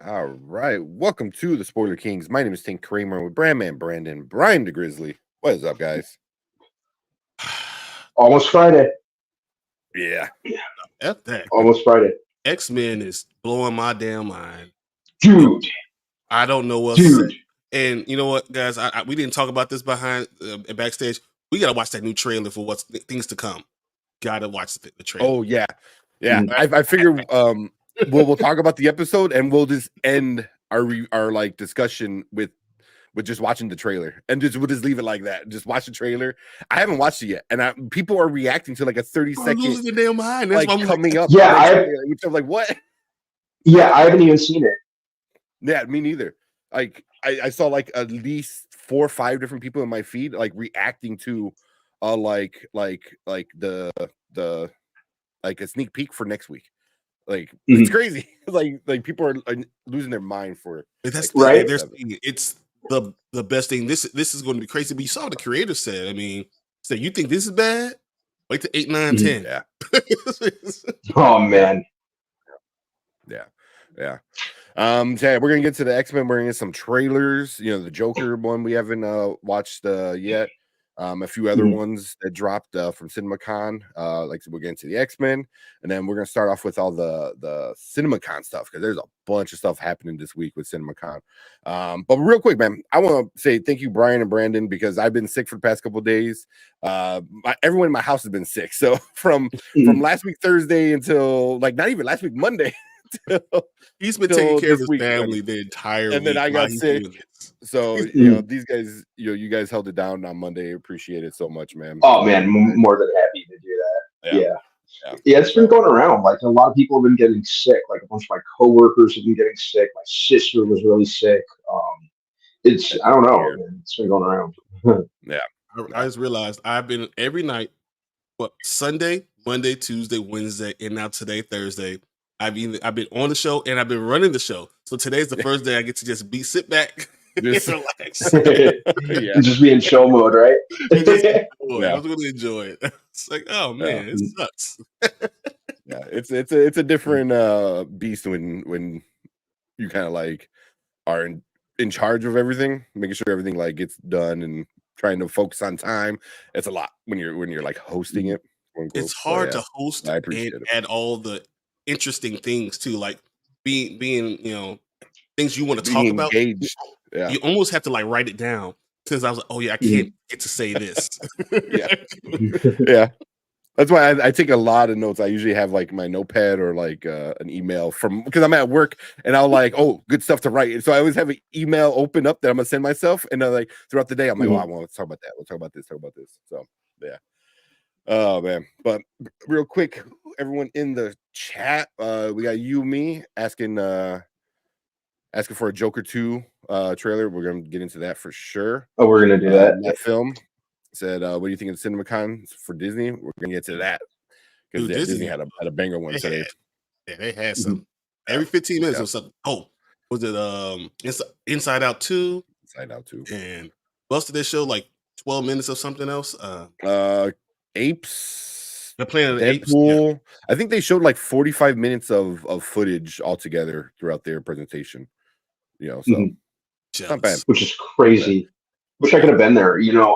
All right. Welcome to the Spoiler Kings. My name is Tank Kramer with Brandman Brandon, Brian the Grizzly. What is up, guys? Almost Friday. Yeah. F that. Almost Friday. X-Men is blowing my damn mind. Dude. I don't know what to say. And you know what, guys? We didn't talk about this behind backstage. We got to watch that new trailer for what's things to come. Got to watch the trailer. Oh, yeah. Yeah. I figured we'll talk about the episode and we'll just end our like discussion with just watching the trailer and we'll just leave it like that. Just watch the trailer. I haven't watched it yet, and people are reacting to like a 30-second losing their damn mind. That's like coming up. Yeah, which I'm like, what? Yeah, I haven't even seen it. Yeah, me neither. Like I saw like at least 4 or 5 different people in my feed like reacting to like the like a sneak peek for next week. Like it's crazy. like people are losing their mind for it. That's right. It's the best thing. This is going to be crazy. But you saw what the creator said. I mean, said you think this is bad? Wait till 8, 9, 10. Yeah. Oh man. Yeah. So we're gonna get to the X-Men. We're gonna get some trailers. You know, the Joker one we haven't watched yet. A few other ones that dropped from CinemaCon. Like we're getting to the X-Men, and then we're gonna start off with all the CinemaCon stuff because there's a bunch of stuff happening this week with CinemaCon. But real quick, man, I want to say thank you, Brian and Brandon, because I've been sick for the past couple of days. Everyone in my house has been sick, so from last week Thursday until like not even last week Monday. He's been taking care of his family the entire week. And then I got sick. So you know, these guys, you guys held it down on Monday. Appreciate it so much, man. Oh man, more than happy to do that. Yeah, it's been going around. Like a lot of people have been getting sick. Like a bunch of my coworkers have been getting sick. My sister was really sick. It's I don't know, man. It's been going around. Yeah. I just realized I've been every night. Sunday, Monday, Tuesday, Wednesday, and now today, Thursday. I've been on the show and I've been running the show. So today's the first day I get to just sit back and relax. Just be in show mode, right? I was really enjoy it. It's like, oh man, it sucks. Yeah, it's a different beast when you kind of like are in charge of everything, making sure everything like gets done and trying to focus on time. It's a lot when you're like hosting it. It's hard to host and add all the interesting things too, like being things you want to talk about. Engaged. Yeah. You almost have to like write it down because I was like, oh yeah, I can't get to say this. Yeah. That's why I take a lot of notes. I usually have like my notepad or like an email because I'm at work and I'll like, oh, good stuff to write. So I always have an email open up that I'm gonna send myself, and like throughout the day, I'm like, oh, I want to talk about that. We'll talk about this. So yeah. Oh man, but real quick, everyone in the chat, we got me asking for a Joker 2 trailer. We're gonna get into that for sure. Oh, we're gonna do that. That film said, what do you think of CinemaCon for Disney? We're gonna get to that because Disney had a banger one today. They had some every 15 minutes or something. Oh, was it Inside Out 2? Inside Out 2. And what else did they show? Like 12 minutes of something else? Apes. The Planet of the Apes. Yeah. I think they showed like 45 minutes of footage altogether throughout their presentation. You know, so not bad. Which is crazy. Wish I could have been there. You know,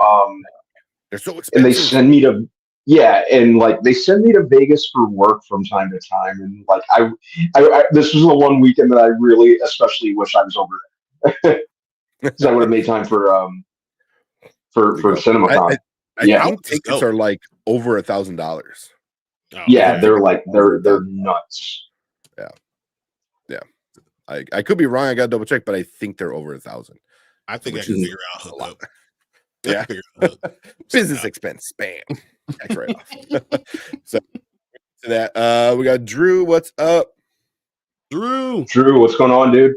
they're so expensive. And they send me to they send me to Vegas for work from time to time, and like I this was the one weekend that I really especially wish I was over there because I would have made time for CinemaCon. I think tickets are like over $1,000. Oh, yeah, they're nuts. Yeah. I could be wrong. I got to double check, but I think they're over 1,000. I think I can figure out a lot. Yeah, business expense, spam. Tax right off. So to that, we got Drew. What's up, Drew? What's going on, dude?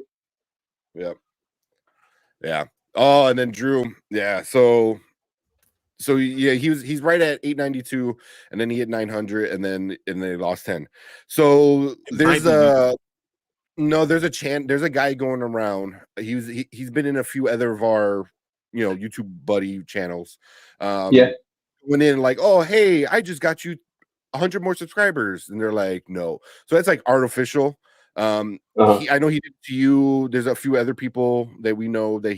Yeah. Oh, and then Drew. Yeah. So yeah, he's right at 892, and then he hit 900, and then they lost 10. So there's a guy going around. He's been in a few other of our YouTube buddy channels. Went in like, oh hey, I just got you 100 more subscribers, and they're like, no. So that's like artificial. I know he did it to you. There's a few other people that we know that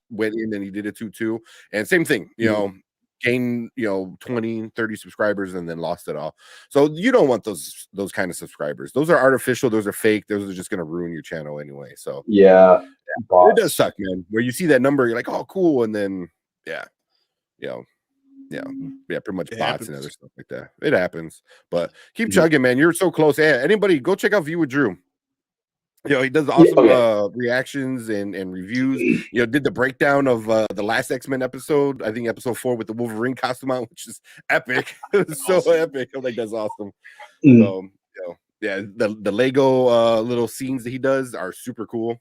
went in and he did it to too. And same thing, you know, gained 20, 30 subscribers and then lost it all. So you don't want those kind of subscribers. Those are artificial. Those are fake. Those are just going to ruin your channel anyway. So yeah, it does suck, man. Where you see that number, you're like, oh, cool, and then pretty much bots and other stuff like that. It happens, but keep chugging, man. You're so close. Yeah, anybody go check out View with Drew. He does awesome reactions and reviews. Did the breakdown of the last X-Men episode, I think episode 4 with the Wolverine costume on, which is epic. It's so epic. I think that's awesome. So the Lego little scenes that he does are super cool.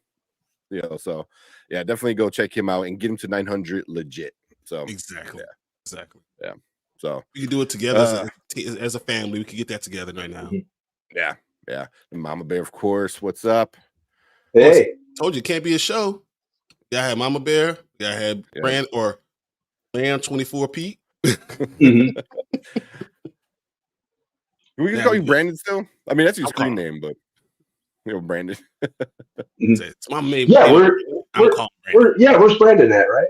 So definitely go check him out and get him to 900 legit. So exactly. Yeah. So we can do it together as a family. We can get that together right now. Yeah. And Mama Bear, of course. What's up? Hey, told you it can't be a show. I had Mama Bear. I had Brand or Brand 24 Pete. We can call you Brandon still. I mean, that's your screen name, but Brandon. It's my main. Yeah, where's Brandon at, right?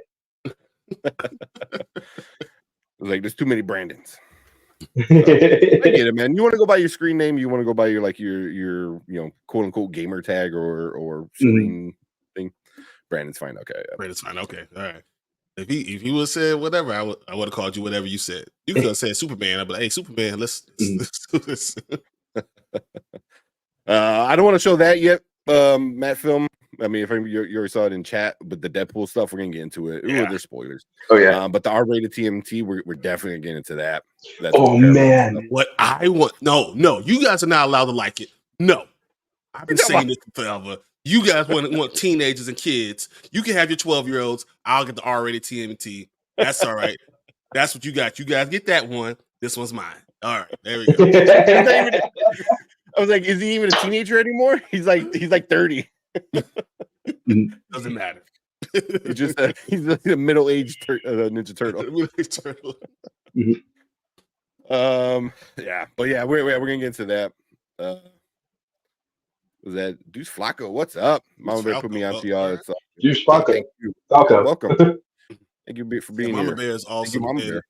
Like there's too many Brandons. So, I get it, man. You want to go by your screen name, you want to go by your quote unquote gamer tag or screen thing. Brandon's fine. Okay. Yeah. Brandon's fine. Okay. All right. If he would have said whatever, I would have called you whatever you said. You could have said Superman. I'd be like, hey, Superman, let's do this. I don't want to show that yet, Matt Film. I mean, if you already saw it in chat, but the Deadpool stuff, we're gonna get into it. Ooh, there's spoilers. Oh yeah. But the R-rated TMT, we're definitely gonna get into that. That's man, stuff. What I want? No, you guys are not allowed to like it. No, I've been saying this forever. You guys want teenagers and kids. You can have your 12-year-olds. I'll get the R-rated TMT. That's all right. That's what you got. You guys get that one. This one's mine. All right, there we go. I was like, is he even a teenager anymore? He's like 30. Doesn't matter. He's a middle-aged Ninja Turtle. But we're gonna get into that. Was that Deuce Flacco? What's up? Mama Bear put me on to y'all. Deuce Flacco. Thank you. Welcome. Thank you for being here. Mama Bear is awesome. Mama Bear.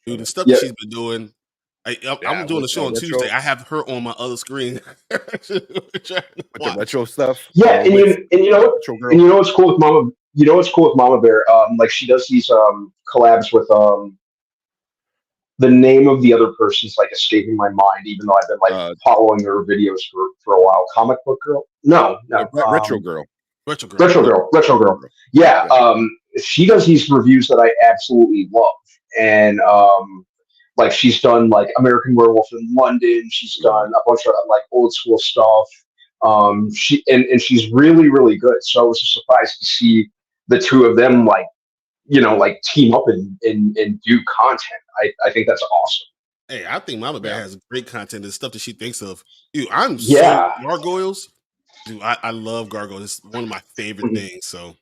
Dude, the stuff that she's been doing. I'm doing a show on Tuesday. I have her on my other screen. The retro stuff. Yeah, and you know what's cool with Mama. You know what's cool with Mama Bear? Like she does these collabs with the name of the other person's like escaping my mind, even though I've been like following her videos for a while. Comic Book Girl? No, Retro Girl. Retro Girl. Yeah, she does these reviews that I absolutely love, and like she's done like American Werewolf in London. She's done a bunch of like old school stuff. She's really, really good. So I was surprised to see the two of them like team up and do content. I think that's awesome. Hey, I think Mama Bear has great content. The stuff that she thinks of. Dude, gargoyles. Dude, I love gargoyles. It's one of my favorite things. So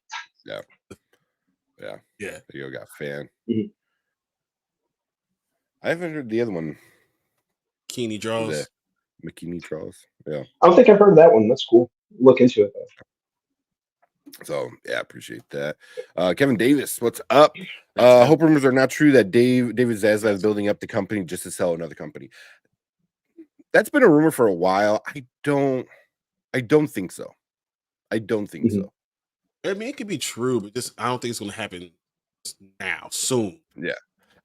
yeah. You got fan. I haven't heard the other one. Keeney Draws. McKinney Draws. Yeah. I don't think I've heard of that one. That's cool. Look into it though. So appreciate that. Kevin Davis, what's up? Hope rumors are not true that David Zaslav is building up the company just to sell another company. That's been a rumor for a while. I don't think so. I don't think so. I mean, it could be true, but I don't think it's going to happen now, soon. Yeah.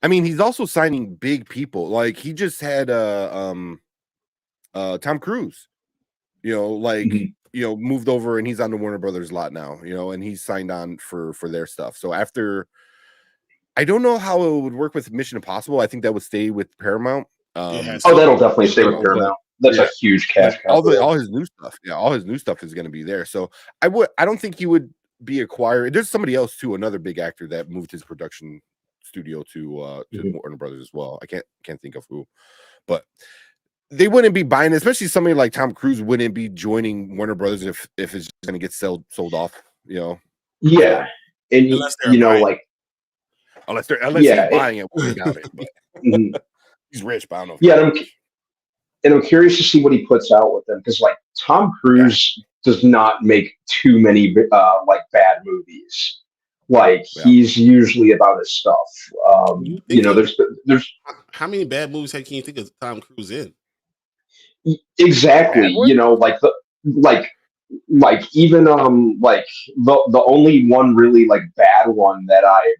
I mean, he's also signing big people. Like he just had Tom Cruise, moved over and he's on the Warner Brothers lot now, and he's signed on for their stuff. So after, I don't know how it would work with Mission Impossible. I think that would stay with Paramount. That'll definitely stay with Paramount. That's a huge cash. All his new stuff. Yeah, all his new stuff is going to be there. So I don't think he would be acquired. There's somebody else too, another big actor that moved his production studio to Warner Brothers as well. I can't think of who, but they wouldn't be buying it, especially somebody like Tom Cruise wouldn't be joining Warner Brothers if it's going to get sold off. Yeah, and unless he's buying it, without it. But he's rich, but I don't know. I'm curious to see what he puts out with them because like Tom Cruise does not make too many like bad movies. Like he's usually about his stuff. There's how many bad movies can you think of Tom Cruise in? Exactly. Like even like the only one really like bad one that I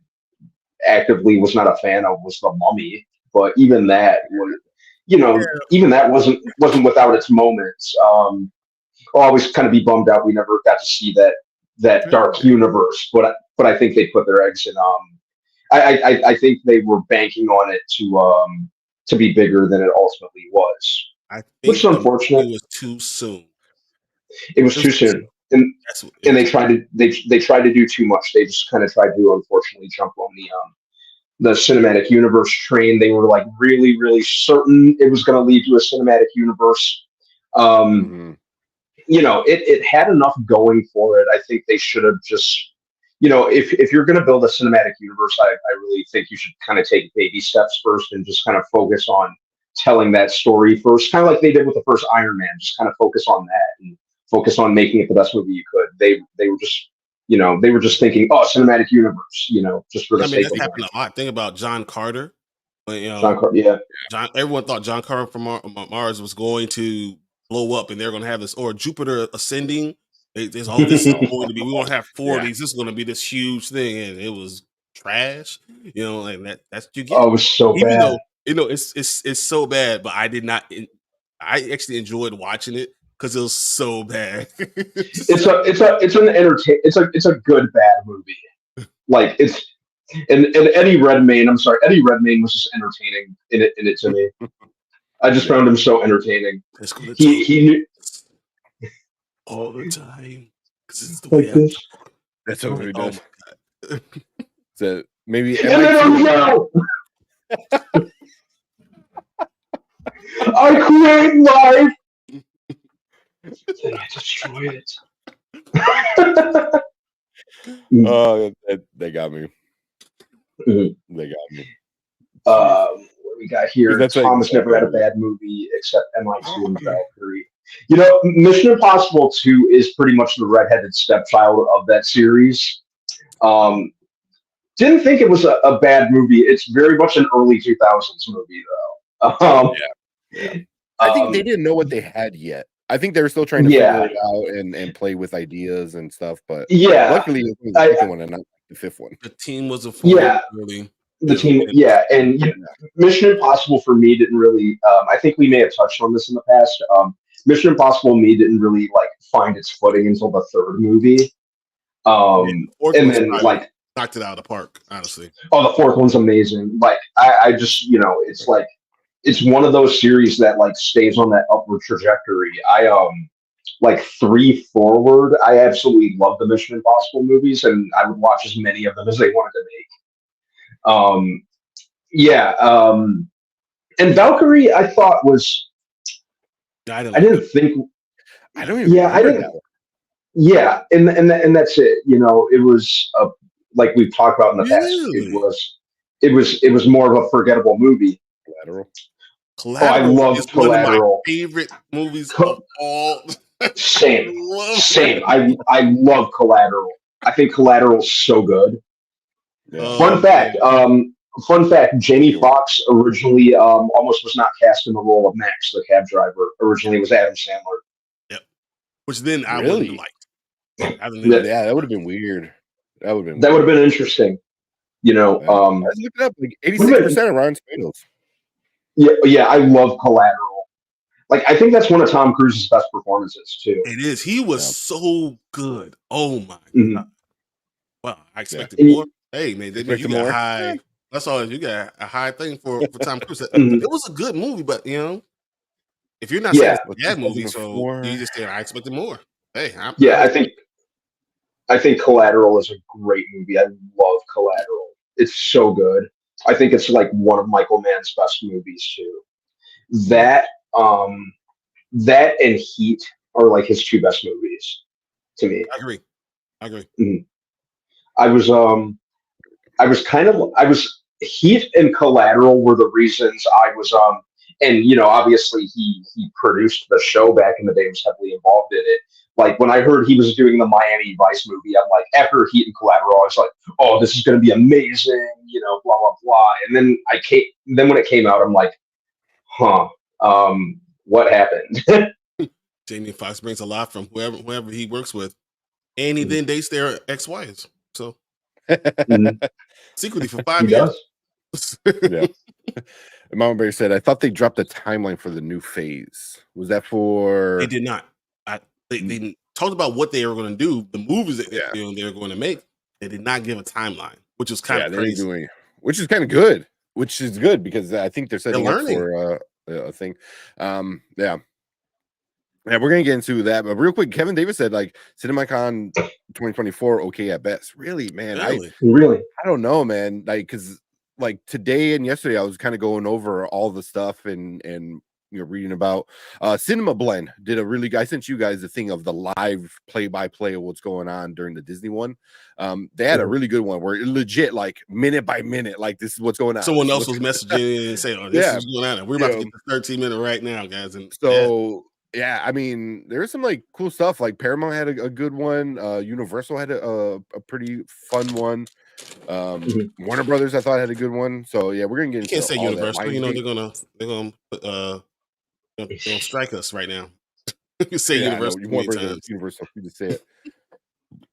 actively was not a fan of was The Mummy. But even that was, even that wasn't without its moments. I'll always kind of be bummed out we never got to see that dark universe. But I think they put their eggs in. I think they were banking on it to be bigger than it ultimately was. I think which is unfortunate. It was too soon. It was too soon, and they tried to do too much. They just kind of tried to unfortunately jump on the cinematic universe train. They were like really, really certain it was going to lead to a cinematic universe. It had enough going for it. I think they should have just, if you're going to build a cinematic universe, I really think you should kind of take baby steps first and just kind of focus on telling that story first, kind of like they did with the first Iron Man. Just kind of focus on that and focus on making it the best movie you could. They were just, they were just thinking, oh, cinematic universe, just for the sake of it. That's happened a lot. Think about John Carter. Everyone thought John Carter from Mars was going to blow up and they're going to have this, or Jupiter ascending. This is going to be, we won't have 4 of these. This is going to be this huge thing. And it was trash, and that's what you get. Oh, it was so bad. It's so bad, but I actually enjoyed watching it because it was so bad. It's a good bad movie. Like it's and Eddie Redmayne. I'm sorry, Eddie Redmayne was just entertaining in it to me. I just found him so entertaining. He knew all the time because it's the like way this. That's what he does. So maybe I create life. Then I destroy it. Oh, they got me. Mm-hmm. They got me. What we got here? Thomas never had a bad movie except MI2 and Valkyrie. Mission Impossible 2 is pretty much the redheaded stepchild of that series. Didn't think it was a bad movie. It's very much an early 2000s movie, though. I think they didn't know what they had yet. I think they were still trying to figure it out and play with ideas and stuff. But luckily, it was the second one and not the fifth one. The team was a really. The team, and Mission Impossible for me didn't really. I think we may have touched on this in the past. Mission Impossible me didn't really like find its footing until the third movie. And then like knocked it out of the park, honestly. Oh, the fourth one's amazing. Like I just it's like it's one of those series that like stays on that upward trajectory. Like 3 forward, I absolutely love the Mission Impossible movies, and I would watch as many of them as they wanted to make. And Valkyrie, I thought was. I didn't think. I don't even. I didn't. That one. Yeah, and that's it. It was like we've talked about in the past. It was more of a forgettable movie. Collateral. I love Collateral. One of my favorite movies of all. Same. I love Collateral. I think Collateral is so good. Fun fact: Jamie Foxx originally almost was not cast in the role of Max, the cab driver. Originally, it was Adam Sandler. Yep. Which then I wouldn't have liked. That would have been weird. That would have been interesting. I looked it up, like 86% of Rotten Tomatoes. Yeah, I love Collateral. Like, I think that's one of Tom Cruise's best performances too. It is. He was so good. Oh my god! Well, I expected more. Hey man, you got high. That's all. You got a high thing for Tom Cruise. It was a good movie, but if you're not saying it's a bad movie, so you just say I expected more. Hey, I think Collateral is a great movie. I love Collateral. It's so good. I think it's like one of Michael Mann's best movies too. That and Heat are like his 2 best movies to me. I agree. Mm-hmm. Heat and Collateral were the reasons I was and obviously he produced the show back in the day, was heavily involved in it. Like when I heard he was doing the Miami Vice movie, I'm like, after Heat and Collateral, I was like, oh, this is going to be amazing, blah blah blah. And then when it came out, I'm like, huh, what happened? Jamie Foxx brings a lot from whoever he works with, and he then dates their ex-wives. So secretly for 5 he years. Does. Yeah. Mama Bear said, I thought they dropped a timeline for the new phase. Was that for? They did not. They talked about what they were going to do, the movies that they were going to make. They did not give a timeline, which was kind of crazy. Which is kind of good. Which is good because I think they're setting up learning. for a thing. Yeah. Yeah, we're gonna get into that, but real quick, Kevin Davis said like CinemaCon 2024 okay at best. Really, man. Really? I don't know, man. Like, because like today and yesterday, I was kind of going over all the stuff and reading about Cinema Blend did a really. I sent you guys the thing of the live play-by-play of what's going on during the Disney one. They had a really good one where it legit like minute by minute, like this is what's going on. Someone else was messaging and saying, "Oh, this is going on. And we're about to get to 13-minute right now, guys." And so. Yeah, I mean, there's some like cool stuff. Like Paramount had a good one. Universal had a pretty fun one. Warner Brothers, I thought, had a good one. So yeah, we're gonna get into. You can't say all Universal. That. They're gonna strike us right now. You say Universal. You want Universal? You just say it.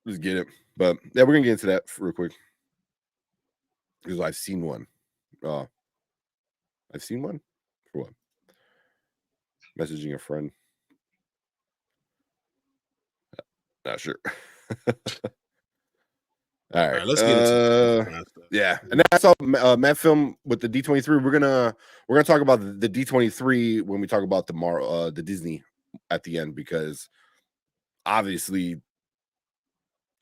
Just get it. But yeah, we're gonna get into that real quick because I've seen one. I've seen one for what? Messaging a friend. Not sure. All right, let's get into it. Yeah, and that's all. Matt Film with the D23. We're gonna talk about the D23 when we talk about tomorrow. The Disney at the end, because obviously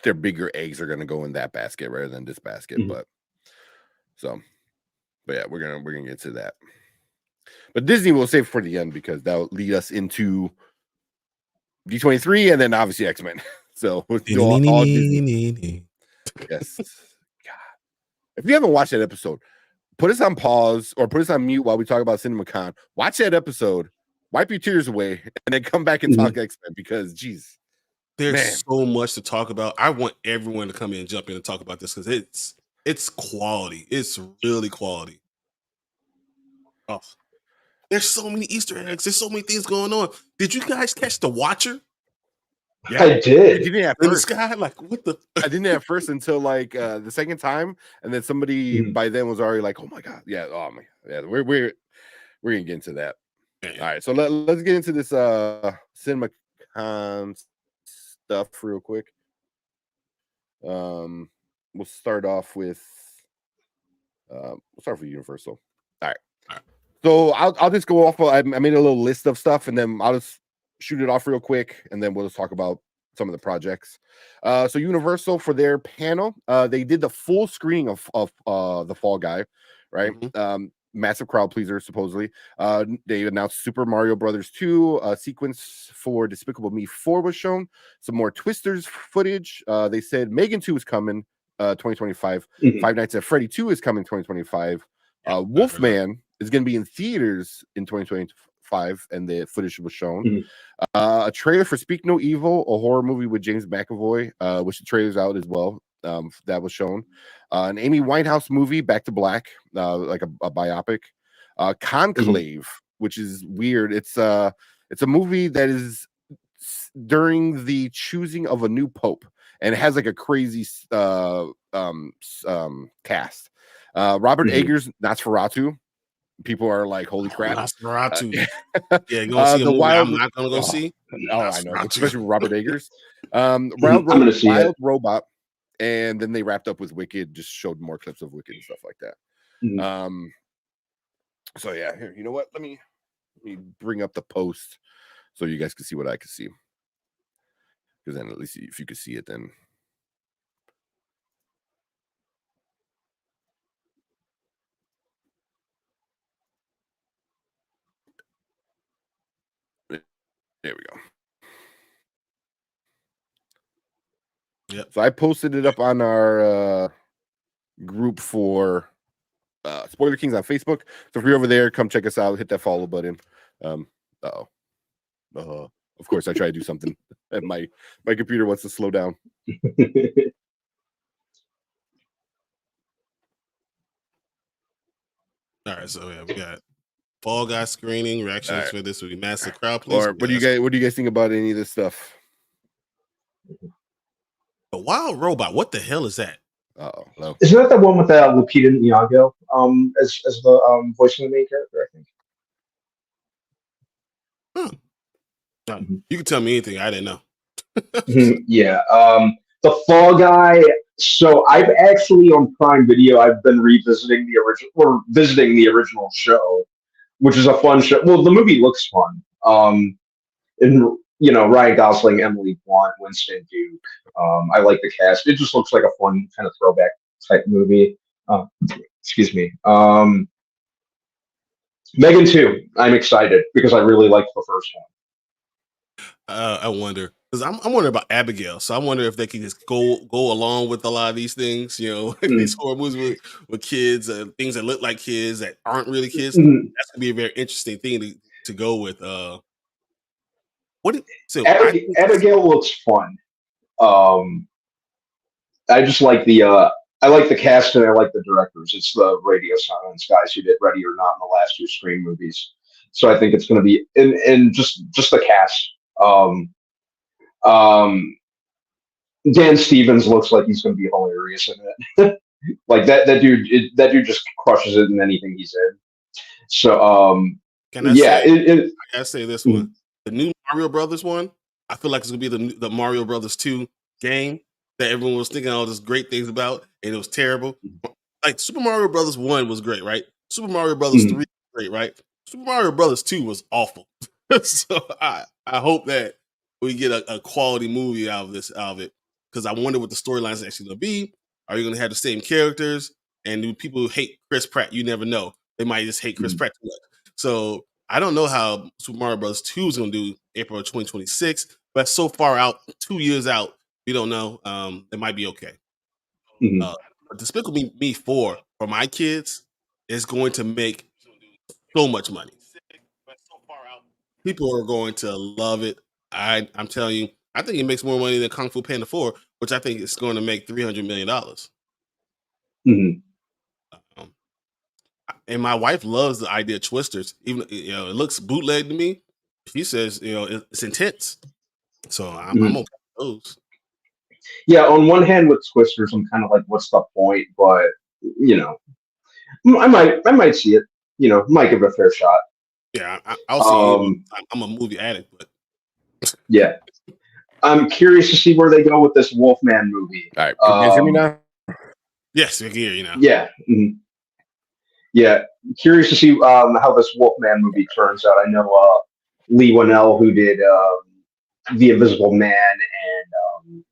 their bigger eggs are gonna go in that basket rather than this basket. But yeah, we're gonna get to that. But Disney will save for the end because that'll lead us into D23 and then obviously X-Men. So we'll do all Disney. Yes. God. If you haven't watched that episode, put us on pause or put us on mute while we talk about CinemaCon. Watch that episode, wipe your tears away, and then come back and talk X-Men because, geez. There's so much to talk about. I want everyone to come in and jump in and talk about this because it's quality. It's really quality. Oh. There's so many Easter eggs. There's so many things going on. Did you guys catch the Watcher? Yeah, I did. I didn't at first. In the sky, like what the? I didn't at first until like the second time, and then somebody by then was already like, "Oh my god, yeah, oh my, yeah." We're gonna get into that. Yeah. All right, so let's get into this CinemaCon stuff real quick. We'll start off with Universal. All right. So I'll just go off. I made a little list of stuff, and then I'll just shoot it off real quick, and then we'll just talk about some of the projects. So Universal, for their panel, they did the full screening of the Fall Guy, right? Massive crowd pleaser, supposedly. They announced Super Mario Brothers 2, a sequence for Despicable Me 4 was shown. Some more Twisters footage. They said Megan 2 is coming 2025. Five Nights at Freddy 2 is coming 2025. Wolfman is going to be in theaters in 2025, and the footage was shown. A trailer for Speak No Evil, a horror movie with James McAvoy, which the trailer's out as well. That was shown. An Amy Winehouse movie, Back to Black, like a biopic. Conclave, which is weird. It's a movie that is during the choosing of a new pope, and it has like a crazy cast. Robert Eggers, Nosferatu. People are like, "Holy crap!" Nosferatu. Yeah, you gonna see a movie I'm not gonna go see. I know, especially with Robert Eggers. Wild Robot, and then they wrapped up with Wicked. Just showed more clips of Wicked and stuff like that. So yeah, here, you know what? Let me bring up the post so you guys can see what I can see. Because then at least if you could see it, then. There we go. Yep. So I posted it up on our group for Spoiler Kings on Facebook. So if you're over there, come check us out. Hit that follow button. Of course, I try to do something, and my computer wants to slow down. All right, so yeah, we got Fall Guy screening reactions for this week. Massive crowd, please. Or what do you guys think about any of this stuff? The Wild Robot. What the hell is that? No. Isn't that the one with Lupita Nyong'o as the voice of the main character? I think. You can tell me anything. I didn't know. Yeah. The Fall Guy. So I've actually on Prime Video, I've been revisiting visiting the original show, which is a fun show. Well, the movie looks fun. And Ryan Gosling, Emily Blunt, Winston Duke. I like the cast. It just looks like a fun kind of throwback type movie. Excuse me. Megan 2. I'm excited because I really liked the first one. I wonder because I'm wondering about Abigail. So I wonder if they can just go along with a lot of these things. These horror movies with kids, things that look like kids that aren't really kids. That's gonna be a very interesting thing to go with. Abigail looks fun. I just like I like the cast and I like the directors. It's the Radio Silence guys who did Ready or Not in the last two Scream movies. So I think it's going to be and just the cast. Dan Stevens looks like he's going to be hilarious in it. Like that dude just crushes it in anything he's in. So can I say, I gotta say this one, the new Mario Brothers one. I feel like it's gonna be the Mario Brothers 2 game that everyone was thinking all these great things about, and it was terrible. Like Super Mario Brothers 1 was great, right? Super Mario Brothers 3 was great, right? Super Mario Brothers 2 was awful. So I hope that we get a quality movie out of it, because I wonder what the storyline is actually gonna be. Are you gonna have the same characters? And do people who hate Chris Pratt? You never know. They might just hate Chris Pratt too much. So I don't know how Super Mario Bros. 2 is going to do April of 2026, but so far out, 2 years out, we don't know. It might be okay. But Despicable Me 4 for my kids is going to make so much money. People are going to love it. I'm telling you, I think it makes more money than Kung Fu Panda 4, which I think is going to make $300 million. And my wife loves the idea of Twisters. Even it looks bootleg to me. She says it's intense. So I'm okay with those. Yeah, on one hand with Twisters, I'm kind of like, what's the point? But I might see it. Might give it a fair shot. Yeah, I'll see. I'm a movie addict, but yeah, I'm curious to see where they go with this Wolfman movie. All right, can you guys hear me now? Yes, we can hear you now. Yeah. Yeah, curious to see how this Wolfman movie turns out. I know Lee Winnell, who did The Invisible Man and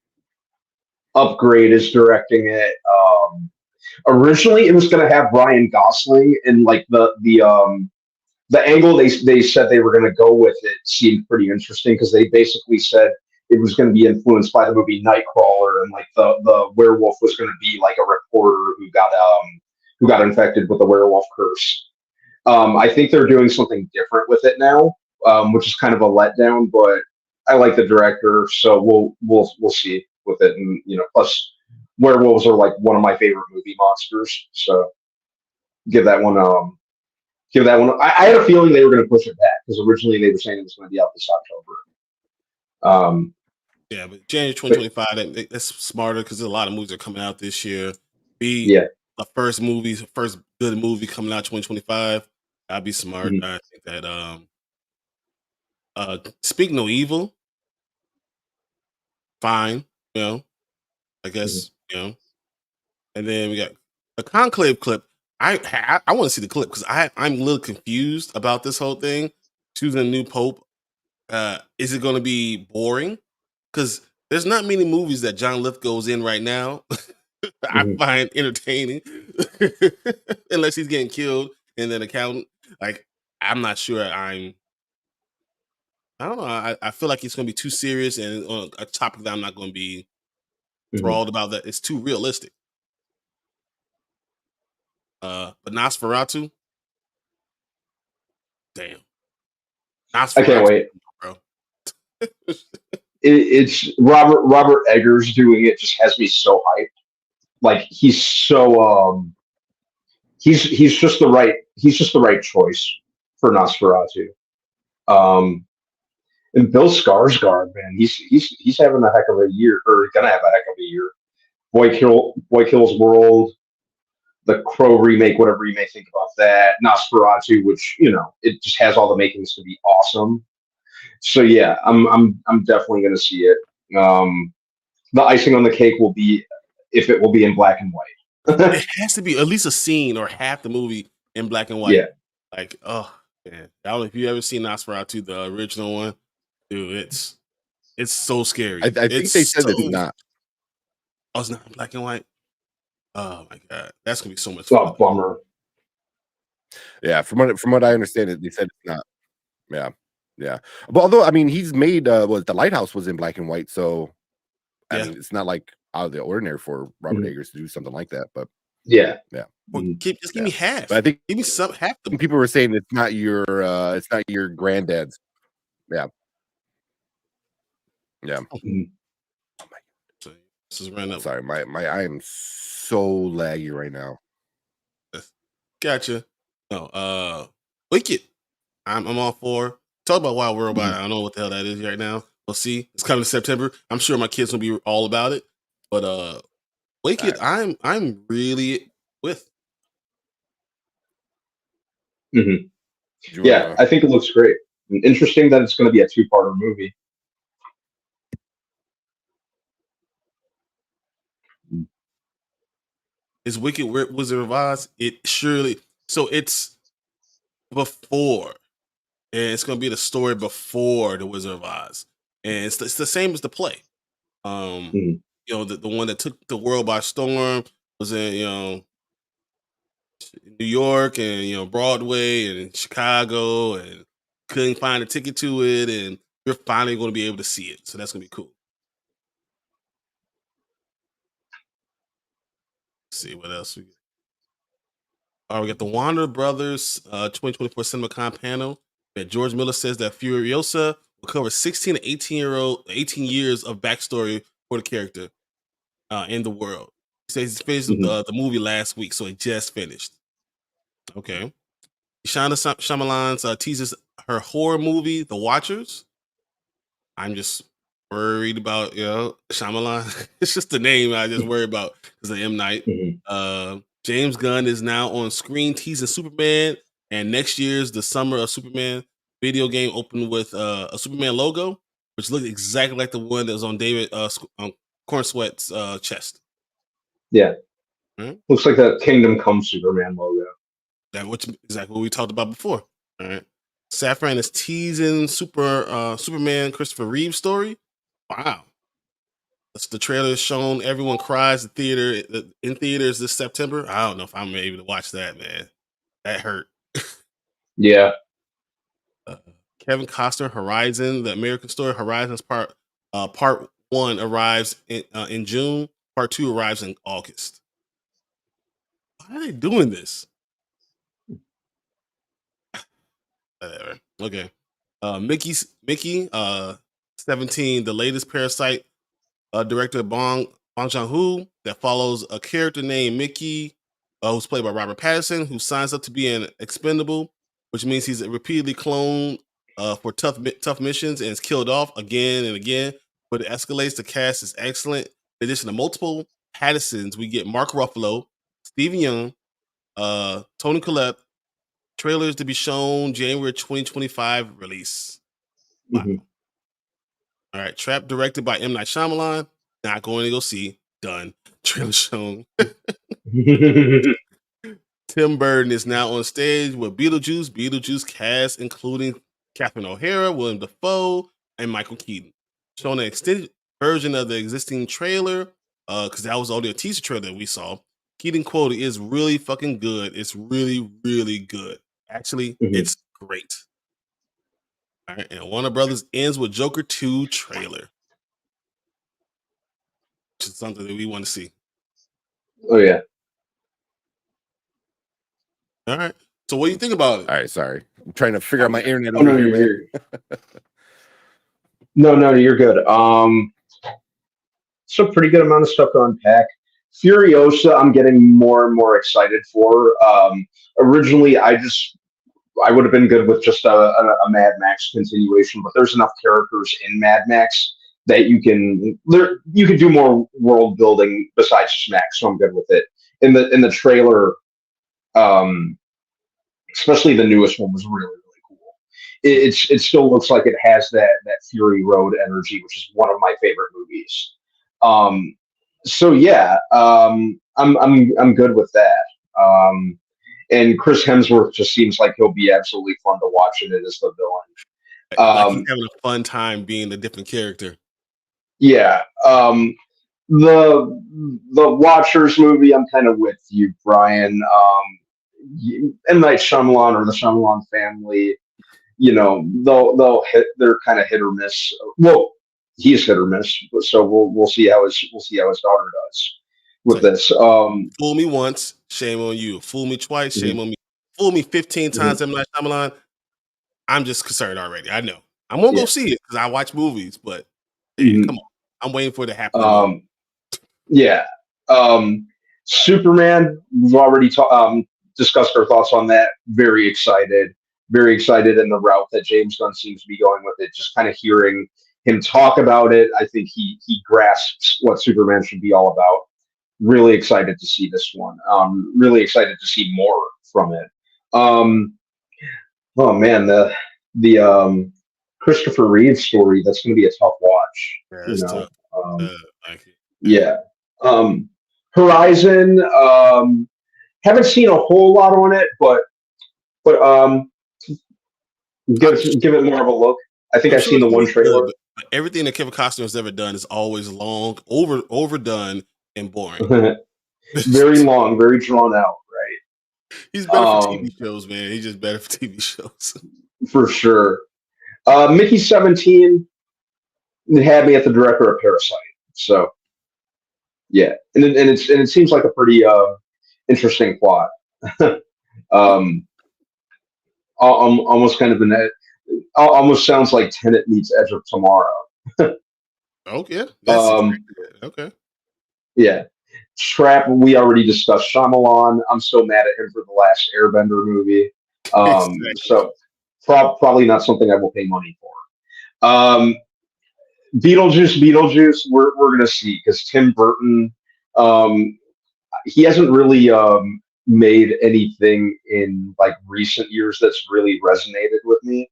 Upgrade, is directing it. Originally, it was going to have Ryan Gosling, and like the angle they said they were going to go with it seemed pretty interesting, because they basically said it was going to be influenced by the movie Nightcrawler, and like the werewolf was going to be like a reporter who got infected with the werewolf curse. I think they're doing something different with it now, which is kind of a letdown. But I like the director, so we'll see with it. And plus werewolves are like one of my favorite movie monsters. So give that one. I had a feeling they were going to push it back, because originally they were saying it was going to be out this October. Yeah, but January 2025, that's smarter, because there's a lot of movies that are coming out this year. The first good movie coming out 2025. I'd be smart. I think that Speak No Evil, fine, I guess, and then we got the Conclave clip. I want to see the clip, because I'm a little confused about this whole thing. Choosing a new pope. Is it going to be boring? Because there's not many movies that John Lithgow's in right now I find entertaining, unless he's getting killed in an accountant. Like, I'm not sure. I don't know. I feel like it's going to be too serious, and on a topic that I'm not going to be enthralled about. That it's too realistic. But Nosferatu, damn, I can't Nosferatu, wait. bro. It's Robert Eggers doing it just has me so hyped. Like he's so he's just the right choice for Nosferatu. Um, and Bill Skarsgård, man, he's having a heck of a year, or gonna have a heck of a year. Boy Kills World, the Crow remake, whatever you may think about that. Nosferatu, which it just has all the makings to be awesome. So yeah, I'm definitely gonna see it. The icing on the cake will be if it will be in black and white. It has to be at least a scene or half the movie in black and white. Yeah. Like, oh man, I don't know if you ever seen Nosferatu, the original one, dude. It's so scary. I think they said it's not. Oh, it's not in black and white. Oh my god, that's gonna be so much It's a fun. bummer. Yeah, from what I understand, they said it's not. Yeah, yeah. But although I mean, he's made The Lighthouse was in black and white, so I mean, it's not like out of the ordinary for Robert Eggers to do something like that. But yeah. Well, just give me half. But I think give me some half. People were saying it's not your granddad's. Yeah. Yeah. Oh my God. This is right up. Sorry, I am so laggy right now. Gotcha. No, Wicked. I'm all for. Talk about Wild World, but I don't know what the hell that is right now. We'll see. It's coming in September. I'm sure my kids will be all about it. But Wicked, right. I'm really with. Yeah, I think it looks great. Interesting that it's going to be a 2-parter movie. Is Wicked Wizard of Oz? It surely. So it's before, and it's going to be the story before the Wizard of Oz, and it's the same as the play. You know, the one that took the world by storm was in New York and Broadway and Chicago, and couldn't find a ticket to it, and you're finally going to be able to see it. So that's going to be cool. Let's see what else we get. We got the Warner Brothers 2024 CinemaCon panel that George Miller says that Furiosa will cover 16 to 18 years of backstory for the character in the world. He says he finished the movie last week, so it just finished. Okay. Shyamalan teases her horror movie, The Watchers. I'm just worried about, Shyamalan. It's just the name I just worry about because of M. Night. James Gunn is now on screen teasing Superman, and next year's The Summer of Superman video game opened with a Superman logo, which looked exactly like the one that was on David Cornsweat's chest. Yeah. Looks like that Kingdom Come Superman logo. Which is exactly what we talked about before. All right. Safran is teasing Superman Christopher Reeve story. Wow. That's the trailer shown. Everyone cries in theaters this September. I don't know if I'm able to watch that, man. That hurt. Yeah. Kevin Costner, Horizon, the American Story, Horizon's part 1 arrives in June. Part 2 arrives in August. Why are they doing this? Whatever. Okay. Mickey, 17, the latest Parasite director Bong Joon-ho that follows a character named Mickey, who's played by Robert Pattinson, who signs up to be an expendable, which means he's repeatedly cloned for tough missions and is killed off again and again. But it escalates. The cast is excellent. In addition to multiple Pattinsons, we get Mark Ruffalo, Stephen Yeun, Toni Collette. Trailers to be shown January 2025 release. Wow. All right. Trap directed by M. Night Shyamalan. Not going to go see. Done. Trailer shown. Tim Burton is now on stage with Beetlejuice. Beetlejuice cast including Catherine O'Hara, William Dafoe, and Michael Keaton. Showing an extended version of the existing trailer, because that was only a teaser trailer that we saw. Keaton quote is really fucking good. It's really, really good. Actually, it's great. All right, and Warner Brothers ends with Joker 2 trailer, which is something that we want to see. Oh yeah. All right. So what do you think about it? All right, sorry. I'm trying to figure out my internet Oh, no, over here, man. No, you're good. It's a pretty good amount of stuff to unpack. Furiosa, I'm getting more and more excited for. Originally, I would have been good with just a Mad Max continuation, but there's enough characters in Mad Max that you can do more world building besides just Max, so I'm good with it. In the trailer, especially the newest one, was really really cool. It still looks like it has that Fury Road energy, which is one of my favorite movies. So yeah, I'm good with that. And Chris Hemsworth just seems like he'll be absolutely fun to watch in it as the villain. Like he's having a fun time being a different character. Yeah. The Watchers movie, I'm kind of with you, Brian. M. Night Shyamalan or the Shyamalan family, they'll hit. They're kind of hit or miss. Well, he's hit or miss. So we'll see how his daughter does with this. Fool me once, shame on you. Fool me twice, shame on me. Fool me 15 times, M. Night Shyamalan. I'm just concerned already. I know. I'm gonna go see it because I watch movies, but hey, come on. I'm waiting for it to happen. Yeah. Superman, we've already discussed our thoughts on that. Very excited in the route that James Gunn seems to be going with it. Just kind of hearing him talk about it, I think he grasps what Superman should be all about. Really excited to see this one. Really excited to see more from it. Oh man, the Christopher Reeve story, that's going to be a tough watch. Yeah, it's tough. Yeah. Horizon, haven't seen a whole lot on it, but give it more of a look. I think I've seen the one trailer. Good, but everything that Kevin Costner has ever done is always long, overdone, and boring. Very long, very drawn out, right? He's better for TV shows, man. He's just better for TV shows. For sure. Mickey 17 had me at the director of Parasite. So yeah, and it seems like a pretty interesting plot. Almost kind of almost sounds like Tenet meets Edge of Tomorrow. Okay. Okay. Yeah. Trap, we already discussed Shyamalan. I'm so mad at him for the last Airbender movie. Exactly. So probably not something I will pay money for. Beetlejuice, we're going to see, because Tim Burton, he hasn't really made anything in like recent years that's really resonated with me.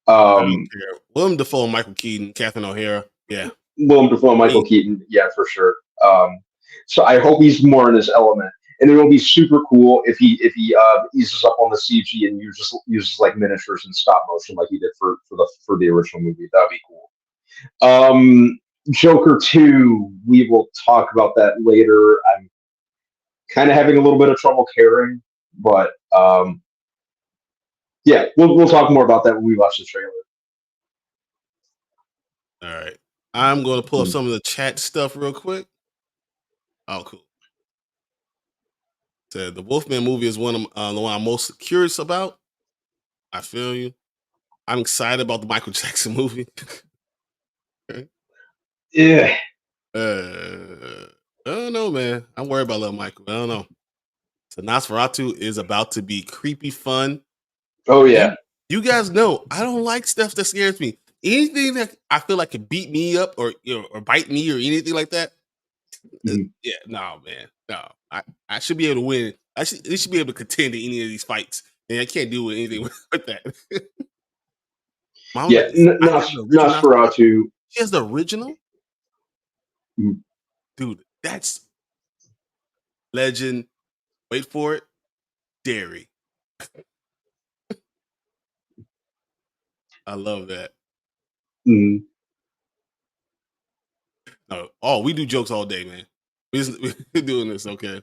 Willem Dafoe, Michael Keaton, Catherine O'Hara, yeah. Willem Dafoe, Michael Keaton, yeah, for sure. So I hope he's more in his element, and it will be super cool if he eases up on the CG and uses like miniatures and stop motion like he did for the original movie. That'd be cool. Joker 2, we will talk about that later. I'm kind of having a little bit of trouble caring, but yeah, we'll talk more about that when we watch the trailer. All right, I'm going to pull up some of the chat stuff real quick. Oh, cool. So the Wolfman movie is one of the one I'm most curious about. I feel you. I'm excited about the Michael Jackson movie. Yeah. I don't know, man. I'm worried about little Michael. I don't know. So Nosferatu is about to be creepy fun. Oh yeah. You guys know I don't like stuff that scares me. Anything that I feel like could beat me up or or bite me or anything like that. Yeah, no, man. No. I should be able to win. They should be able to contend to any of these fights. And I can't do anything with that. Yeah, Nosferatu. She has the original? Dude, that's legend. Wait for it. Dairy. I love that. Oh, we do jokes all day, man. We're doing this, okay?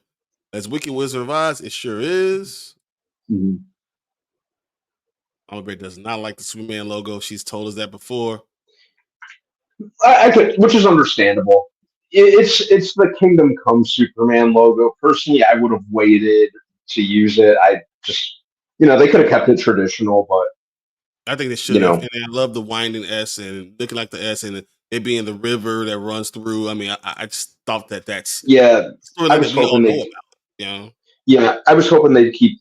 As Wicked Wizard of Oz, it sure is. Mama Bear does not like the Superman logo. She's told us that before. I could, which is understandable. It's the Kingdom Come Superman logo. Personally, I would have waited to use it. I just they could have kept it traditional, but I think they should have. And I love the winding S and looking like the S and it being the river that runs through. I mean, I just thought that's story I was that we all hoping know about. Yeah, I was hoping they'd keep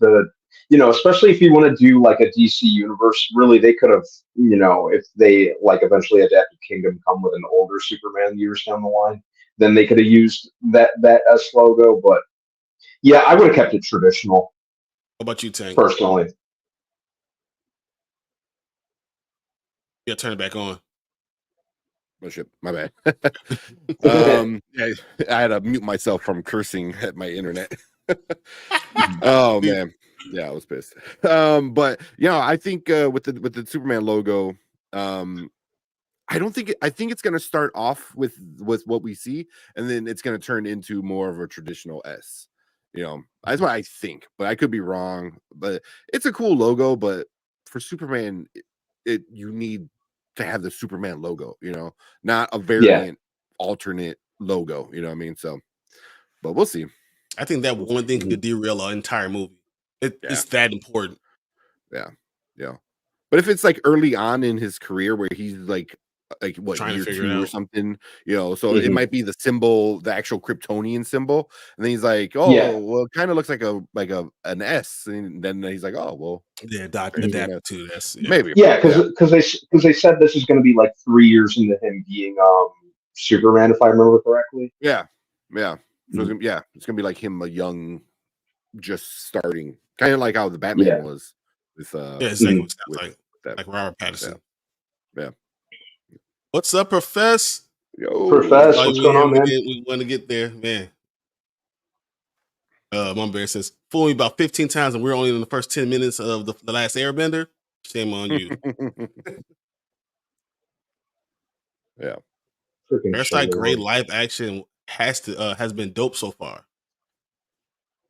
especially if you want to do like a DC universe, really they could have, if they like eventually adapted Kingdom Come with an older Superman years down the line, then they could have used that S logo. But yeah, I would have kept it traditional. How about you, Tank? Personally. Yeah, turn it back on. Oh shit, my bad. I had to mute myself from cursing at my internet. Oh man, yeah, I was pissed. But I think with the Superman logo, I think it's gonna start off with what we see, and then it's gonna turn into more of a traditional S. That's what I think, but I could be wrong. But it's a cool logo, but for Superman, you need to have the Superman logo, not a variant alternate logo. You know what I mean? So, but we'll see. I think that one thing could derail an entire movie. It's that important. Yeah. But if it's like early on in his career where he's like what, trying year to figure 2 it or something, so it might be the symbol, the actual Kryptonian symbol, and then he's like, well, it kind of looks like an S, and then he's like, oh well, adapt to this, maybe, because they said this is going to be like 3 years into him being Superman, if I remember correctly. So it's gonna be like him, a young, just starting, kind of like how the Batman was with exactly like Robert Pattinson. Yeah. What's up, Profess? Yo, Profess, what's going on, man? We want to get there, man. Mom Bear says, fool me about 15 times, and we're only in the first 10 minutes of the last Airbender. Shame on you. Yeah. Parasite great live action has been dope so far.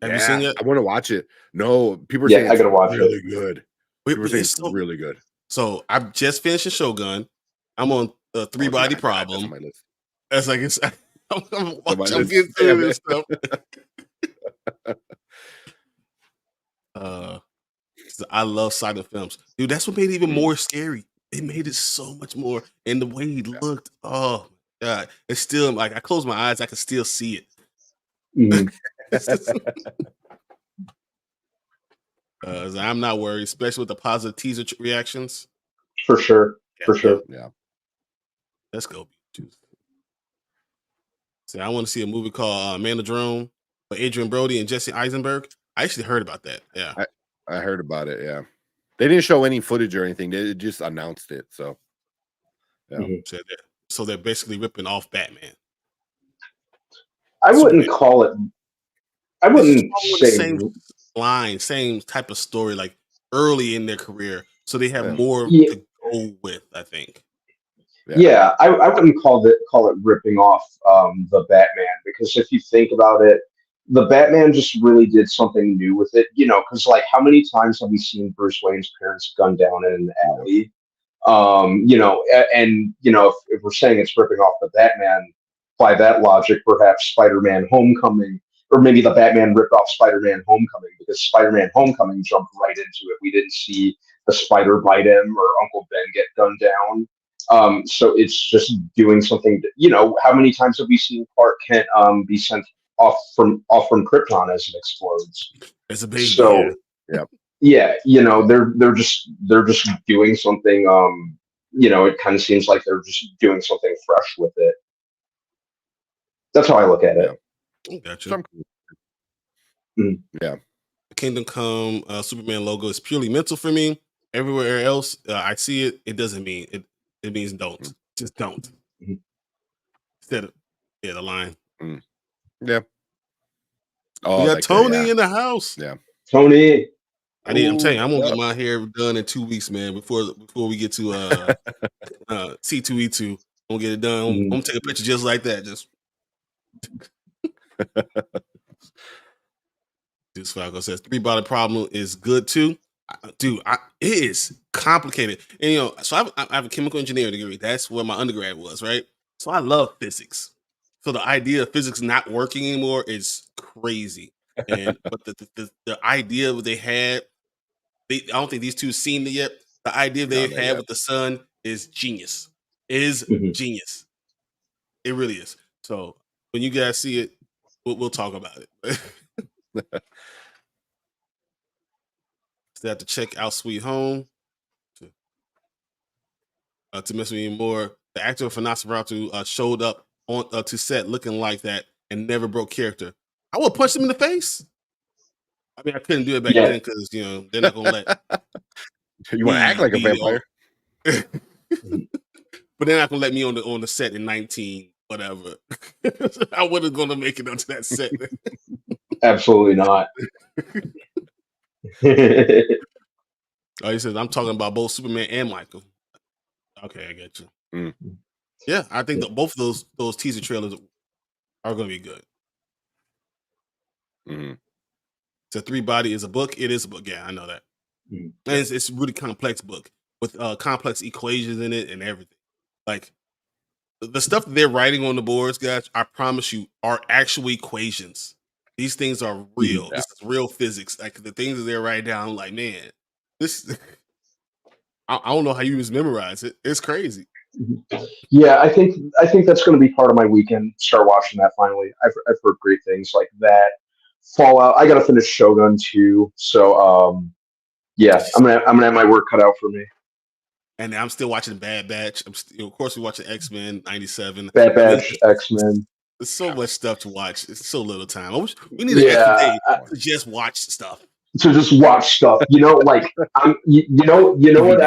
Have you seen it? I want to watch it. No, people are saying I gotta watch really it. good. People are saying it's really good. So I've just finished Shogun. I'm on the Three Body Problem. That's on my list. That's like I'm getting through this stuff. I love silent films, dude. That's what made it even more scary. It made it so much more, and the way he looked. Oh my god! It's still like I close my eyes, I can still see it. I'm not worried, especially with the positive teaser reactions. For sure. Yeah. Let's go. See, I want to see a movie called Man of Drone with Adrian Brody and Jesse Eisenberg. I actually heard about that. Yeah, I heard about it. Yeah, they didn't show any footage or anything. They just announced it. So, so they're basically ripping off Batman. I wouldn't call it. I wouldn't say same type of story, like early in their career, so they have more to go with. I think. Yeah, I wouldn't call it ripping off the Batman, because if you think about it, the Batman just really did something new with it. Because like how many times have we seen Bruce Wayne's parents gunned down in an alley? If we're saying it's ripping off the Batman, by that logic, perhaps Spider-Man Homecoming, or maybe the Batman ripped off Spider-Man Homecoming, because Spider-Man Homecoming jumped right into it. We didn't see the spider bite him or Uncle Ben get gunned down. So it's just doing something. How many times have we seen Clark Kent be sent off from Krypton as it explodes? It's a baby. So they're just doing something. It kind of seems like they're just doing something fresh with it. That's how I look at it. Gotcha. Yeah. Kingdom Come Superman logo is purely mental for me. Everywhere else I see it, it doesn't mean it. It means don't. Just don't. Instead of the line. Yeah. Oh, we got Tony in the house. Yeah. Tony. I'm telling you, I'm gonna get my hair done in 2 weeks, man. Before we get to C2E2, I'm gonna get it done. I'm gonna take a picture just like that. Just Deuce Falco says Three Body Problem is good too. Dude, it is complicated. And so I have a chemical engineering degree. That's where my undergrad was, right? So I love physics. So the idea of physics not working anymore is crazy. but the idea they had, I don't think these two seen it yet. The idea they had with the son is genius. Genius. It really is. So when you guys see it, we'll talk about it. Still have to check out Sweet Home to miss me more. The actor for Nosferatu showed up on to set looking like that and never broke character. I would punch him in the face. I mean, I couldn't do it back then because they're not gonna let you want to act like a vampire, but they're not gonna let me on the set in 19 whatever. I wasn't gonna make it onto that set. Absolutely not. Oh, he says I'm talking about both Superman and Michael. Okay, I get you. Yeah, I think that both of those teaser trailers are going to be good. So 3 Body is a book. It is a book. Yeah, I know that. And it's a really complex book with complex equations in it and everything. Like the stuff that they're writing on the boards, guys, I promise you, are actual equations. These things are real. This is real physics. Like the things that they're writing down, I'm like, man, this. I don't know how you just memorize it. It's crazy. Yeah, I think that's going to be part of my weekend. Start watching that finally. I've heard great things like that. Fallout. I got to finish Shogun too. So yeah, I'm gonna have my work cut out for me. And I'm still watching Bad Batch. Of course, we're watching X-Men '97. Bad Batch, X-Men. There's so much stuff to watch. It's so little time. I wish we need an extra day to just watch stuff. To just watch stuff, like you know what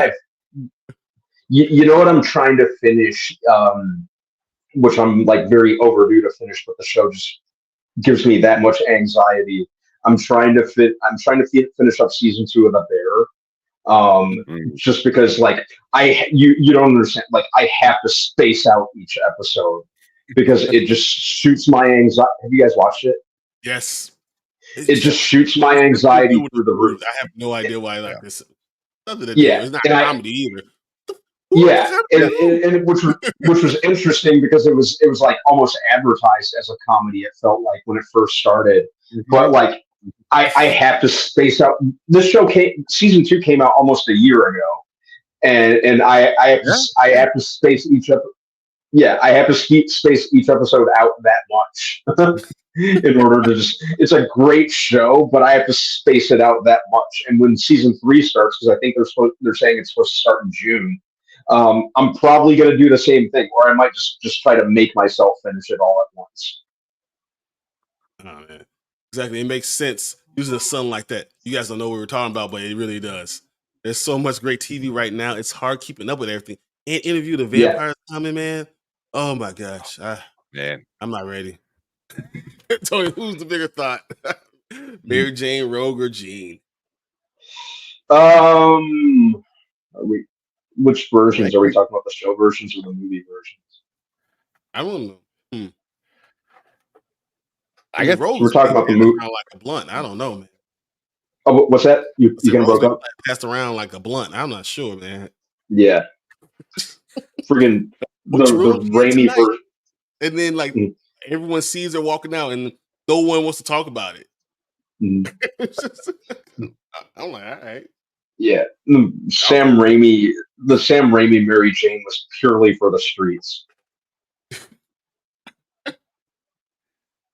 I'm trying to finish, which I'm like very overdue to finish, but the show just gives me that much anxiety. I'm trying to finish up season 2 of The Bear. Just because like you don't understand, like I have to space out each episode because it just shoots my anxiety. Have you guys watched it? Yes. It just shoots my anxiety through the roof. I have no idea why I like this. It's not comedy either. And which was interesting because it was like almost advertised as a comedy. It felt like when it first started, but like I have to space out. This show season 2 came out almost a year ago, and I have to space each up. Yeah, I have to space each episode out that much in order to just. It's a great show, but I have to space it out that much. And when season 3 starts, because I think they're saying it's supposed to start in June, I'm probably going to do the same thing, or I might just try to make myself finish it all at once. Oh man, exactly. It makes sense using the sun like that. You guys don't know what we're talking about, but it really does. There's so much great TV right now. It's hard keeping up with everything. And Interview the Vampires coming, man. Oh my gosh, man, I'm not ready. Tony, who's the bigger thought? Mary Jane, Rogue, or Jean? Which versions are we talking about? The show versions or the movie versions? I don't know. I guess we're talking about the movie. Like a blunt. I don't know, man. Oh, what's that? You gonna broke up? Passed around like a blunt. I'm not sure, man. Yeah. Friggin' the Raimi version. And then like everyone sees her walking out and no one wants to talk about it. I'm like, all right. Yeah. The Sam Raimi Mary Jane was purely for the streets.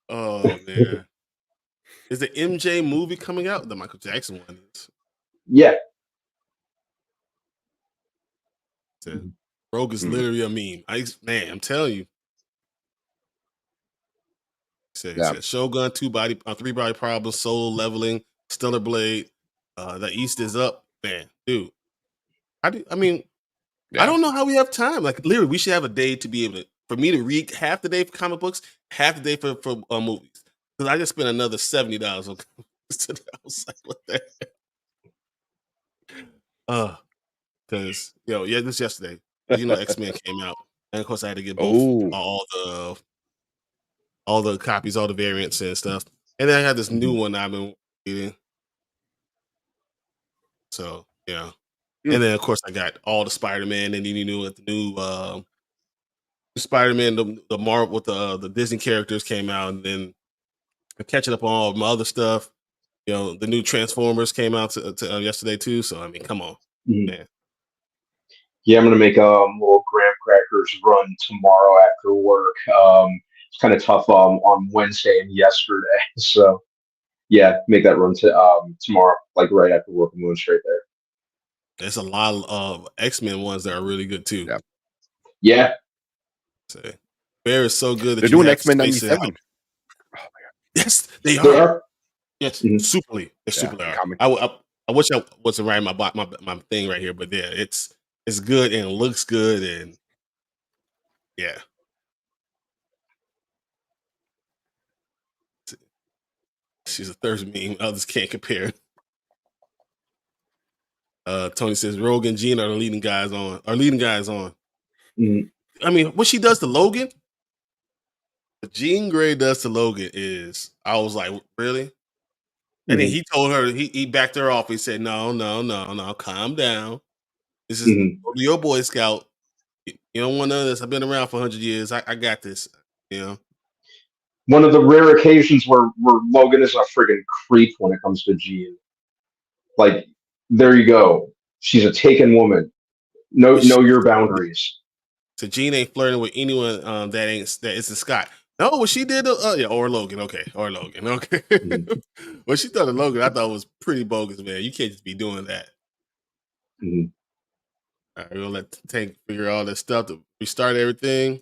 Oh man. Is the MJ movie coming out? The Michael Jackson one is. Yeah. Rogue is literally a meme. I'm telling you. Said Shogun, 3 Body Problem, Solo Leveling, Stellar Blade. The East is up, man, dude. I don't know how we have time. Like literally, we should have a day to be able to, for me to read half the day for comic books, half the day for movies. Because I just spent another $70 on comic books today. I was like, what the heck? Because this yesterday. X-Men came out, and of course I had to get both all the copies, all the variants and stuff. And then I had this new one I've been reading. So yeah. And then of course I got all the Spider-Man, and then you knew the new Spider-Man, the Marvel with the Disney characters came out, and then I'm catching up on all my other stuff. You know, the new Transformers came out yesterday too. So I mean, come on, man. Yeah, I'm gonna make a little graham crackers run tomorrow after work. It's kind of tough on Wednesday and yesterday, so yeah, make that run tomorrow, like right after work. I'm going straight there. There's a lot of X-Men ones that are really good too. Yeah. So, Bear is so good that they're doing X-Men 97. Oh my god! Yes, they are. Yes, superly. It's super. I wish I wasn't writing my thing right here, but yeah, it's good and it looks good and yeah. She's a thirst meme. Others can't compare. Tony says Rogan and Gene are the leading guys on. I mean, what she does to Logan, what Jean Grey does to Logan is, I was like, really? And then he told her, he backed her off. He said, no, calm down. This is your Boy Scout. You don't want none of this. I've been around for 100 years. I got this. You know. One of the rare occasions where Logan is a friggin' creep when it comes to Jean. Like, there you go. She's a taken woman. Know your boundaries. So Jean ain't flirting with anyone that isn't Scott. No, what she did, or Logan, okay. What she done to Logan, I thought was pretty bogus, man. You can't just be doing that. All right, we're gonna let Tank figure all this stuff to restart everything.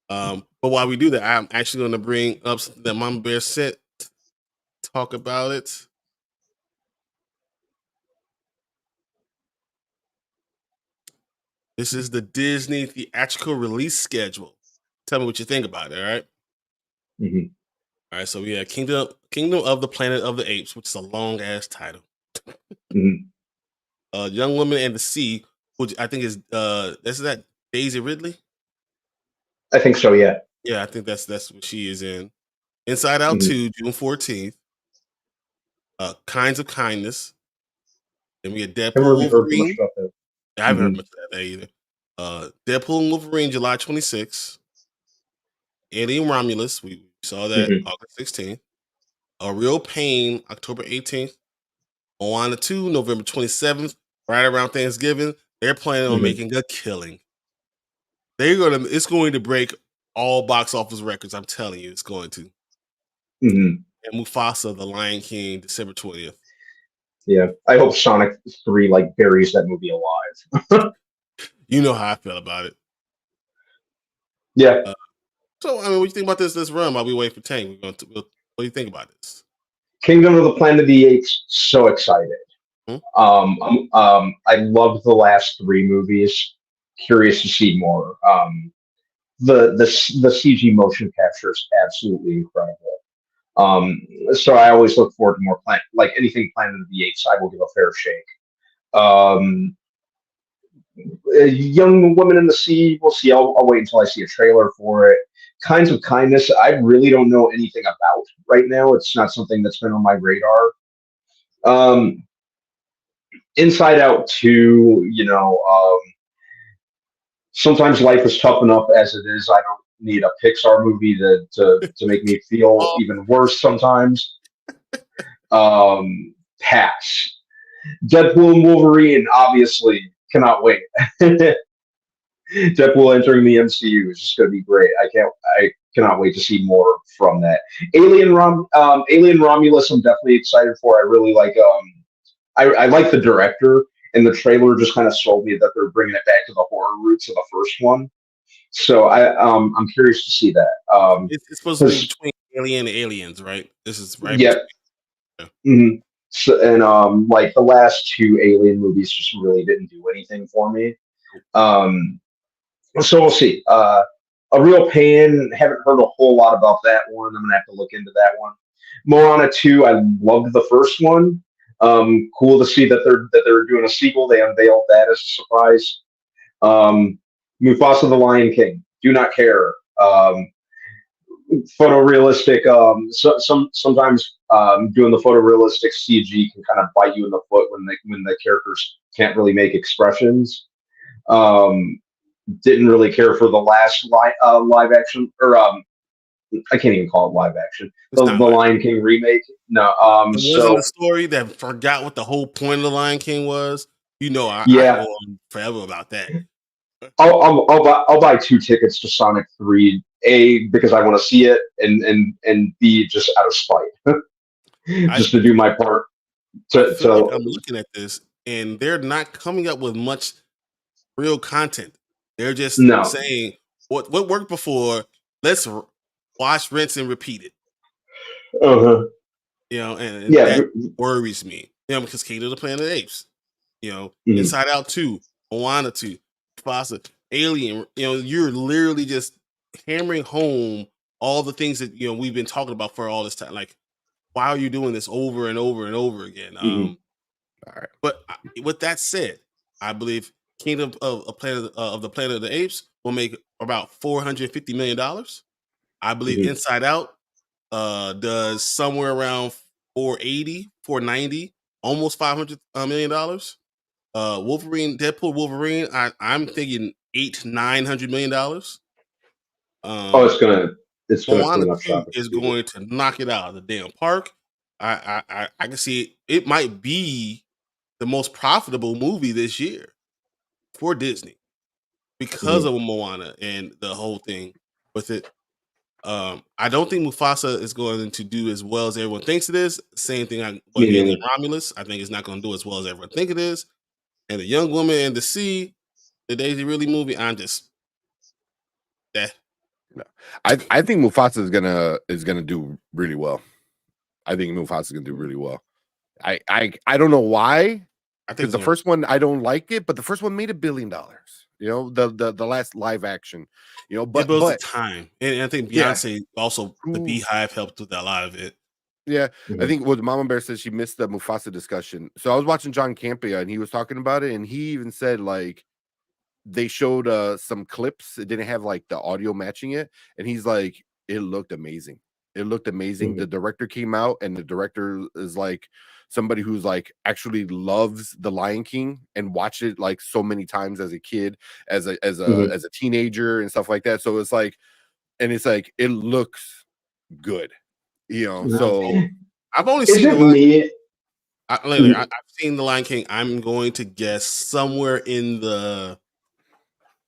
But while we do that, I'm actually gonna bring up something that Mama Bear said. Talk about it. This is the Disney theatrical release schedule. Tell me what you think about it, all right? All right, so we have Kingdom of the Planet of the Apes, which is a long-ass title. Young Woman and the Sea, which I think is that Daisy Ridley? I think so, yeah. Yeah, I think that's what she is in. Inside Out 2, June 14th. Kinds of Kindness. Then we had Deadpool Wolverine. I haven't heard much of that either. Deadpool and Wolverine, July 26th. Alien Romulus, we saw that August 16th. A Real Pain, October 18th. Moana 2, November 27th, right around Thanksgiving. They're planning on making a killing. It's going to break all box office records. I'm telling you, it's going to. And Mufasa, The Lion King, December 20th. Yeah, I hope Sonic 3 like buries that movie alive. You know how I feel about it. Yeah. So, I mean, what do you think about this run while we wait for Tank? What do you think about this? Kingdom of the Planet of the Apes, so excited. I loved the last 3 movies. Curious to see more. The CG motion capture is absolutely incredible. So I always look forward to more like anything Planet of the Apes. I will give a fair shake. A Young Woman in the Sea, we'll see. I'll wait until I see a trailer for it. Kinds of Kindness, I really don't know anything about right now. It's not something that's been on my radar. Inside Out 2, sometimes life is tough enough as it is. I don't need a Pixar movie to make me feel even worse sometimes. Pass. Deadpool and Wolverine, obviously, cannot wait. Deadpool entering the MCU is just going to be great. I cannot wait to see more from that. Alien Romulus, I'm definitely excited for. I really like. I like the director, and the trailer just kind of sold me that they're bringing it back to the horror roots of the first one. So I'm curious to see that. It's supposed to be between Alien and Aliens, right? This is right. Yeah. So, and like the last 2 Alien movies just really didn't do anything for me. So we'll see. A Real Pain, haven't heard a whole lot about that one. I'm gonna have to look into that one. Moana 2, I loved the first one. Cool to see that they're doing a sequel. They unveiled that as a surprise. Mufasa the Lion King, do not care. Photorealistic. Sometimes doing the photorealistic CG can kind of bite you in the foot when the characters can't really make expressions. Didn't really care for the last live action or I can't even call it live action. It's The not live. Lion King remake. No, It wasn't the story that forgot what the whole point of the Lion King was. I go on forever about that. I'll buy 2 tickets to Sonic 3. A, because I want to see it, and B, just out of spite, just to do my part. I feel like I'm looking at this, and they're not coming up with much real content. They're just saying what worked before. Let's wash, rinse, and repeat it. Uh-huh. And that worries me. Because Kingdom of the Planet of the Apes, Inside Out 2, Moana 2, Mufasa, Alien. You're literally just hammering home all the things that we've been talking about for all this time. Like, why are you doing this over and over and over again? All right. But with that said, I believe Kingdom of the Planet of the Apes will make about $450 million. I believe Inside Out does somewhere around 480, 490, almost $500 million. Deadpool Wolverine, I'm thinking $800-900 million. It's gonna clean up shop. Is going to knock it out of the damn park. I can see it might be the most profitable movie this year for Disney because of Moana and the whole thing with it. I don't think Mufasa is going to do as well as everyone thinks it is. Same thing with Alien Romulus. I think it's not going to do as well as everyone think it is. And The Young Woman and the Sea, the Daisy Ridley movie, I'm just No. I think Mufasa is gonna do really well. I think Mufasa is gonna do really well. I don't know why. Because the first one I don't like it, but the first one made $1 billion. The last live action. But it was the time, and I think Beyonce also the Beehive helped with a lot of it. Yeah, I think what Mama Bear said, she missed the Mufasa discussion. So I was watching John Campea, and he was talking about it, and he even said like they showed some clips. It didn't have like the audio matching it, and he's like, it looked amazing. It looked amazing. The director came out, and the director is like somebody who's like actually loves the Lion King and watched it like so many times as a kid, as a teenager and stuff like that. So it's like, and it's like it looks good, So I've only seen the Lion King. I've seen the Lion King. I'm going to guess somewhere in the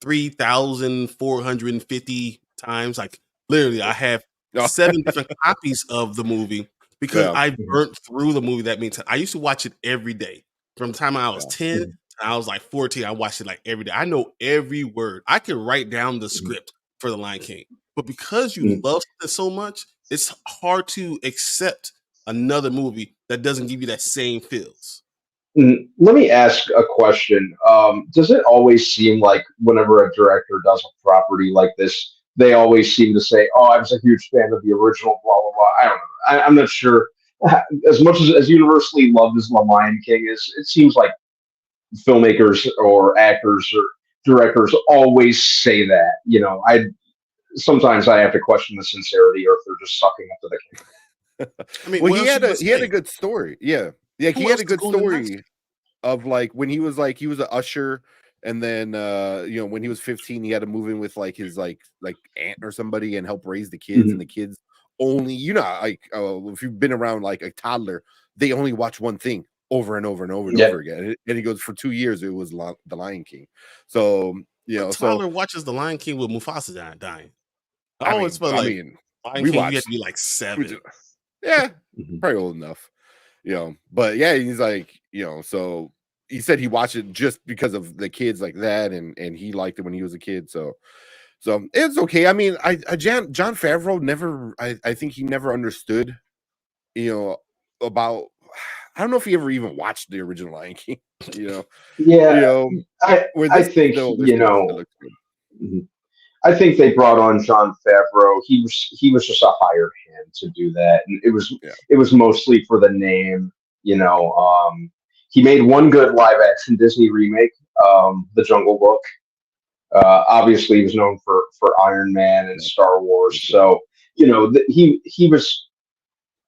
3,450 times. Like literally, I have 7 different copies of the movie because I burnt through the movie that many times. I used to watch it every day from the time I was 10 to I was like 14. I watched it like every day. I know every word. I can write down the script for the Lion King. But because you love it so much, it's hard to accept another movie that doesn't give you that same feels. Let me ask a question. Does it always seem like whenever a director does a property like this, they always seem to say, "Oh, I was a huge fan of the original." Blah blah blah. I don't know. I'm not sure. As much as universally loved as The Lion King is, it seems like filmmakers or actors or directors always say that. Sometimes I have to question the sincerity, or if they're just sucking up to the king. I mean, well, he had a good story. Yeah, he had a good story of like when he was an usher, and then when he was 15, he had to move in with like his like aunt or somebody and help raise the kids, and the kids only if you've been around like a toddler, they only watch one thing over and over and over and over again. And he goes, for 2 years it was the Lion King. So toddler watches the Lion King with Mufasa dying. Lion King, you have to be like 7. Yeah, probably old enough. But yeah, he's like, so he said he watched it just because of the kids like that, and he liked it when he was a kid. So it's okay. I mean, Jon Favreau never, I think he never understood, about, I don't know if he ever even watched the original Lion King, Yeah, I think, I think they brought on Jon Favreau. He was just a hired hand to do that, and it was mostly for the name. He made one good live action Disney remake, The Jungle Book. Obviously, he was known for Iron Man and Star Wars. So he was,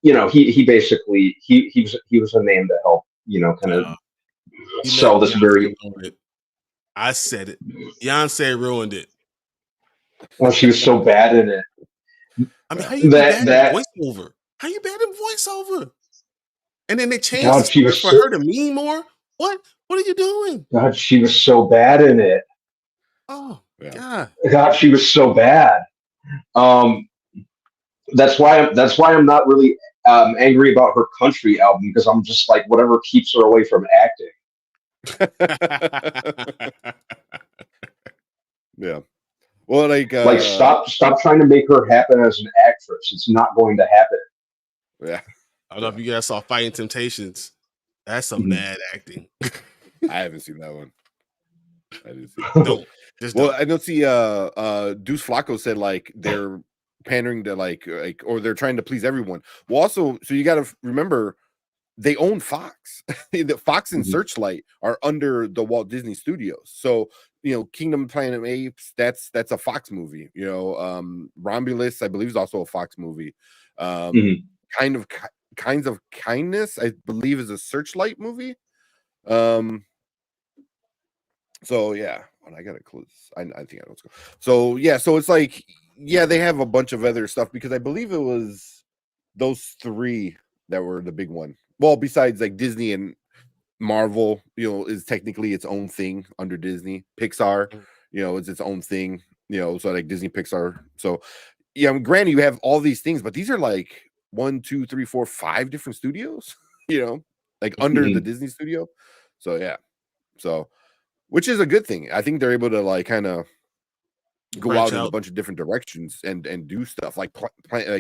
he basically he was a name to help kind of sell this very. I said it. Beyonce ruined it. Well, she was so bad in it. I mean, how you be bad at voiceover? How you bad at voiceover? And then they changed the script for her to mean more. What are you doing? God, she was so bad in it. Oh God. God, she was so bad. That's why I'm not really angry about her country album, because I'm just like, whatever keeps her away from acting. Yeah. Well, like stop trying to make her happen as an actress. It's not going to happen. Yeah. I don't know if you guys saw Fighting Temptations. That's some bad acting. I haven't seen that one. I didn't see it. Well, I don't see Deuce Flacco said like they're pandering to like or they're trying to please everyone. Well, also, so you got to remember they own Fox. The Fox and Searchlight are under the Walt Disney Studios. So, Kingdom Planet of Apes, that's a Fox movie. Romulus, I believe, is also a Fox movie. Kinds of Kindness, I believe, is a Searchlight movie. So yeah, I got it close. I think I know what's going. So yeah, so it's like, yeah, they have a bunch of other stuff, because I believe it was those three that were the big one. Well, besides like Disney and Marvel, is technically its own thing under Disney. Pixar, is its own thing. So like Disney, Pixar. So yeah, granted, you have all these things, but these are like 1, 2, 3, 4, 5 different studios. Like under the Disney studio. So yeah, which is a good thing. I think they're able to like kind of go out in a bunch of different directions and do stuff like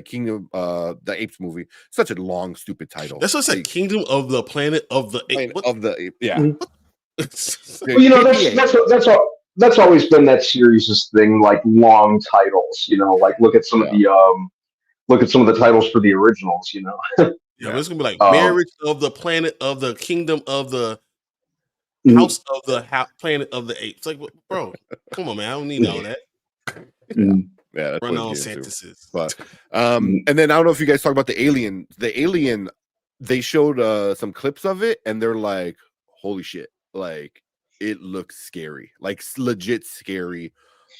Kingdom the Apes movie. Such a long, stupid title. That's what I said. Kingdom of the Planet of the Apes. Of the Apes. Yeah. Well, that's always been that series' thing. Like long titles. Like look at some of the titles for the originals. Yeah, it's gonna be like Marriage of the Planet of the Kingdom of the House of the Planet of the Apes. Like, bro, come on, man. I don't need all that. Yeah, that's run on sentences. But and then I don't know if you guys talk about the Alien. The Alien, they showed some clips of it, and they're like, holy shit, like it looks scary, like legit scary,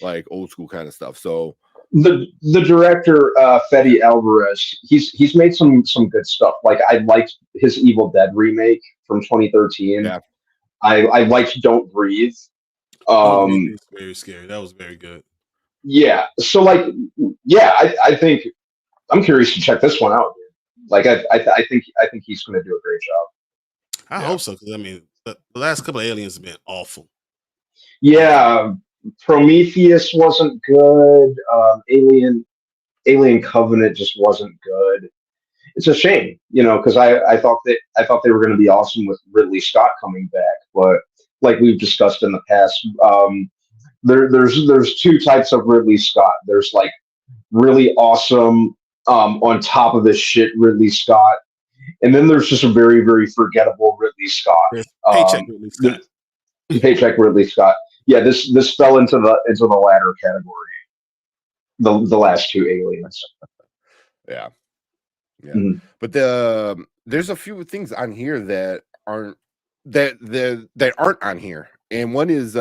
like old school kind of stuff. So the director Fede Alvarez, he's made some good stuff. Like I liked his Evil Dead remake from 2013. Yeah. I liked Don't Breathe. It's very scary. That was very good. Yeah. So like, yeah, I think I'm curious to check this one out. Like I think he's going to do a great job. I hope so, because I mean the last couple of Aliens have been awful. Yeah, Prometheus wasn't good. Alien Covenant just wasn't good. It's a shame, because I thought they were going to be awesome with Ridley Scott coming back, but like we've discussed in the past, there's two types of Ridley Scott. There's like really awesome on top of this shit Ridley Scott, and then there's just a very, very forgettable Ridley Scott. Paycheck Ridley Scott. Paycheck Ridley Scott. Yeah, this fell into the latter category. The last two Aliens. Yeah. But there's a few things on here that aren't on here, and one is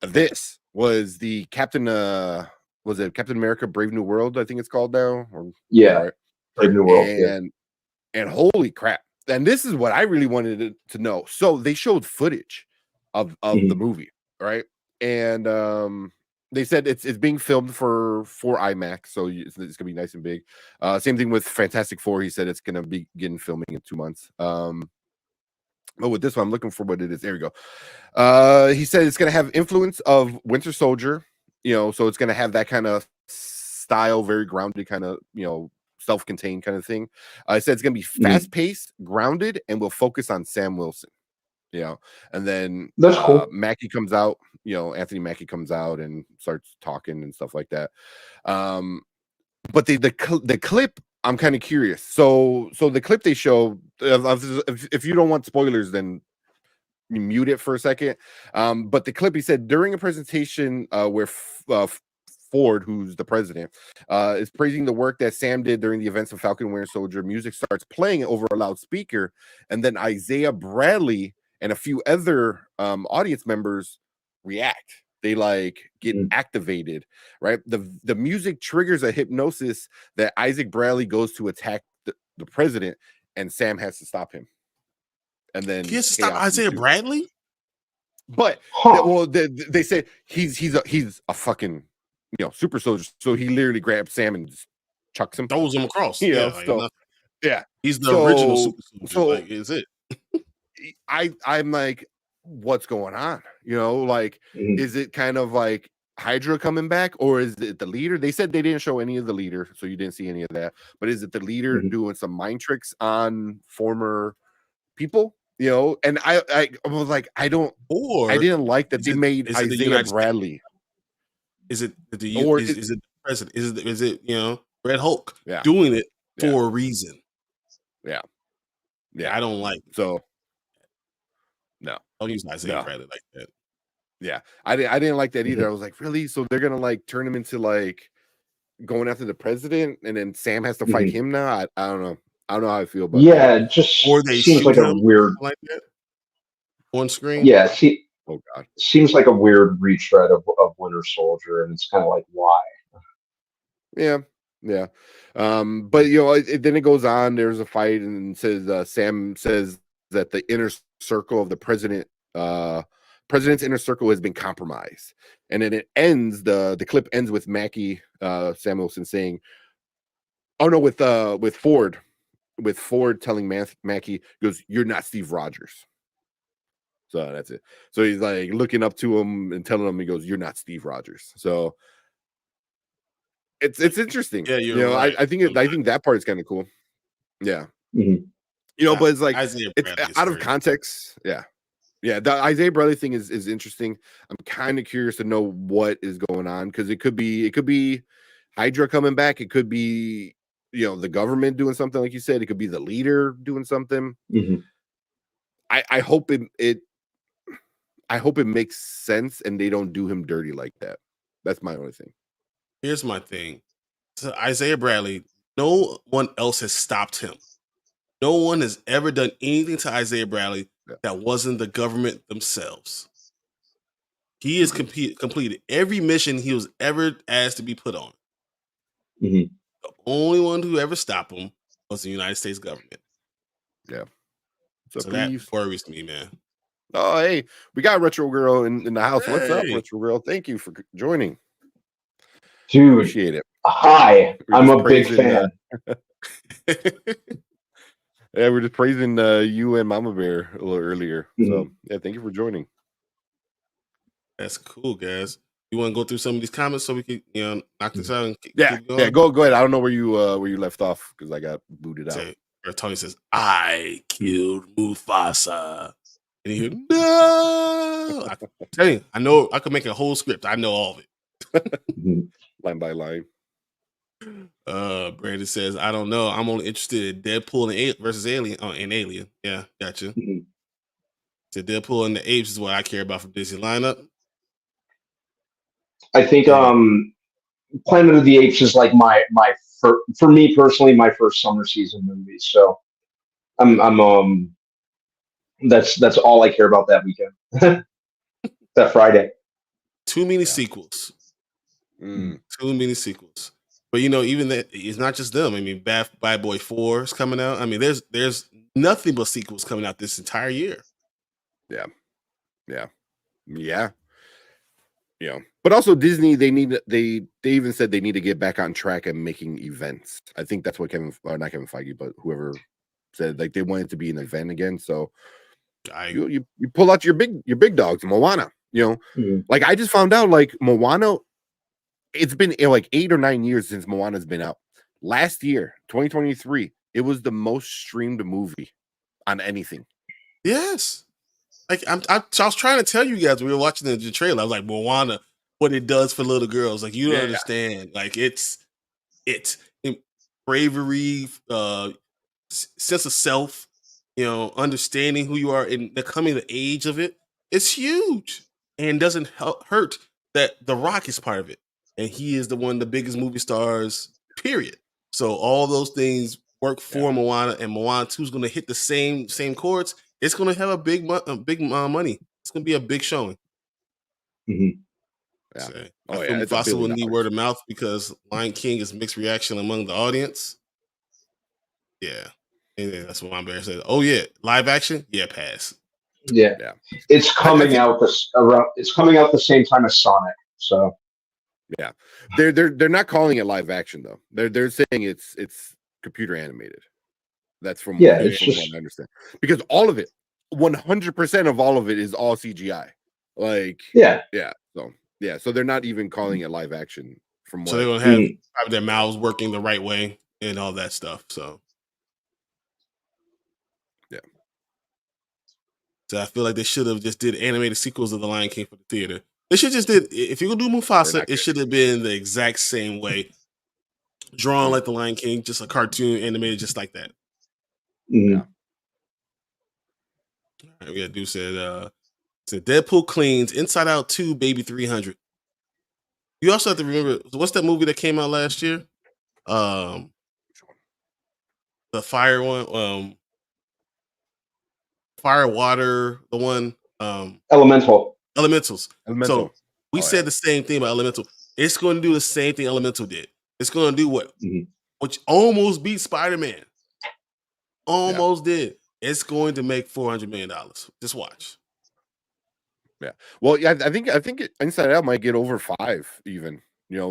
this was the Captain America Brave New World, I think it's called now. Brave New World. And holy crap. And this is what I really wanted to know. So they showed footage of the movie, right? And they said it's being filmed for IMAX, so it's gonna be nice and big. Same thing with Fantastic Four. He said it's gonna begin filming in 2 months. But with this one, I'm looking for what it is. There we go. He said it's gonna have influence of Winter Soldier, so it's gonna have that kind of style, very grounded, kind of self-contained kind of thing. I said it's gonna be fast-paced, grounded, and will focus on Sam Wilson. And then that's cool. Mackie comes out, Anthony Mackie comes out and starts talking and stuff like that. But the clip, I'm kind of curious. So the clip they show, if you don't want spoilers, then you mute it for a second. But the clip, he said during a presentation where Ford, who's the president, is praising the work that Sam did during the events of Falcon Winter Soldier, music starts playing over a loudspeaker, and then Isaiah Bradley and a few other audience members react. they like get activated, right? The music triggers a hypnosis that Isaac Bradley goes to attack the president, and Sam has to stop him. And then he has to stop Isaiah Bradley. But they say he's a fucking super soldier, so he literally grabs Sam and just chucks him, throws him across. Yeah, he's the original super soldier. So like, is it? I'm like, what's going on? Like, is it kind of like Hydra coming back, or is it the leader? They said they didn't show any of the leader, so you didn't see any of that. But is it the leader doing some mind tricks on former people? And I was like, I didn't like that they made Isaiah Bradley. Is it is it the president? Is it Red Hulk doing it for a reason? Yeah, I don't like it. So no, don't use Isaiah Bradley like that. Yeah, I didn't like that either. I was like, really? So they're gonna like turn him into like going after the president, and then Sam has to fight him now? I don't know. I don't know how I feel about that. It just or they seems like a weird like that on screen. Yeah, oh god, seems like a weird retread of Winter Soldier, and it's kind of like, why? Yeah. But then it goes on. There's a fight, and says Sam says that the inner circle of the president's inner circle has been compromised, and then it ends. The clip ends with Mackie Samuelson saying, "Oh no," with Ford telling Mackie, goes, "You're not Steve Rogers." So that's it. So he's like looking up to him and telling him, he goes, "You're not Steve Rogers." So it's interesting. Yeah, right. I think that part is kind of cool. Yeah. But it's like it's out of context. Yeah. The Isaiah Bradley thing is interesting. I'm kind of curious to know what is going on, because it could be Hydra coming back. It could be the government doing something, like you said. It could be the leader doing something. I hope it makes sense and they don't do him dirty like that. That's my only thing. Here's my thing. So Isaiah Bradley, no one else has stopped him. No one has ever done anything to Isaiah Bradley that wasn't the government themselves. He has completed every mission he was ever asked to be put on. The only one who ever stopped him was the United States government. Yeah. So that worries me, man. Oh, hey, we got Retro Girl in the house. Hey. What's up, Retro Girl? Thank you for joining. Dude, appreciate it. Hi, I'm a big fan. Yeah, we're just praising you and Mama Bear a little earlier. So yeah, thank you for joining. That's cool, guys. You want to go through some of these comments so we can knock this out? And keep going? Go ahead. I don't know where you left off because I got booted out. Tony says, "I killed Mufasa," and you hear, "No." I tell you, I know I could make a whole script. I know all of it, line by line. Brandon says, "I don't know. I'm only interested in Deadpool versus Alien." Oh, and Alien. Yeah, gotcha. So Deadpool and the Apes is what I care about from Disney lineup. I think Planet of the Apes is like for me personally, my first summer season movie. So I'm that's all I care about that weekend. That Friday. Too many sequels. Too many sequels. But even that, it's not just them. I mean, Bad Boy 4 is coming out. I mean, there's nothing but sequels coming out this entire year. Yeah. But also Disney, they even said they need to get back on track and making events. I think that's what not Kevin Feige, but whoever said, like, they want it to be an event again. So you pull out your big dogs, Moana. Like, I just found out, like, Moana, it's been like 8 or 9 years since Moana's been out. Last year, 2023, it was the most streamed movie on anything. Yes. Like I was trying to tell you guys, we were watching the trailer. I was like, Moana, what it does for little girls. Like, you don't understand. Like, it's bravery, sense of self, understanding who you are and coming the age of it. It's huge and doesn't hurt that The Rock is part of it. And he is one of the biggest movie stars, period. So all those things work for Moana, and Moana 2 is going to hit the same chords. It's going to have a big money. It's going to be a big showing. Yeah. I feel Mufasa will need word of mouth because Lion King is mixed reaction among the audience. Yeah. And that's what my bear said. Oh yeah, live action? Yeah, pass. Yeah. It's coming out it's coming out the same time as Sonic. So yeah. They're not calling it live action though. They're saying it's computer animated. That's from what I understand. Because all of it, 100% of all of it is all CGI. Like so they're not even calling it live action. So they're gonna have their mouths working the right way and all that stuff. So yeah. So I feel like they should have just did animated sequels of The Lion King for the theater. They should just did. If you're gonna do Mufasa, it should have been the exact same way, drawn like The Lion King, just a cartoon animated just like that. Yeah. All right, we got Dude said Deadpool cleans Inside Out 2 Baby 300. You also have to remember, what's that movie that came out last year? The fire one, fire, water, the one Elementals. So we said the same thing about Elemental. It's going to do the same thing Elemental did. It's going to do which almost beat Spider-Man. Almost did. It's going to make $400 million. Just watch. Yeah. Well, yeah, I think Inside Out might get over 5 even,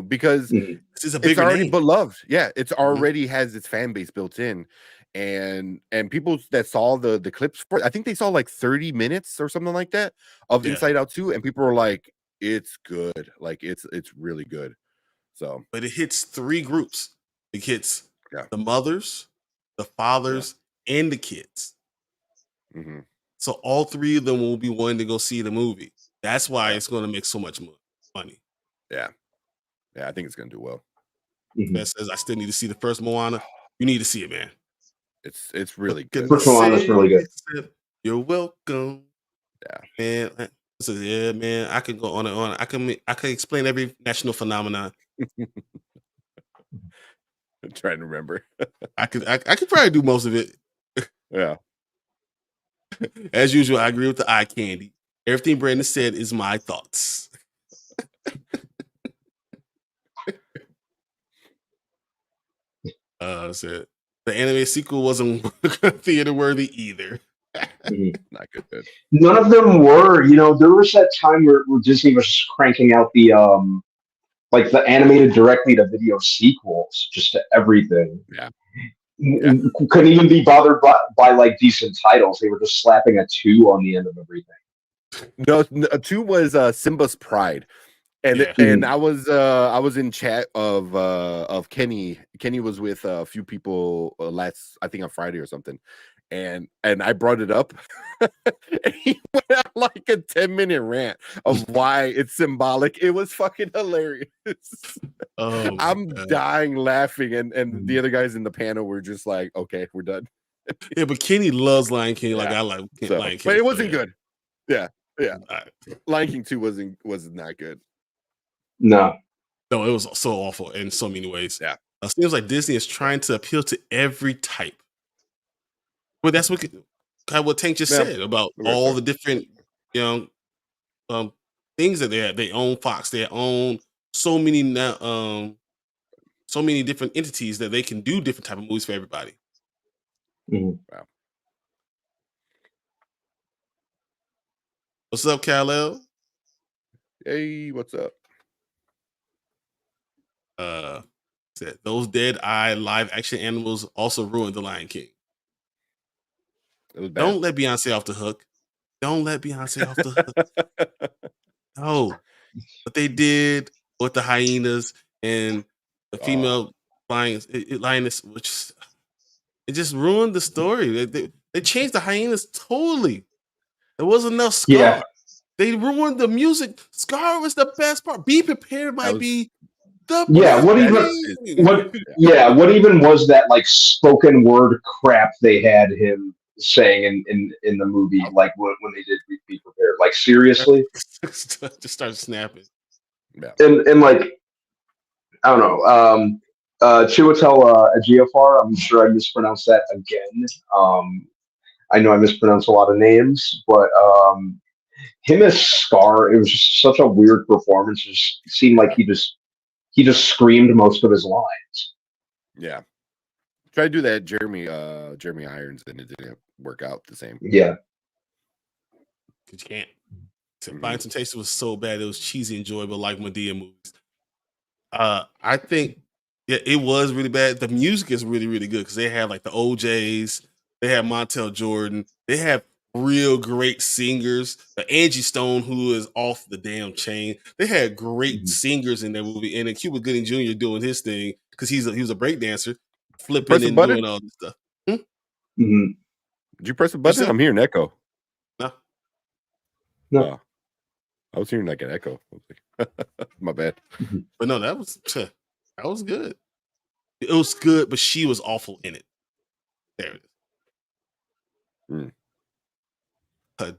because this is it's already beloved. Yeah, it's already has its fan base built in. And people that saw the clips for it, I think they saw like 30 minutes or something like that of Inside Out 2, and people were like, it's good. Like it's really good. So but it hits 3 groups. It hits the mothers, the fathers, and the kids. Mm-hmm. So all 3 of them will be wanting to go see the movie. That's why it's going to make so much money. Yeah. Yeah, I think it's going to do well. That says I still need to see the first Moana. You need to see it, man. It's really good. First Moana's really good. You're welcome. Yeah. Man. So yeah, man. I can go on and on. I can explain every national phenomenon. I'm trying to remember. I could probably do most of it. Yeah. As usual, I agree with the eye candy. Everything Brandon said is my thoughts. Said the anime sequel wasn't theater worthy either. Not good. None of them were. There was that time where Disney was just cranking out the the animated directly to video sequels just to everything. Yeah. Couldn't even be bothered by like decent titles. They were just slapping a 2 on the end of everything. No, 2 was Simba's Pride. And I was in chat of Kenny. Kenny was with a few people I think on Friday or something, and I brought it up. And he went out like a 10-minute rant of why it's symbolic. It was fucking hilarious. I'm dying laughing, and the other guys in the panel were just like, "Okay, we're done." Yeah, but Kenny loves Lion King. Like I like Lion King, but it wasn't good. Yeah. Lion King 2 was not good. No, it was so awful in so many ways. Yeah, it seems like Disney is trying to appeal to every type. Well, that's what Tank just said about all the different, things that they have. They own Fox. They own so many different entities that they can do different type of movies for everybody. Wow. What's up, Kal-El? Hey, what's up? Said those dead-eye live-action animals also ruined The Lion King. Don't let Beyonce off the hook. Don't let Beyonce off the hook. No, but they did with the hyenas and the female lioness, which it just ruined the story. They changed the hyenas totally. There wasn't enough Scar. Yeah. They ruined the music. Scar was the best part. Be Prepared might be the what even was that like spoken word crap they had him saying in the movie, like when they did Be Prepared? Like seriously? Just start snapping. Yeah. And like I don't know. Chiwetel Ejiofor, I'm sure I mispronounced that again. I know I mispronounce a lot of names, but him as Scar, it was just such a weird performance. It just seemed like he just screamed most of his lines. Yeah. Try to do that Jeremy Irons, and it didn't work out the same. Yeah. You can't. Bites and Taste was so bad it was cheesy, enjoyable, like Madea movies. I think it was really bad. The music is really, really good because they have like the OJs, they have Montel Jordan, they have real great singers. Angie Stone, who is off the damn chain. They had great singers in that movie, and then Cuba Gooding Jr. doing his thing because he was a break dancer, flipping and doing all this stuff. Mm-hmm. Did you press a button? I'm hearing echo. No. I was hearing like an echo. My bad. But no, that was good. It was good, but she was awful in it. There it is.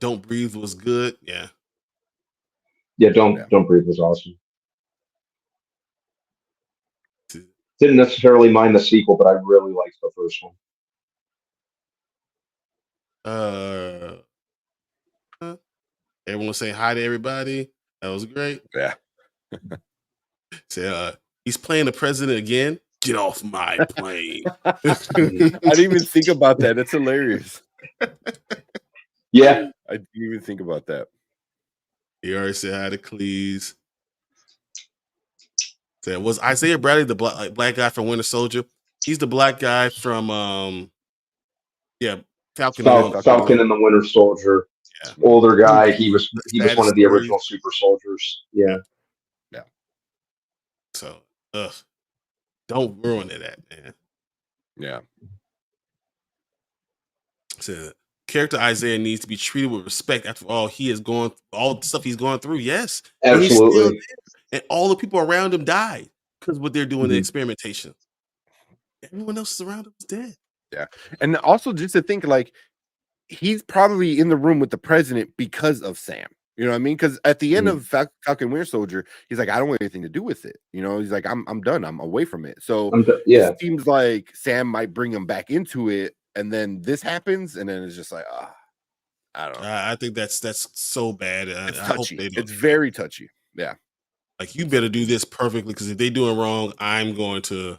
Don't Breathe was good. Yeah. Yeah, Don't Breathe was awesome. Didn't necessarily mind the sequel, but I really liked the first one. Everyone say hi to everybody. That was great. Yeah. Say, he's playing the president again. Get off my plane. I didn't even think about that. It's hilarious. Yeah. I didn't even think about that. He already said hi to Cleese. Said, was Isaiah Bradley the black guy from Winter Soldier? He's the black guy from Falcon and the Winter Soldier. Yeah. Older guy. He was one of the original super soldiers. Yeah. So, don't ruin it, man. Yeah. So, character Isaiah needs to be treated with respect. After all, he has gone all the stuff he's gone through. Yes, absolutely. And all the people around him died because what they're doing the experimentation. Everyone else around him is dead. Yeah, and also just to think, like, he's probably in the room with the president because of Sam. You know what I mean? Because at the end of Falcon Winter Soldier, he's like, I don't want anything to do with it. You know, he's like, I'm done. I'm away from it. So it seems like Sam might bring him back into it, and then this happens, and then it's just like, I don't know. I think that's so bad. It's touchy. It's very touchy. Yeah. Like, you better do this perfectly, because if they do it wrong, I'm going to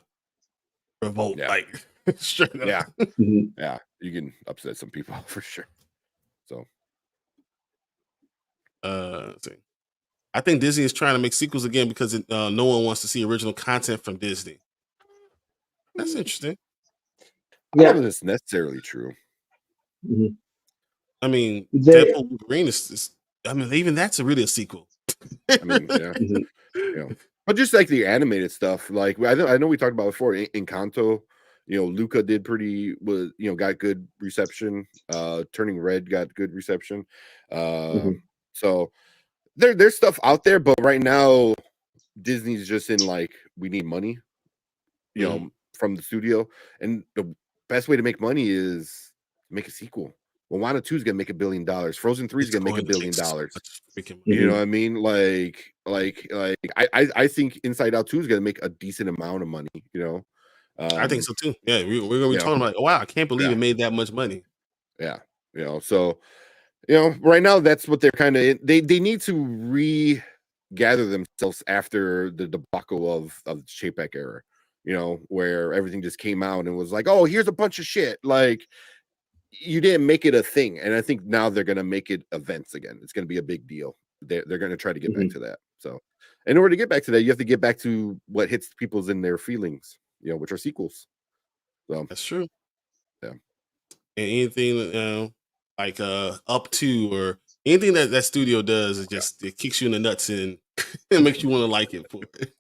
revolt. Yeah. Like, straight up. Yeah. Yeah. You can upset some people for sure. So. Let's see. I think Disney is trying to make sequels again because no one wants to see original content from Disney. That's interesting. I don't know if it's necessarily true. I mean, Deadpool Wolverine is I mean, even that's really a sequel. I mean, yeah. But just like the animated stuff, like I know we talked about before, Encanto, Luca got good reception. Turning Red got good reception. So there's stuff out there, but right now Disney's just in like, we need money, from the studio, and the best way to make money is make a sequel. Moana 2 is gonna make $1 billion. Frozen 3 is gonna make $1 billion. You know what I mean? Like I think Inside Out 2 is gonna make a decent amount of money. I think so too. Yeah, we're gonna be talking about. Wow, I can't believe it made that much money. Yeah, so right now that's what they're kind of. They need to regather themselves after the debacle of the Chapek era. Where everything just came out and was like, oh, here's a bunch of shit. Like, you didn't make it a thing, and I think now they're going to make it events again. It's going to be a big deal. They're going to try to get back to that. So in order to get back to that, you have to get back to what hits people's in their feelings, which are sequels. So that's true. Yeah. And anything like Up To, or anything that studio does, is just it kicks you in the nuts and it makes you want to like it for it.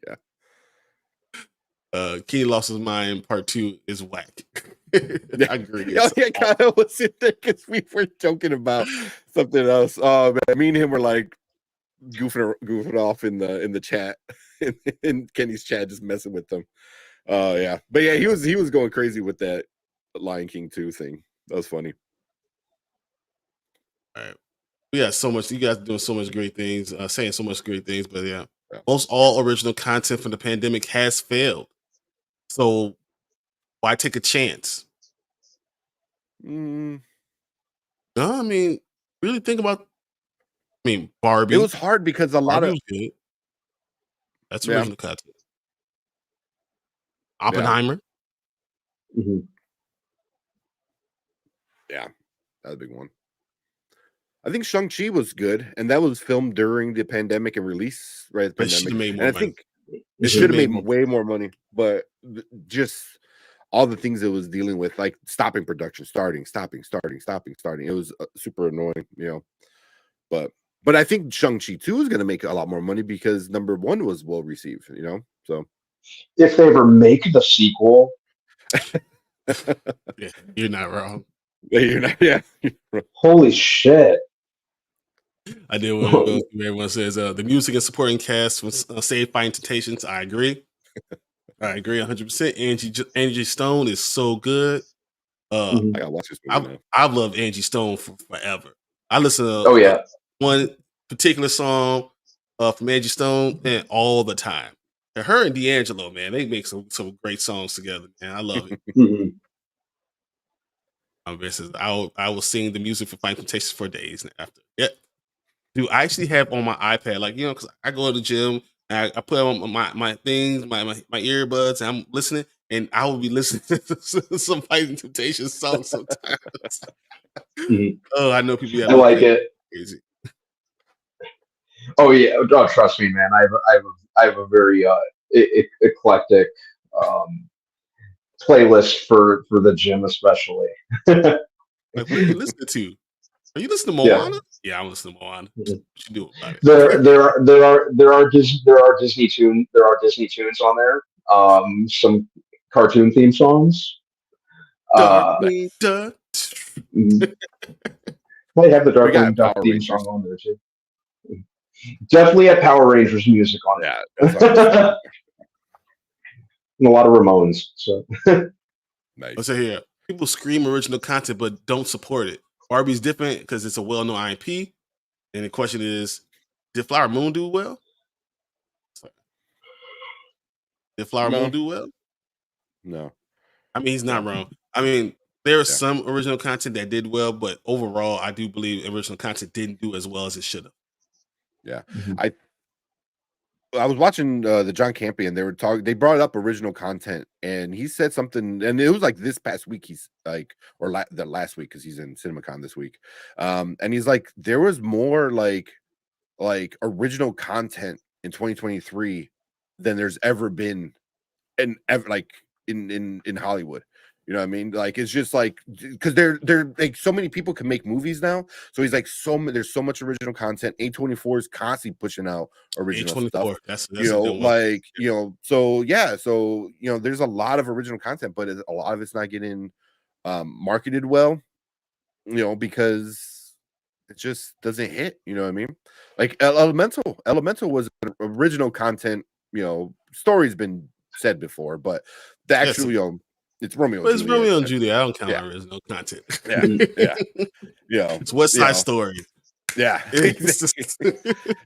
Yeah. Kenny Lost His Mind Part 2 is whack. I agree. Kind of was in there because we were joking about something else. Oh man, me and him were like goofing off in the chat, in Kenny's chat, just messing with them. Yeah, but yeah, he was going crazy with that Lion King 2 thing. That was funny. All right, yeah, so much. You guys are doing so much great things, saying so much great things, but yeah, most all original content from the pandemic has failed. So why take a chance? No, I mean, really think about I mean, Barbie. It was hard because a lot Barbie of was good. That's original content. Oppenheimer. Mm-hmm. Yeah, that's a big one. I think Shang-Chi was good, and that was filmed during the pandemic and release right at the It should have pandemic. made more And I money. think it should have made way more money, but just all the things it was dealing with, like stopping production, stopping. It was super annoying, you know. But I think Shang-Chi 2 is going to make a lot more money because number 1 was well received, you know. So if they ever make the sequel, yeah, you're not wrong. You're not, yeah. Holy shit! I did want to go through. Everyone says the music and supporting cast was Save Fighting Temptations. I agree. I agree 100%. Angie Stone is so good. I gotta watch this movie now. I've loved Angie Stone for forever. I listen to one particular song from Angie Stone and all the time. And her and D'Angelo, man, they make some great songs together, man. I love it. I will sing the music for Fighting Temptations for days after. Yep. Dude, I actually have on my iPad, like, you know, because I go to the gym, and I put on my things, my earbuds, and I'm listening, and I will be listening to some Fighting Temptations songs sometimes. Oh, I know people. I like it. Crazy. Oh yeah, oh, trust me, man. I have a very eclectic playlist for the gym, especially. Like, what are you listening to? Are you listening to Moana? Yeah, I'm listening to Moana. What you do about it? There are Disney tunes on there. Some cartoon theme songs. Darkwing Duck. Might have the Darkwing Duck theme song on there too. Definitely have Power Rangers music on it. Yeah, and a lot of Ramones. So nice. Let's say here, people scream original content but don't support it. Barbie's different because it's a well-known IP. And the question is, did Flower Moon do well? Did Flower Moon do well? No. I mean, he's not wrong. I mean, there is some original content that did well, but overall, I do believe original content didn't do as well as it should have. Yeah. I was watching the John Campion. They brought up original content, and he said something, and it was like this past week. He's like, the last week, because he's in CinemaCon this week. And he's like, there was more like original content in 2023 than there's ever been in Hollywood. You know what I mean? Like, it's just like, because they're like, so many people can make movies now. So he's like, there's so much original content. A24 is constantly pushing out original stuff. That's you know, like, you know, so yeah, so you know, there's a lot of original content, but a lot of it's not getting marketed well, you know, because it just doesn't hit. You know what I mean? Like Elemental was original content. You know, story's been said before, but the actual, you know, it's Romeo. But it's Romeo and Juliet. I don't count original content. Yeah. Yeah. It's West Side Story. Yeah. You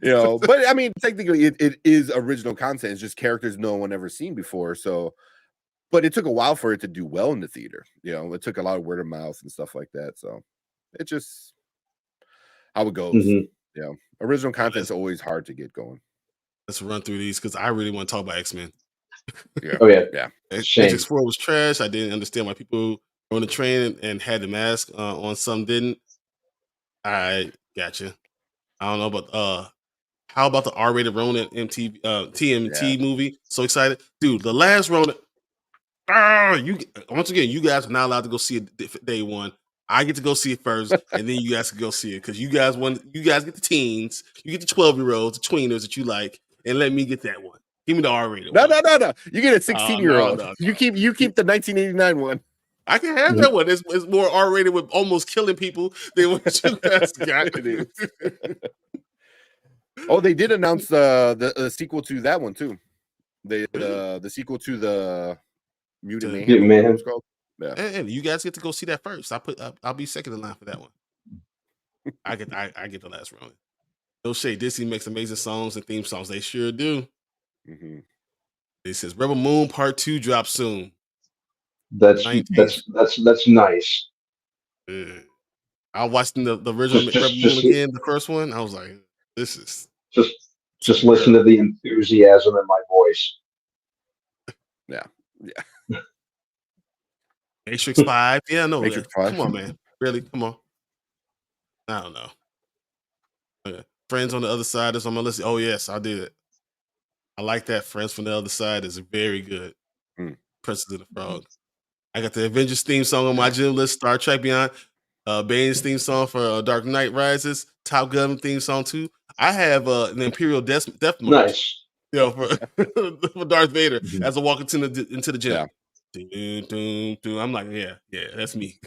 know, but I mean, technically it is original content. It's just characters no one ever seen before. So, but it took a while for it to do well in the theater. You know, it took a lot of word of mouth and stuff like that. So it just how it goes. You know, original content is always hard to get going. Let's run through these because I really want to talk about X-Men. Yeah. Oh yeah. Yeah. X4 was trash. I didn't understand why people were on the train and had the mask on, some didn't. I gotcha. I don't know, but how about the R-rated Ronin TMT movie? So excited, dude! The last Ronin. Once again, you guys are not allowed to go see it day one. I get to go see it first, and then you guys can go see it because you guys get the teens, you get the 12-year-olds, the tweeners that you like, and let me get that one. Give me the R-rated. No. You get a 16-year-old. No. You keep the 1989 one. I can have that one. It's more R-rated with almost killing people than what you guys got. Oh, they did announce the sequel to that one too. The sequel to the Mutant Mayhem. Yeah. And you guys get to go see that first. I'll be second in line for that one. I get the last Ronin. No shade. Disney makes amazing songs and theme songs. They sure do. It says Rebel Moon Part 2 drops soon. That's nice. I watched the original Rebel Moon again, the first one. I was like, this is just listen to the enthusiasm in my voice. Yeah. Matrix 5. Yeah, no, Matrix 5. Come on, man. Really? Come on. I don't know. Friends on the Other Side is on my list. Oh, yes, I did. I like that. Friends from the Other Side is very good. Princess of the Frog. I got the Avengers theme song on my gym list. Star Trek Beyond. Bane's theme song for Dark Knight Rises. Top Gun theme song too. I have an Imperial Death March. Nice. You know, for Darth Vader as I walk into the gym. Yeah. I'm like, yeah, that's me.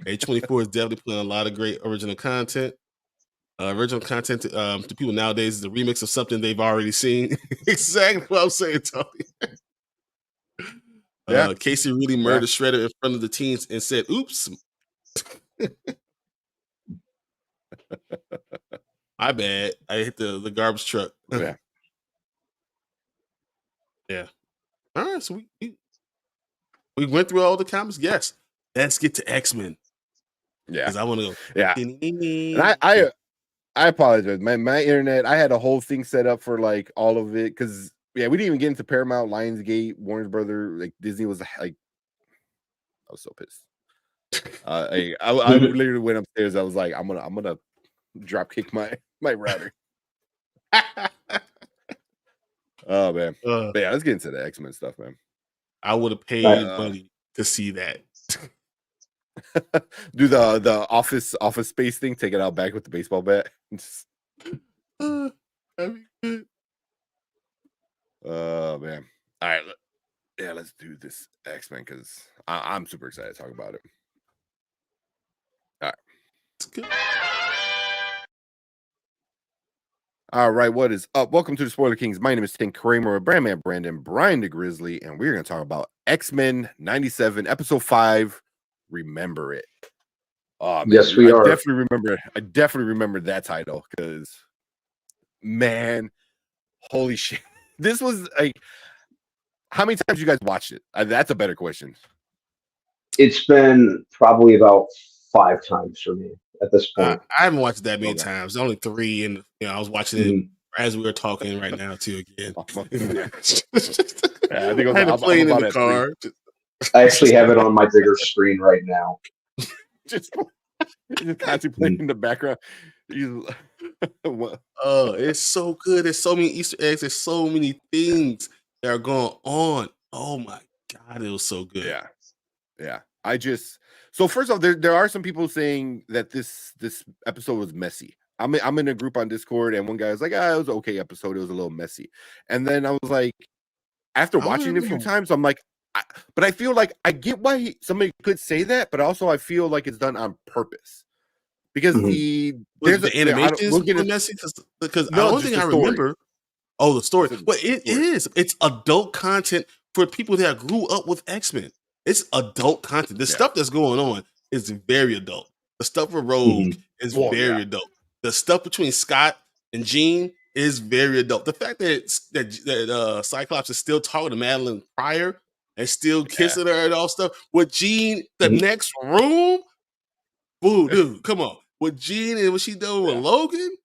A24 is definitely playing a lot of great original content. Original content to people nowadays is a remix of something they've already seen. Exactly what I'm saying, Tony. Casey really murdered Shredder in front of the teens and said, "Oops, my bad. I hit the garbage truck." Yeah. All right, so we went through all the comics. Yes, let's get to X-Men. Yeah, because I want to go. Yeah, and I apologize. My internet. I had a whole thing set up for like all of it because we didn't even get into Paramount, Lionsgate, Warner Brothers. Like Disney was like, I was so pissed. I literally went upstairs. I was like, I'm gonna drop kick my router. Oh man, but yeah, let's get into the X-Men stuff, man. I would have paid money to see that. Do the office space thing, take it out back with the baseball bat. That'd be good. Oh man. All right, let's do this X-Men because I'm super excited to talk about it. All right. It's good. All right, what is up? Welcome to the Spoiler Kings. My name is Tim Kramer, Brandman Brandon, Brian the Grizzly, and we're going to talk about X-Men 97, Episode 5, Remember It. Oh, man, yes, we are. I definitely remember that title because, man, holy shit. This was like, how many times you guys watched it? That's a better question. It's been probably about 5 times for me at this point. I haven't watched that many times. Only 3, and I was watching it as we were talking right now too. Again, I think I had to play it in the car. I actually have it on my bigger screen right now. just contemplating in the background. Oh, it's so good. There's so many Easter eggs. There's so many things that are going on. Oh my god, it was so good. Yeah. So first off, there are some people saying that this episode was messy. I'm in a group on Discord, and one guy was like, it was an okay episode. It was a little messy. And then I was like, after watching it a few times, I'm like, but I feel like I get why somebody could say that, but also I feel like it's done on purpose. Because the animation is messy because the only thing I remember. Oh, the story. Well, it is. It's adult content for people that grew up with X-Men. It's adult content. The stuff that's going on is very adult. The stuff with Rogue is very adult. The stuff between Scott and Jean is very adult. The fact that Cyclops is still talking to Madeline Pryor and still kissing her and all stuff with Jean, the next room. Boo, dude, come on. With Jean and what she doing with Logan,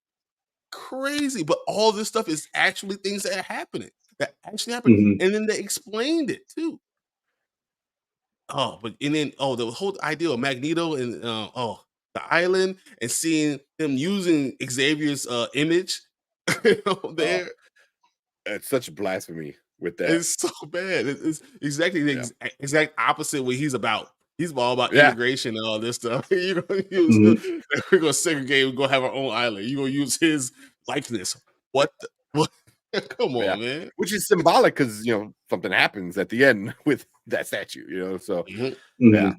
crazy. But all this stuff is actually things that are happening. That actually happened. And then they explained it too. The whole idea of Magneto and the island and seeing him using Xavier's image there. It's such blasphemy with that. It's so bad. It's exactly the exact opposite what he's about. He's all about integration and all this stuff. You're gonna use we're gonna segregate. We're gonna have our own island. You're gonna use his likeness. What? Come on, man. Which is symbolic because something happens at the end with that statue. So yeah.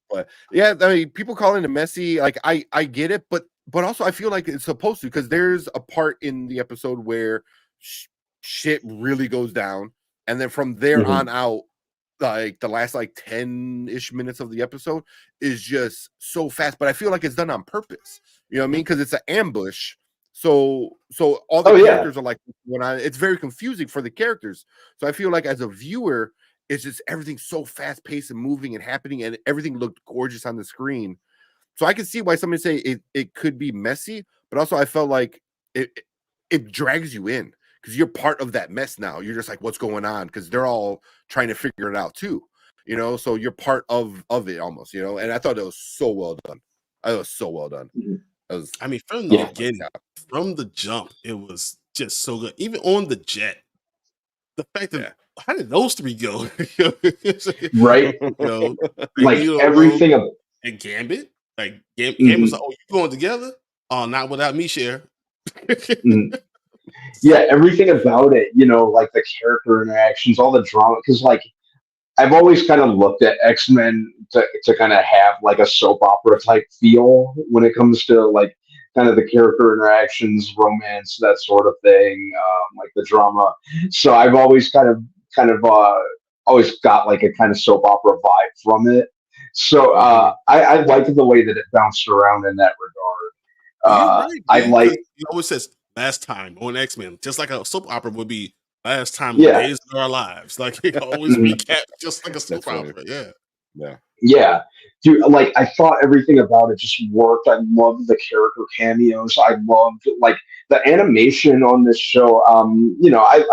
But I mean, people calling it messy. Like I get it, but also I feel like it's supposed to because there's a part in the episode where shit really goes down, and then from there on out. Like the last 10-ish minutes of the episode is just so fast, but I feel like it's done on purpose. You know what I mean? Because it's an ambush. So all the characters are like, it's very confusing for the characters. So I feel like as a viewer, it's just everything's so fast paced and moving and happening, and everything looked gorgeous on the screen. So I can see why somebody say it could be messy, but also I felt like it drags you in because you're part of that mess now. You're just like, what's going on? Because they're all trying to figure it out too, so you're part of it almost, and I thought it was so well done. It was so well done. I mean, from the beginning, from the jump, it was just so good. Even on the jet, the fact that how did those three go? Right? Like everything and Gambit, like Gambit was like, "Oh, you going together? Oh, not without me, Cher." Yeah, everything about it, like the character interactions, all the drama, because like I've always kind of looked at X-Men to kind of have like a soap opera type feel when it comes to like kind of the character interactions, romance, that sort of thing, like the drama. So I've always kind of always got like a kind of soap opera vibe from it. So I liked the way that it bounced around in that regard. I like. He always says last time on X-Men, just like a soap opera would be. Last time on Days of Our Lives, like he always recap just like a soap opera. Yeah, dude. Like I thought everything about it just worked. I loved the character cameos. I loved like the animation on this show. I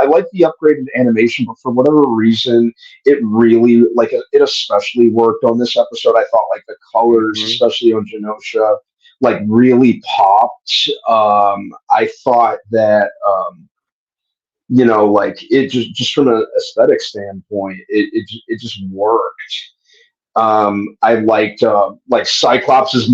like the upgraded animation, but for whatever reason, it really it especially worked on this episode. I thought like the colors, especially on Genosha, like really popped. I thought that. Like it just from an aesthetic standpoint, it just worked. I liked like Cyclops's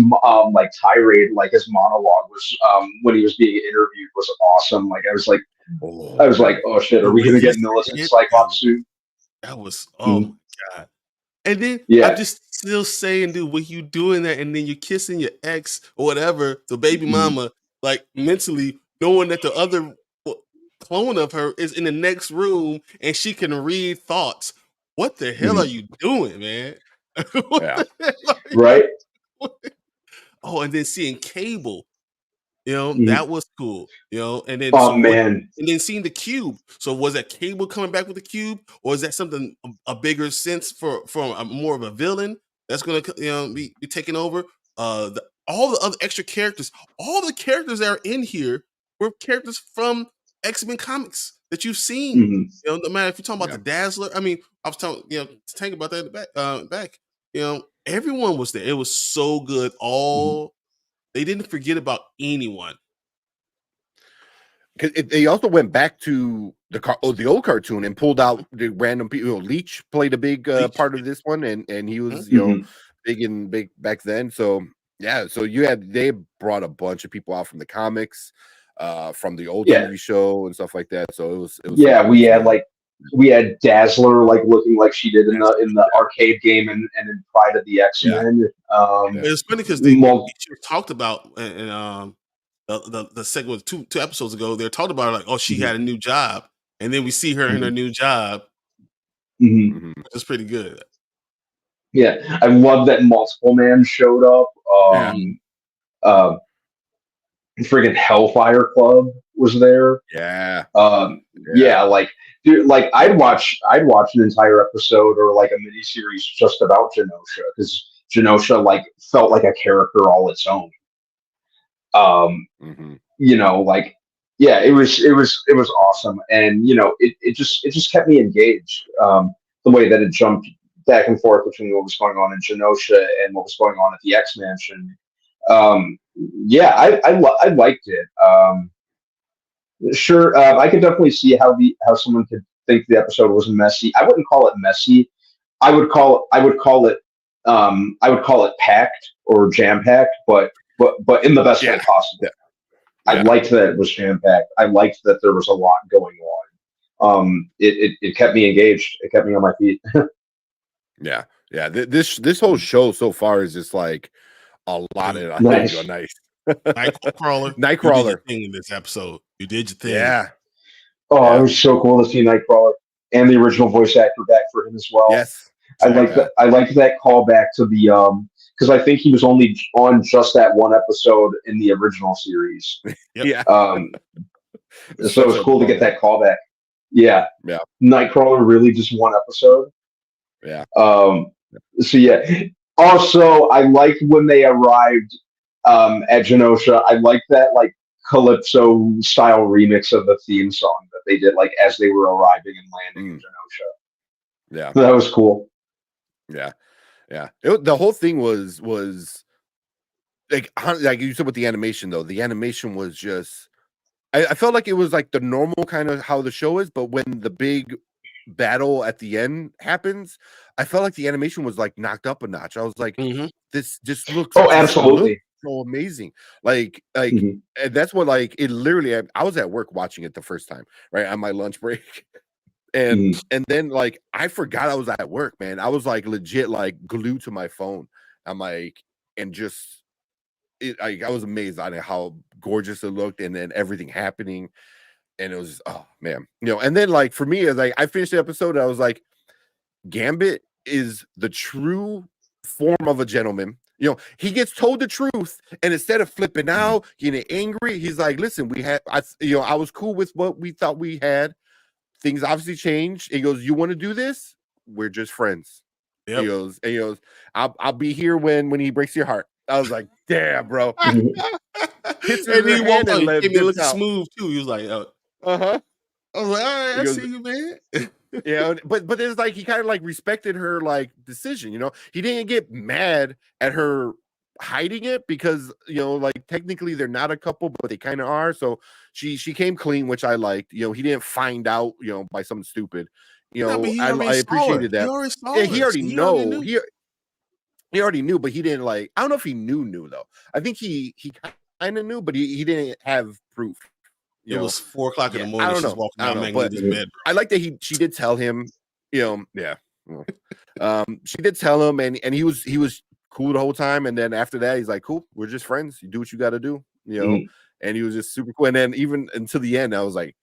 like tirade, like his monologue was when he was being interviewed was awesome. Like I was like, oh shit, are we gonna get Millicent Cyclops soon? That was my god. And then I'm just still saying, dude, when you doing that, and then you're kissing your ex or whatever, the baby mama, like mentally knowing that the other clone of her is in the next room and she can read thoughts. What the hell are you doing, man? Right. Oh, and then seeing Cable, that was cool. And then man, and then seeing the cube. So was that Cable coming back with the cube, or is that something a bigger sense for more of a villain that's gonna be taking over? All the other extra characters, all the characters that are in here were characters from X-Men comics that you've seen. No matter if you're talking about the Dazzler. I mean, I was talking, Tank about that in the back. Everyone was there. It was so good. They didn't forget about anyone. Because they also went back to the old cartoon and pulled out the random people. Leech played a big part of this one, and he was big back then. So so they brought a bunch of people out from the comics. From the old TV show and stuff like that. So it was we had Dazzler like looking like she did in the arcade game and in Pride of the X-Men. It's funny because they talked about in the segment two episodes ago. They talked about like, oh, she had a new job, and then we see her in her new job, which is pretty good. Yeah, I love that Multiple Man showed up. Friggin' Hellfire Club was there. Like dude, like I'd watch an entire episode or like a miniseries just about Genosha because Genosha like felt like a character all its own. It was awesome, and it just kept me engaged. The way that it jumped back and forth between what was going on in Genosha and what was going on at the X Mansion. I liked it. I could definitely see how someone could think the episode was messy. I wouldn't call it messy. I would call it packed or jam packed, but in the best way possible. I liked that it was jam packed. I liked that there was a lot going on. It kept me engaged. It kept me on my feet. This whole show so far is just like a lot of nice. Nightcrawler. Nightcrawler. You did your thing in this episode. You did your thing. Yeah. It was so cool to see Nightcrawler and the original voice actor back for him as well. Yes. I like that. I liked that callback to the because I think he was only on just that one episode in the original series. Yeah. So it was cool to get that callback. Yeah. Yeah. Nightcrawler really just one episode. Yeah. So yeah. Also, I liked when they arrived at Genosha. I liked that like calypso style remix of the theme song that they did like as they were arriving and landing in Genosha. Yeah. So that was cool. Yeah. Yeah. The whole thing was like you said with the animation though. The animation was just I felt like it was like the normal kind of how the show is, but when the big battle at the end happens, I felt like the animation was like knocked up a notch. I was like, this just looks absolutely so amazing. Like Mhm. and that's what like it literally I was at work watching it the first time, right? On my lunch break. And then like I forgot I was at work, man. I was like legit like glued to my phone. I'm like, and just I was amazed on how gorgeous it looked and then everything happening. And it was, oh man, and then like for me, as I finished the episode, I was like, Gambit is the true form of a gentleman. He gets told the truth, and instead of flipping out, getting angry, he's like, listen, I was cool with what we thought we had. Things obviously changed. He goes, you want to do this? We're just friends. Yep. He goes, I'll be here when he breaks your heart. I was like, damn, bro. And he walked out. He looked smooth too. He was like, uh-huh. I was like, all right, I see you, man. Yeah, but it's like he kind of like respected her like decision. He didn't get mad at her hiding it because like technically they're not a couple, but they kind of are. So she came clean, which I liked. He didn't find out by something stupid. I appreciated that. He already knew. He already knew, but he didn't like. I don't know if he knew though. I think he kind of knew, but he didn't have proof. It was 4 o'clock in the morning. She's walking out Magneto's bed. I like that she did tell him. Yeah. She did tell him, and he was cool the whole time. And then after that, he's like, "Cool, we're just friends. You do what you got to do." And he was just super cool. And then even until the end, I was like,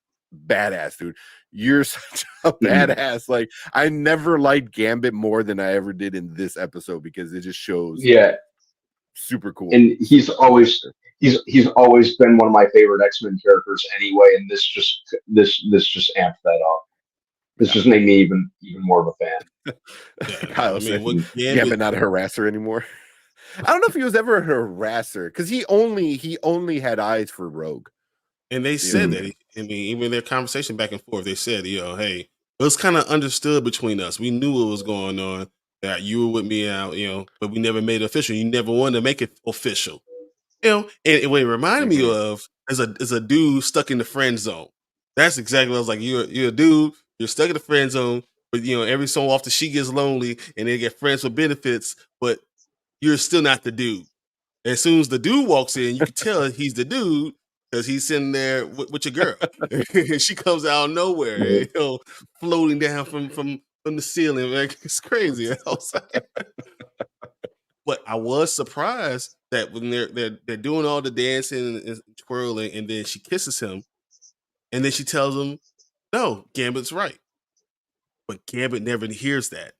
"Badass, dude! You're such a badass." Like I never liked Gambit more than I ever did in this episode because it just shows. Yeah. Super cool. And he's always been one of my favorite X-Men characters anyway, and this just amped that up. This just made me even more of a fan. Kyle said, Gambit not a harasser anymore. I don't know if he was ever a harasser because he only had eyes for Rogue. And they said that. I mean, even their conversation back and forth, they said, hey, it was kind of understood between us. We knew what was going on. That you were with me out, but we never made it official. You never wanted to make it official, and what it reminded me of is a dude stuck in the friend zone. That's exactly what I was like. You're a dude. You're stuck in the friend zone, but every so often she gets lonely and they get friends with benefits, but you're still not the dude. As soon as the dude walks in, you can tell he's the dude because he's sitting there with your girl, and she comes out of nowhere, floating down from the ceiling. Like it's crazy. But I was surprised that when they're doing all the dancing and twirling, and then she kisses him, and then she tells him, "No, Gambit's right." But Gambit never hears that.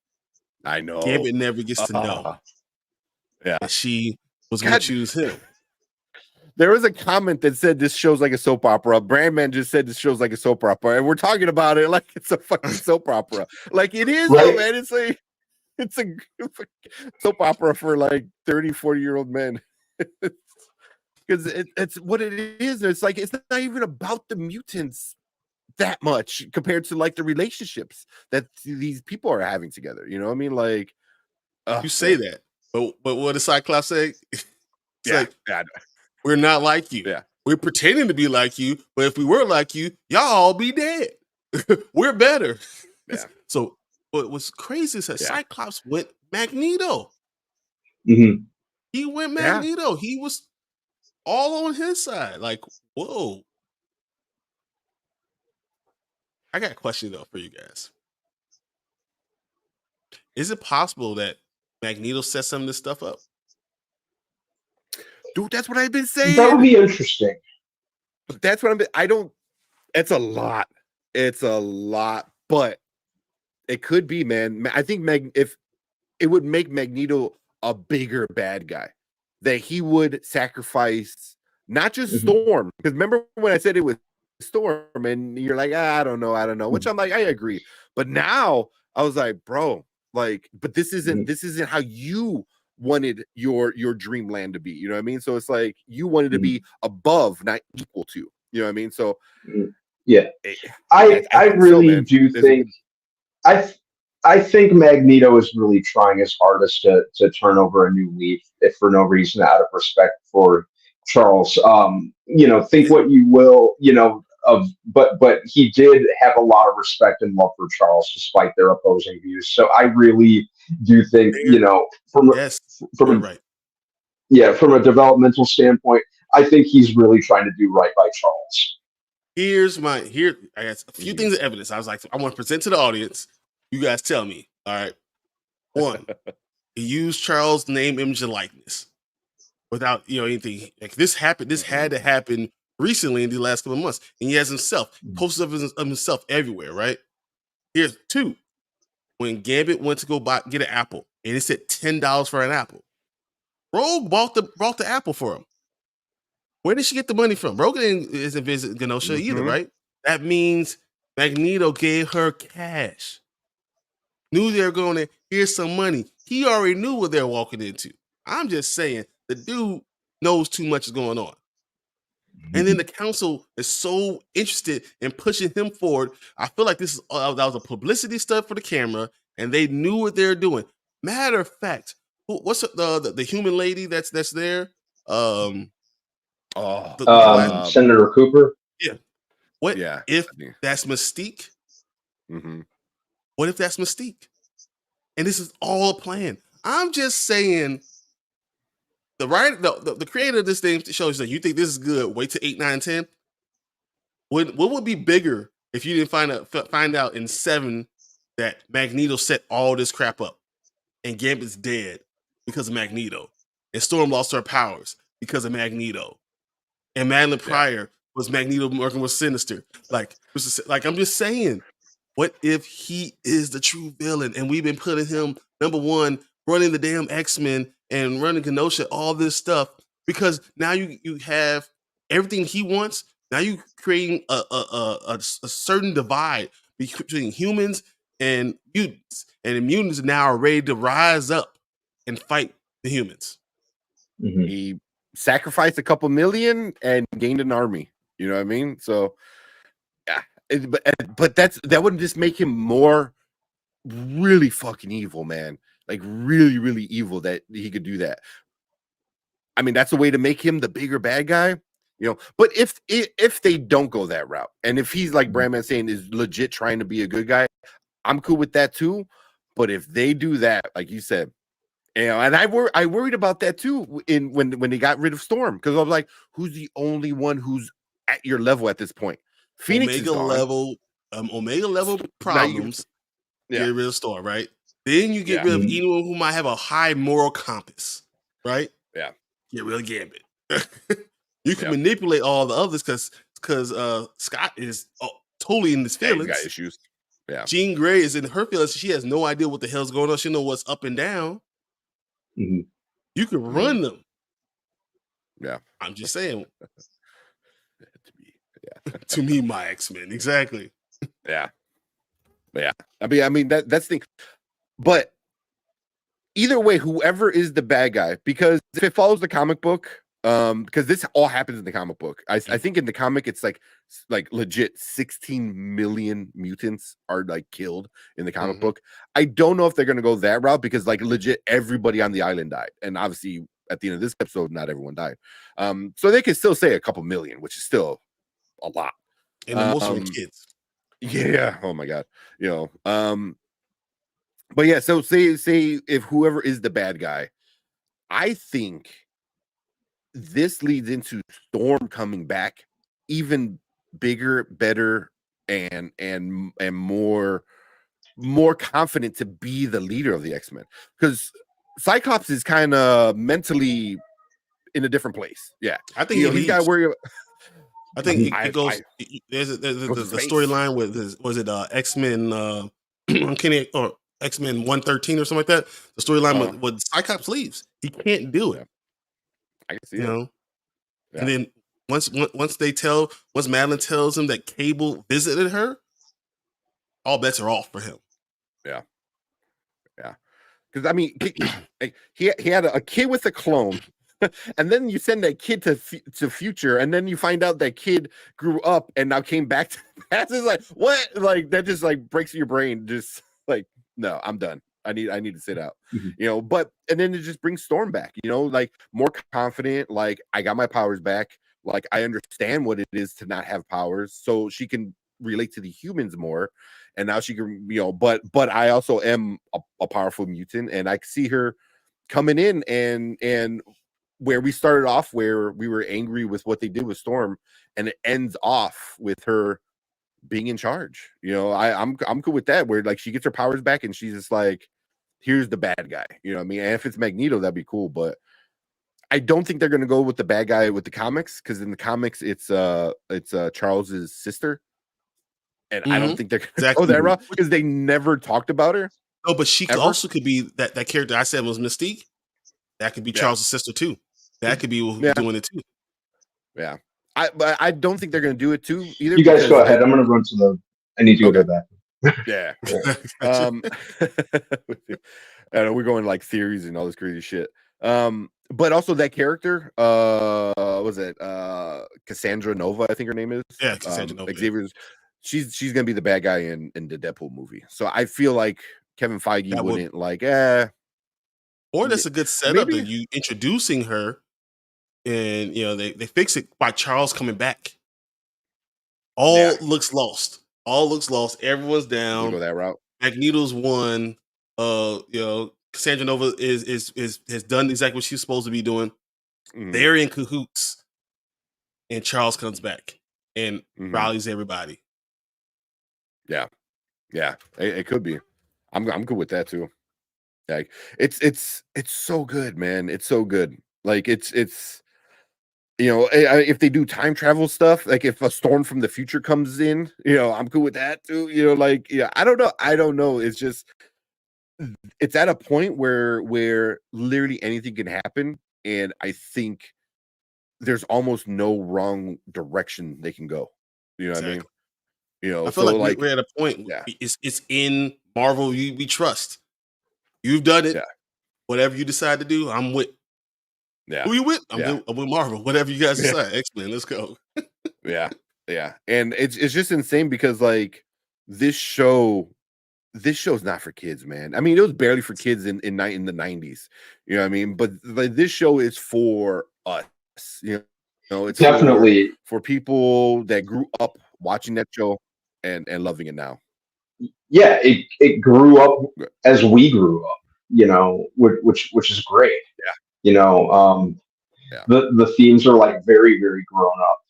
I know. Gambit never gets to know. Yeah, that she was going to choose him. There was a comment that said this show's like a soap opera. Brandman just said this show's like a soap opera, and we're talking about it like it's a fucking soap opera. Like it is, though, man. It's a soap opera for like 30, 40-year-old men. Because it's what it is. It's like it's not even about the mutants that much compared to like the relationships that these people are having together. You know what I mean? Like you say that, but what does Cyclops say? Yeah, we're not like you. Yeah. We're pretending to be like you, but if we were like you, y'all all be dead. We're better. Yeah. So what was crazy is that Cyclops went Magneto. Mm-hmm. He went Magneto. Yeah. He was all on his side. Like, whoa. I got a question though for you guys. Is it possible that Magneto set some of this stuff up? Dude, that's what I've been saying. That would be interesting. That's what it's a lot. It's a lot, but it could be, man. I think if it would make Magneto a bigger bad guy, that he would sacrifice not just Storm. Because remember when I said it was Storm, and you're like, I don't know. Which I'm like, I agree. But now I was like, bro, like, but this isn't how you wanted your dreamland to be. You know what I mean? So it's like you wanted to be above, not equal to. You know what I mean? So yeah, I I think so, really man. do think I think Magneto is really trying his hardest to turn over a new leaf, if for no reason, out of respect for Charles. Think what you will, but he did have a lot of respect and love for Charles despite their opposing views. So I really do think, Yes, from you're a right. from a developmental standpoint, I think he's really trying to do right by Charles. I got a few things of evidence. I was like, I want to present to the audience. You guys tell me. All right. One, he used Charles' name, image, and likeness without anything. Like this happened. This had to happen recently in the last couple of months. And he has himself posters of himself everywhere. Right. Here's two. When Gambit went to go get an apple, and it said $10 for an apple, Rogue brought the apple for him. Where did she get the money from? Rogue isn't visit Genosha either, right? That means Magneto gave her cash. Knew they were going to here's some money. He already knew what they're walking into. I'm just saying the dude knows too much is going on. And then the council is so interested in pushing him forward. I feel like that was a publicity stuff for the camera, and they knew what they were doing. Matter of fact, what's the human lady that's there? Senator Cooper. Yeah. What if that's Mystique? What if that's Mystique? And this is all a plan. I'm just saying, the creator of this thing shows that you think this is good. Wait till 8, 9, 10. What would be bigger if you didn't find out in 7 that Magneto set all this crap up and Gambit's dead because of Magneto, and Storm lost her powers because of Magneto, and Madeline Pryor was Magneto working with Sinister. Like I'm just saying, what if he is the true villain and we've been putting him number one, running the damn X-Men and running Kenosha, all this stuff, because now you have everything he wants. Now you creating a certain divide between humans and mutants, and the mutants now are ready to rise up and fight the humans. He sacrificed a couple million and gained an army. You know what I mean? So yeah, but that wouldn't just make him more really fucking evil, man. Like really, really evil that he could do that. I mean, that's a way to make him the bigger bad guy, But if they don't go that route, and if he's like Brandman saying is legit trying to be a good guy, I'm cool with that too. But if they do that, like you said, and I worried about that too when they got rid of Storm, because I was like, who's the only one who's at your level at this point? Phoenix Omega is gone. Omega level problems. Get rid of Storm, right? Then you get rid of anyone who might have a high moral compass, right? Yeah. Get rid of Gambit. You can manipulate all the others because Scott is totally in his feelings. He's got issues. Yeah. Jean Grey is in her feelings. She has no idea what the hell's going on. She know what's up and down. You can run them. Yeah. I'm just saying. To me, my X-Men. Exactly. Yeah. Yeah. I mean that's the thing. But either way, whoever is the bad guy, because if it follows the comic book, because this all happens in the comic book. I think in the comic it's like legit 16 million mutants are like killed in the comic book. I don't know if they're gonna go that route, because like legit everybody on the island died, and obviously at the end of this episode not everyone died. So they could still say a couple million, which is still a lot. And most of them kids. Yeah. Oh my god. But yeah, so say if whoever is the bad guy, I think this leads into Storm coming back even bigger, better, and more confident to be the leader of the X-Men, because Cyclops is kind of mentally in a different place. Yeah, I think he's got to worry about. I think it goes. There's the storyline with X-Men Uncanny or X-Men 113 or something like that. The storyline with Cyclops leaves. He can't do it. I can see it. Yeah. And then once Madeline tells him that Cable visited her, all bets are off for him. Yeah. Yeah. Because I mean, he had a kid with a clone, and then you send that kid to future, and then you find out that kid grew up and now came back to the past. It's like, what? Like that just like breaks your brain. Just like, no, I'm done. I need to sit out. But and then it just brings Storm back. Like more confident. Like I got my powers back. Like I understand what it is to not have powers, so she can relate to the humans more. And now she can, but I also am a powerful mutant, and I see her coming in and where we started off, where we were angry with what they did with Storm, and it ends off with her being in charge. I'm cool with that, where like she gets her powers back and she's just like, here's the bad guy. You know what I mean? And if it's Magneto, that'd be cool, but I don't think they're gonna go with the bad guy with the comics, because in the comics it's Charles's sister. And I don't think they're going to go that route, because they never talked about her. No, but she also could be that character I said was Mystique. That could be Charles' sister too. That could be who's doing it too. Yeah. But I don't think they're going to do it too either. You guys go ahead. I'm going to run to I need to go back. Yeah. We're going like theories and all this crazy shit. But also that character, was it Cassandra Nova, I think her name is. Yeah, Cassandra Nova. Xavier's. She's gonna be the bad guy in the Deadpool movie. So I feel like Kevin Feige wouldn't or that's a good setup that you introducing her, and they fix it by Charles coming back. All looks lost. Everyone's down. Go that route. Magneto's won. Cassandra Nova has done exactly what she's supposed to be doing. They're in cahoots, and Charles comes back and rallies everybody. Yeah, it could be. I'm good with that too. Like it's so good, man. It's so good. Like it's if they do time travel stuff, like if a Storm from the future comes in, I'm cool with that too. I don't know. It's just it's at a point where literally anything can happen, and I think there's almost no wrong direction they can go. You know what I mean? I feel like we're at a point. It's in Marvel. We trust. You've done it. Whatever you decide to do, I'm with. Who you with? I'm with Marvel. Whatever you guys decide. X-Men. Let's go. Yeah. And it's just insane, because like this show's not for kids, man. I mean, it was barely for kids in the 90s. You know what I mean? But like, this show is for us. It's definitely for people that grew up watching that show and loving it now. Yeah, it grew up as we grew up, which is great. The themes are like very, very grown up,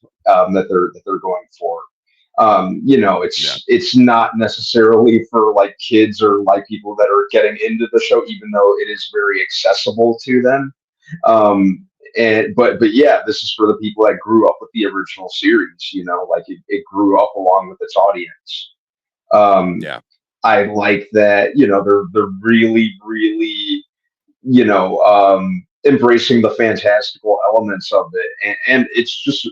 that they're going for. It's not necessarily for like kids or like people that are getting into the show, even though it is very accessible to them. But this is for the people that grew up with the original series. Like it grew up along with its audience. I like that. They're really, really, embracing the fantastical elements of it, and it's just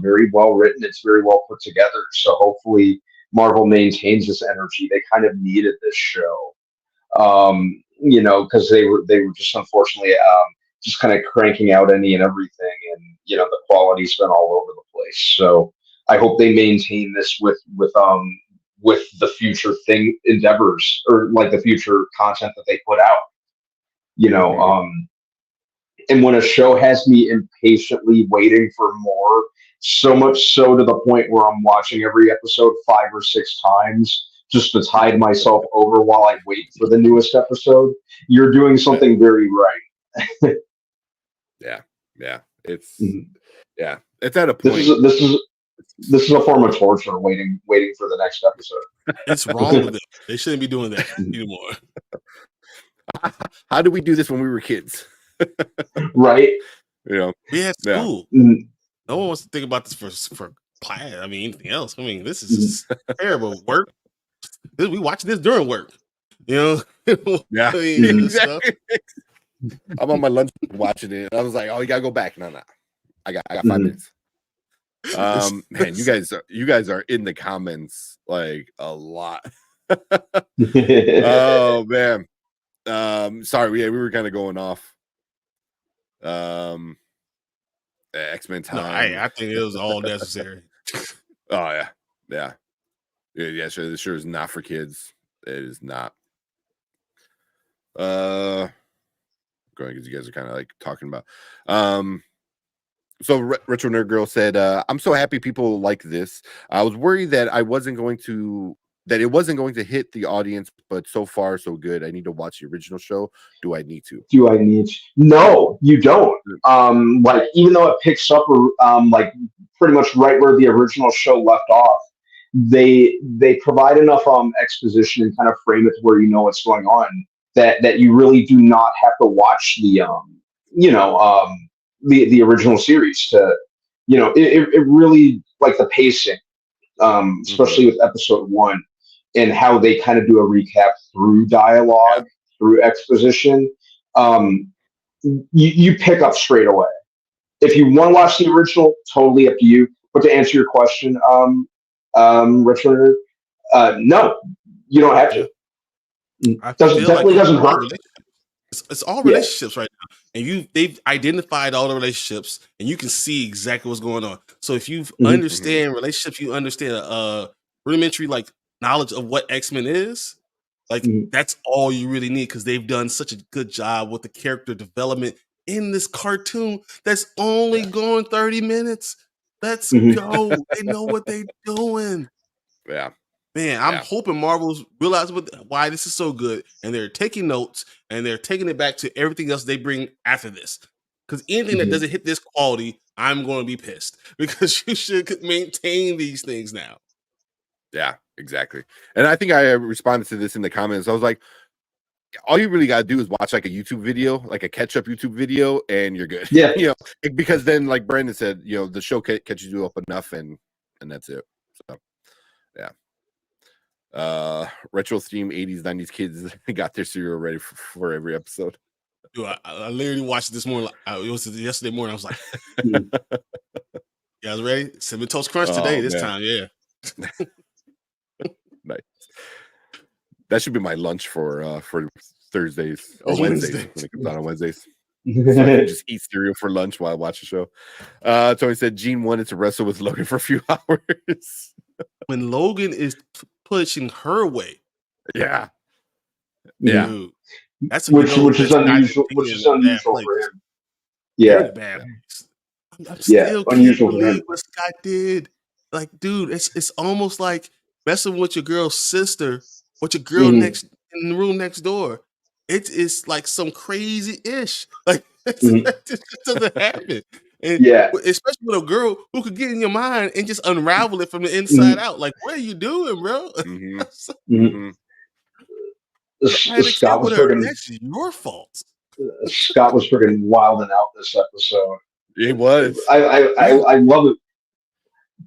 very well written. It's very well put together. So hopefully Marvel maintains this energy. They kind of needed this show, because they were just unfortunately just kind of cranking out any and everything, and the quality's been all over the place. So I hope they maintain this with the future endeavors, or like the future content that they put out. And when a show has me impatiently waiting for more, so much so to the point where I'm watching every episode 5 or 6 times just to tide myself over while I wait for the newest episode, you're doing something very right. It's at a point. This is a form of torture, waiting for the next episode. It's wrong with it. They shouldn't be doing that anymore. How did we do this when we were kids? Right. We had school. No one wants to think about this for class. I mean, anything else. I mean, this is terrible. Work. We watch this during work. Yeah. I mean, exactly. I'm on my lunch watching it. I was like, oh, you gotta go back. No. I got 5 minutes. Man, you guys are in the comments like a lot. Oh man. Sorry, we were kind of going off. X-Men time. No, I think it was all necessary. Oh yeah. Sure. This sure is not for kids. It is not. Going because you guys are kind of like talking about. So Retro Nerd Girl said, "I'm so happy people like this. I was worried that it wasn't going to hit the audience, but so far so good. I need to watch the original show. Do I need to? No, you don't. Like even though it picks up like pretty much right where the original show left off, they provide enough exposition and kind of frame it to where you know what's going on that you really do not have to watch the original series to it really, like the pacing, especially with episode 1 and how they kind of do a recap through dialogue, through exposition. You pick up straight away. If you want to watch the original, totally up to you. But to answer your question, Richard, no, you don't have to. Doesn't hurt. It's all relationships right now, and they've identified all the relationships, and you can see exactly what's going on. So if you understand relationships, you understand rudimentary like knowledge of what X-Men is. Like that's all you really need, because they've done such a good job with the character development in this cartoon that's only going 30 minutes. Let's go. They know what they're doing. Yeah. Man, I'm hoping Marvel's realize why this is so good, and they're taking notes, and they're taking it back to everything else they bring after this. Because anything that doesn't hit this quality, I'm going to be pissed, because you should maintain these things now. Yeah, exactly. And I think I responded to this in the comments. I was like, all you really got to do is watch like a YouTube video, like a catch-up YouTube video, and you're good. Yeah. Because then, like Brandon said, the show catches you up enough, and that's it. So, yeah. Retro theme 80s 90s kids got their cereal ready for every episode. Dude, I literally watched it this morning. It was yesterday morning. I was like, you guys ready? Cinnamon Toast Crunch today, this time. Yeah. Nice. That should be my lunch for Thursdays or Wednesdays when it comes out on Wednesdays. So I can just eat cereal for lunch while I watch the show. Tony said Gene wanted to wrestle with Logan for a few hours. When Logan is pushing her way. Yeah. Dude, that's which is unusual. Which is unusual for him. Yeah. I'm still can't believe what Scott did. Like, dude, it's almost like messing with your girl's sister, with your girl next in the room next door. It is like some crazy ish. Like it just doesn't happen. And especially with a girl who could get in your mind and just unravel it from the inside out. Like, what are you doing, bro? Scott was freaking. That's your fault. Scott was freaking wilding out this episode. It was. I love it,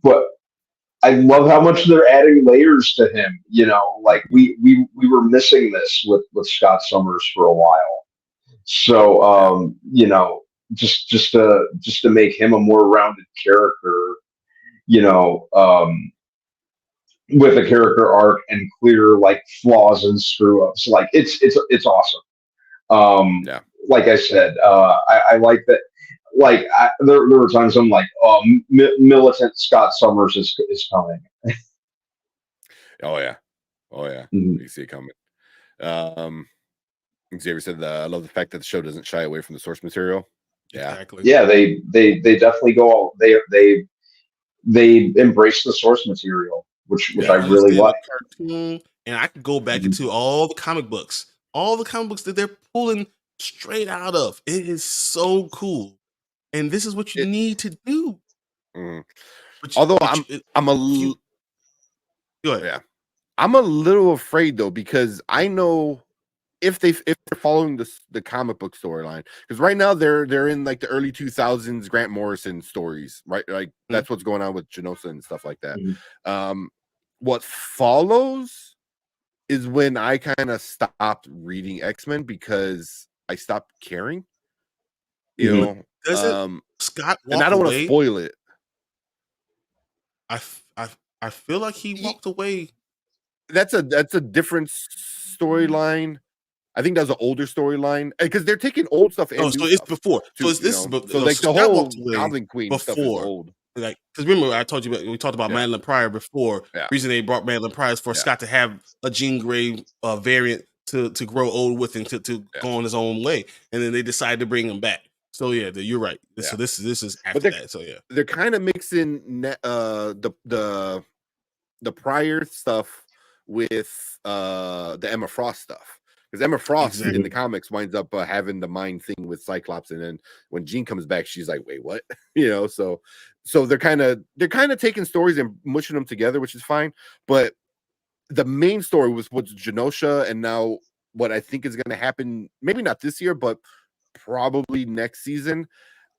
but I love how much they're adding layers to him. Like we were missing this with Scott Summers for a while. So just to make him a more rounded character, with a character arc and clear like flaws and screw ups. Like it's awesome. Like I said, I like that. Like there were times I'm like, militant Scott Summers is coming. Oh yeah. You see it coming. Xavier said, I love the fact that the show doesn't shy away from the source material. Yeah, exactly. Yeah, they definitely go. They embrace the source material, which I really like. Cartoon, and I could go back into all the comic books that they're pulling straight out of. It is so cool, and this is what you need to do. Although I'm a little, go ahead. Yeah, I'm a little afraid though, because I know if they're following the comic book storyline, because right now they're in like the early 2000s Grant Morrison stories, right? Like that's what's going on with Genosa and stuff like that. What follows is when I kind of stopped reading X-Men because I stopped caring. Doesn't Scott walk and I don't want away? to spoil it. I feel like he walked away. That's a different storyline. I think that's an older storyline because they're taking old stuff and so new it's stuff. before. So this is so like the Scott whole walked away Goblin Queen stuff is before. old. Like, because remember I told you we talked about Madeline Pryor before. Yeah. The reason they brought Madeline Pryor is for Scott to have a Jean Grey variant to grow old with and to go on his own way, and then they decided to bring him back. So yeah, you're right. So this is after that. So yeah, they're kind of mixing the Pryor stuff with the Emma Frost stuff. Because Emma Frost in the comics winds up having the mind thing with Cyclops, and then when Jean comes back, she's like, "Wait, what?" So they're kind of taking stories and mushing them together, which is fine. But the main story was what's Genosha, and now what I think is going to happen. Maybe not this year, but probably next season.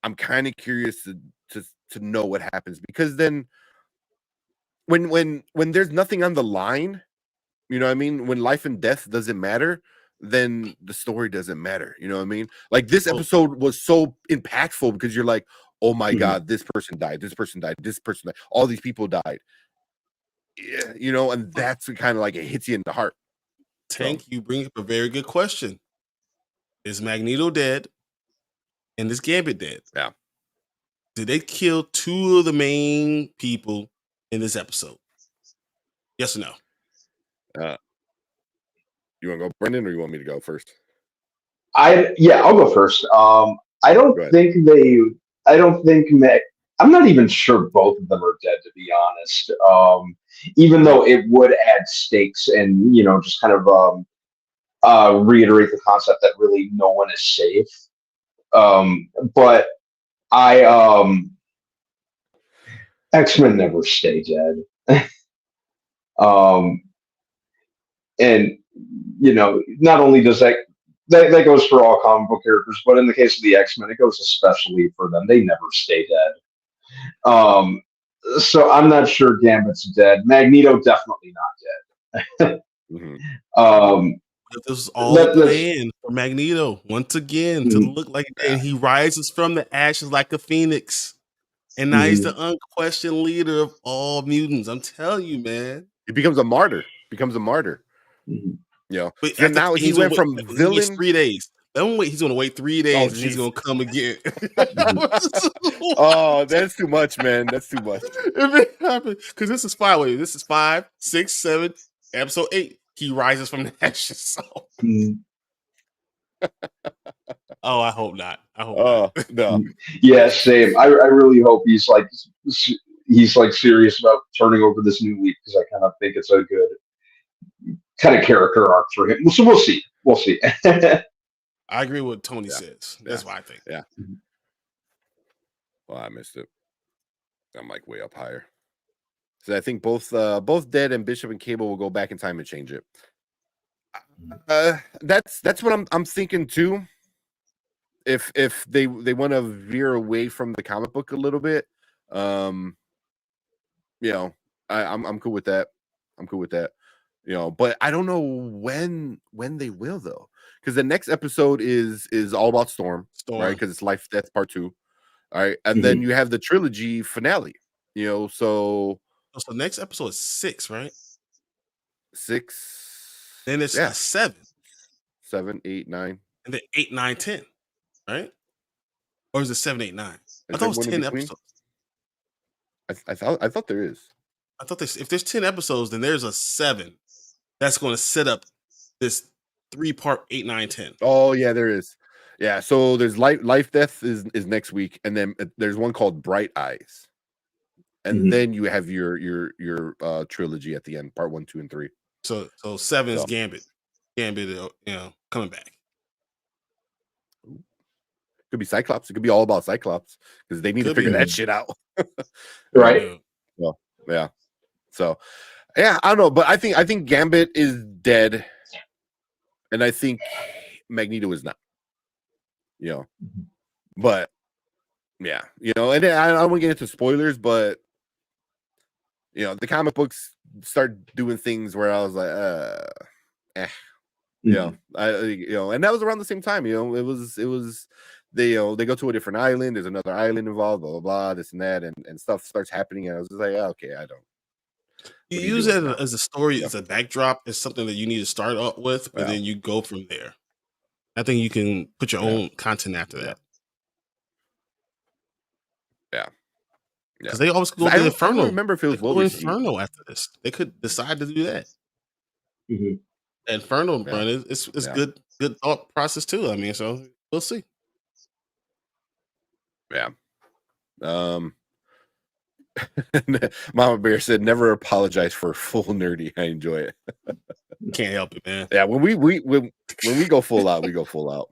I'm kind of curious to know what happens, because then when there's nothing on the line, you know what I mean? When life and death doesn't matter, then the story doesn't matter. You know what I mean? Like this episode was so impactful because you're like, oh my God, this person died, this person died, this person died, all these people died. Yeah, and that's kind of like it hits you in the heart. Tank, you bring up a very good question. Is Magneto dead? And is Gambit dead? Yeah. Did they kill two of the main people in this episode? Yes or no? You want to go, Brendan, or you want me to go first? I'll go first. I don't think I'm not even sure both of them are dead, to be honest. Even though it would add stakes and just kind of reiterate the concept that really no one is safe. But X-Men never stay dead. And not only does that goes for all comic book characters, but in the case of the X-Men, it goes especially for them. They never stay dead. So I'm not sure Gambit's dead. Magneto definitely not dead. This is all planned for Magneto once again to look like, and he rises from the ashes like a phoenix, and now he's the unquestioned leader of all mutants. I'm telling you, man, he becomes a martyr. But now he went from villain 3 days. Don't wait. He's going to wait 3 days, and he's going to come again. Oh, that's too much, man. That's too much. If it happened, because this is 5. Wait, this is 5, 6, 7, episode 8. He rises from the ashes. Oh, I hope not. I hope not. No. Yeah, same. I really hope he's serious about turning over this new leaf, because I kind of think it's a good kind of character arc for him. So we'll see. I agree with what Tony says. That's what I think. Yeah. Well, I missed it. I'm like way up higher. So I think both Dead and Bishop and Cable will go back in time and change it. That's what I'm thinking too. If they want to veer away from the comic book a little bit, I'm cool with that. But I don't know when they will, though, because the next episode is all about Storm. Right? Because it's Life Death Part 2. All right, and then you have the trilogy finale. So next episode is 6, right? 6. Then it's 7, 7, 8, 9, and then 8, 9, 10, right? Or is it 7, 8, 9? I thought it was 10 episodes. I thought there is. I thought if there's 10 episodes, then there's a 7 that's going to set up this 3-part 8, 9, 10. Oh yeah, there is. Yeah, so there's Life Death is next week, and then there's one called Bright Eyes, and then you have your trilogy at the end, part 1, 2, and 3. So 7 is Gambit, coming back. Could be Cyclops. It could be all about Cyclops, because they need to figure that shit out. Right. Well, yeah. So, yeah, I don't know, but I think Gambit is dead, and I think Magneto is not. But yeah, and I don't want to get into spoilers, but the comic books start doing things where I was like, and that was around the same time. It was they go to a different island. There's another island involved, blah blah blah, this and that, and stuff starts happening, and I was just like, okay, I don't. You use it as a story, as a backdrop, as something that you need to start up with, but then you go from there. I think you can put your own content after that. Yeah. Because they always go to Inferno. I don't remember if it was what we see. Inferno after this. They could decide to do that. Inferno run it's good thought process too. I mean, so we'll see. Yeah. Mama Bear said, "Never apologize for full nerdy. I enjoy it. Can't help it, man. Yeah, when we go full out, we go full out.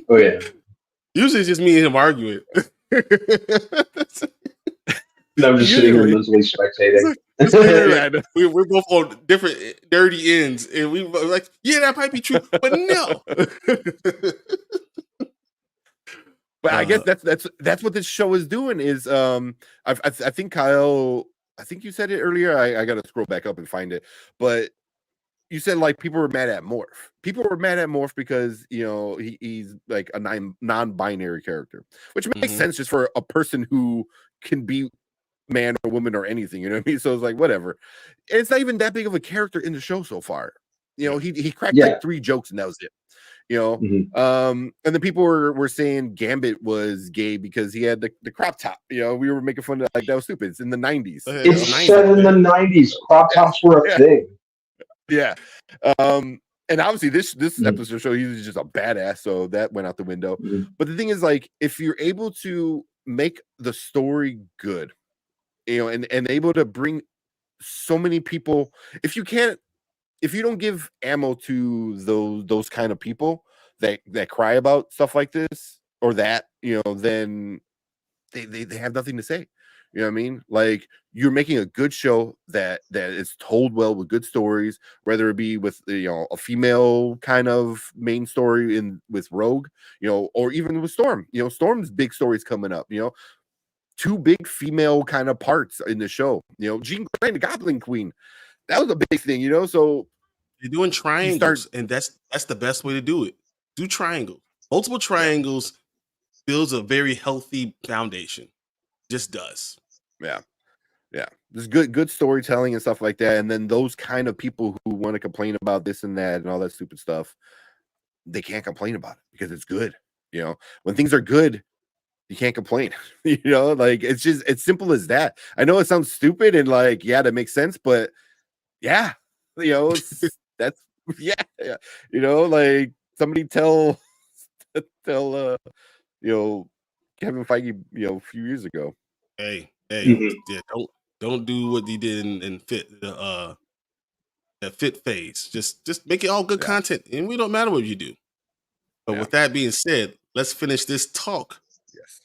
Oh yeah. Usually it's just me and him arguing. No, I'm just sitting here mentally spectating. We're both on different nerdy ends, and we were like, yeah, that might be true, but no. But I guess that's what this show is doing. Is I think Kyle, I think you said it earlier. I got to scroll back up and find it, but you said like people were mad at Morph. People were mad at Morph because he's like a non-binary character, which makes sense just for a person who can be man or woman or anything, you know what I mean? So it's like whatever. And it's not even that big of a character in the show so far. He cracked like 3 jokes and that was it. And then people were saying Gambit was gay because he had the crop top. We were making fun of like that was stupid. It's in the 90s. It's set in the 90s. Crop tops were a thing. Yeah. And obviously this episode show he's just a badass, so that went out the window. But the thing is, like, if you're able to make the story good, and able to bring so many people, if you don't give ammo to those kind of people that cry about stuff like this or that, then they have nothing to say. You know what I mean? Like, you're making a good show that is told well with good stories, whether it be with a female kind of main story with Rogue, or even with Storm. Storm's big stories coming up. 2 big female kind of parts in the show. Jean Grey, the Goblin Queen, that was a big thing. So you're doing triangles, and that's the best way to do it. Do triangles. Multiple triangles builds a very healthy foundation. Just does. Yeah. There's good storytelling and stuff like that. And then those kind of people who want to complain about this and that and all that stupid stuff, they can't complain about it because it's good. When things are good, you can't complain. Like, it's simple as that. I know it sounds stupid and like, yeah, that makes sense, but yeah, that's like somebody tell Kevin Feige, a few years ago. Hey, yeah, don't do what he did in Fit that Fit phase. Just make it all good content, and we don't matter what you do. But with that being said, let's finish this talk. Yes.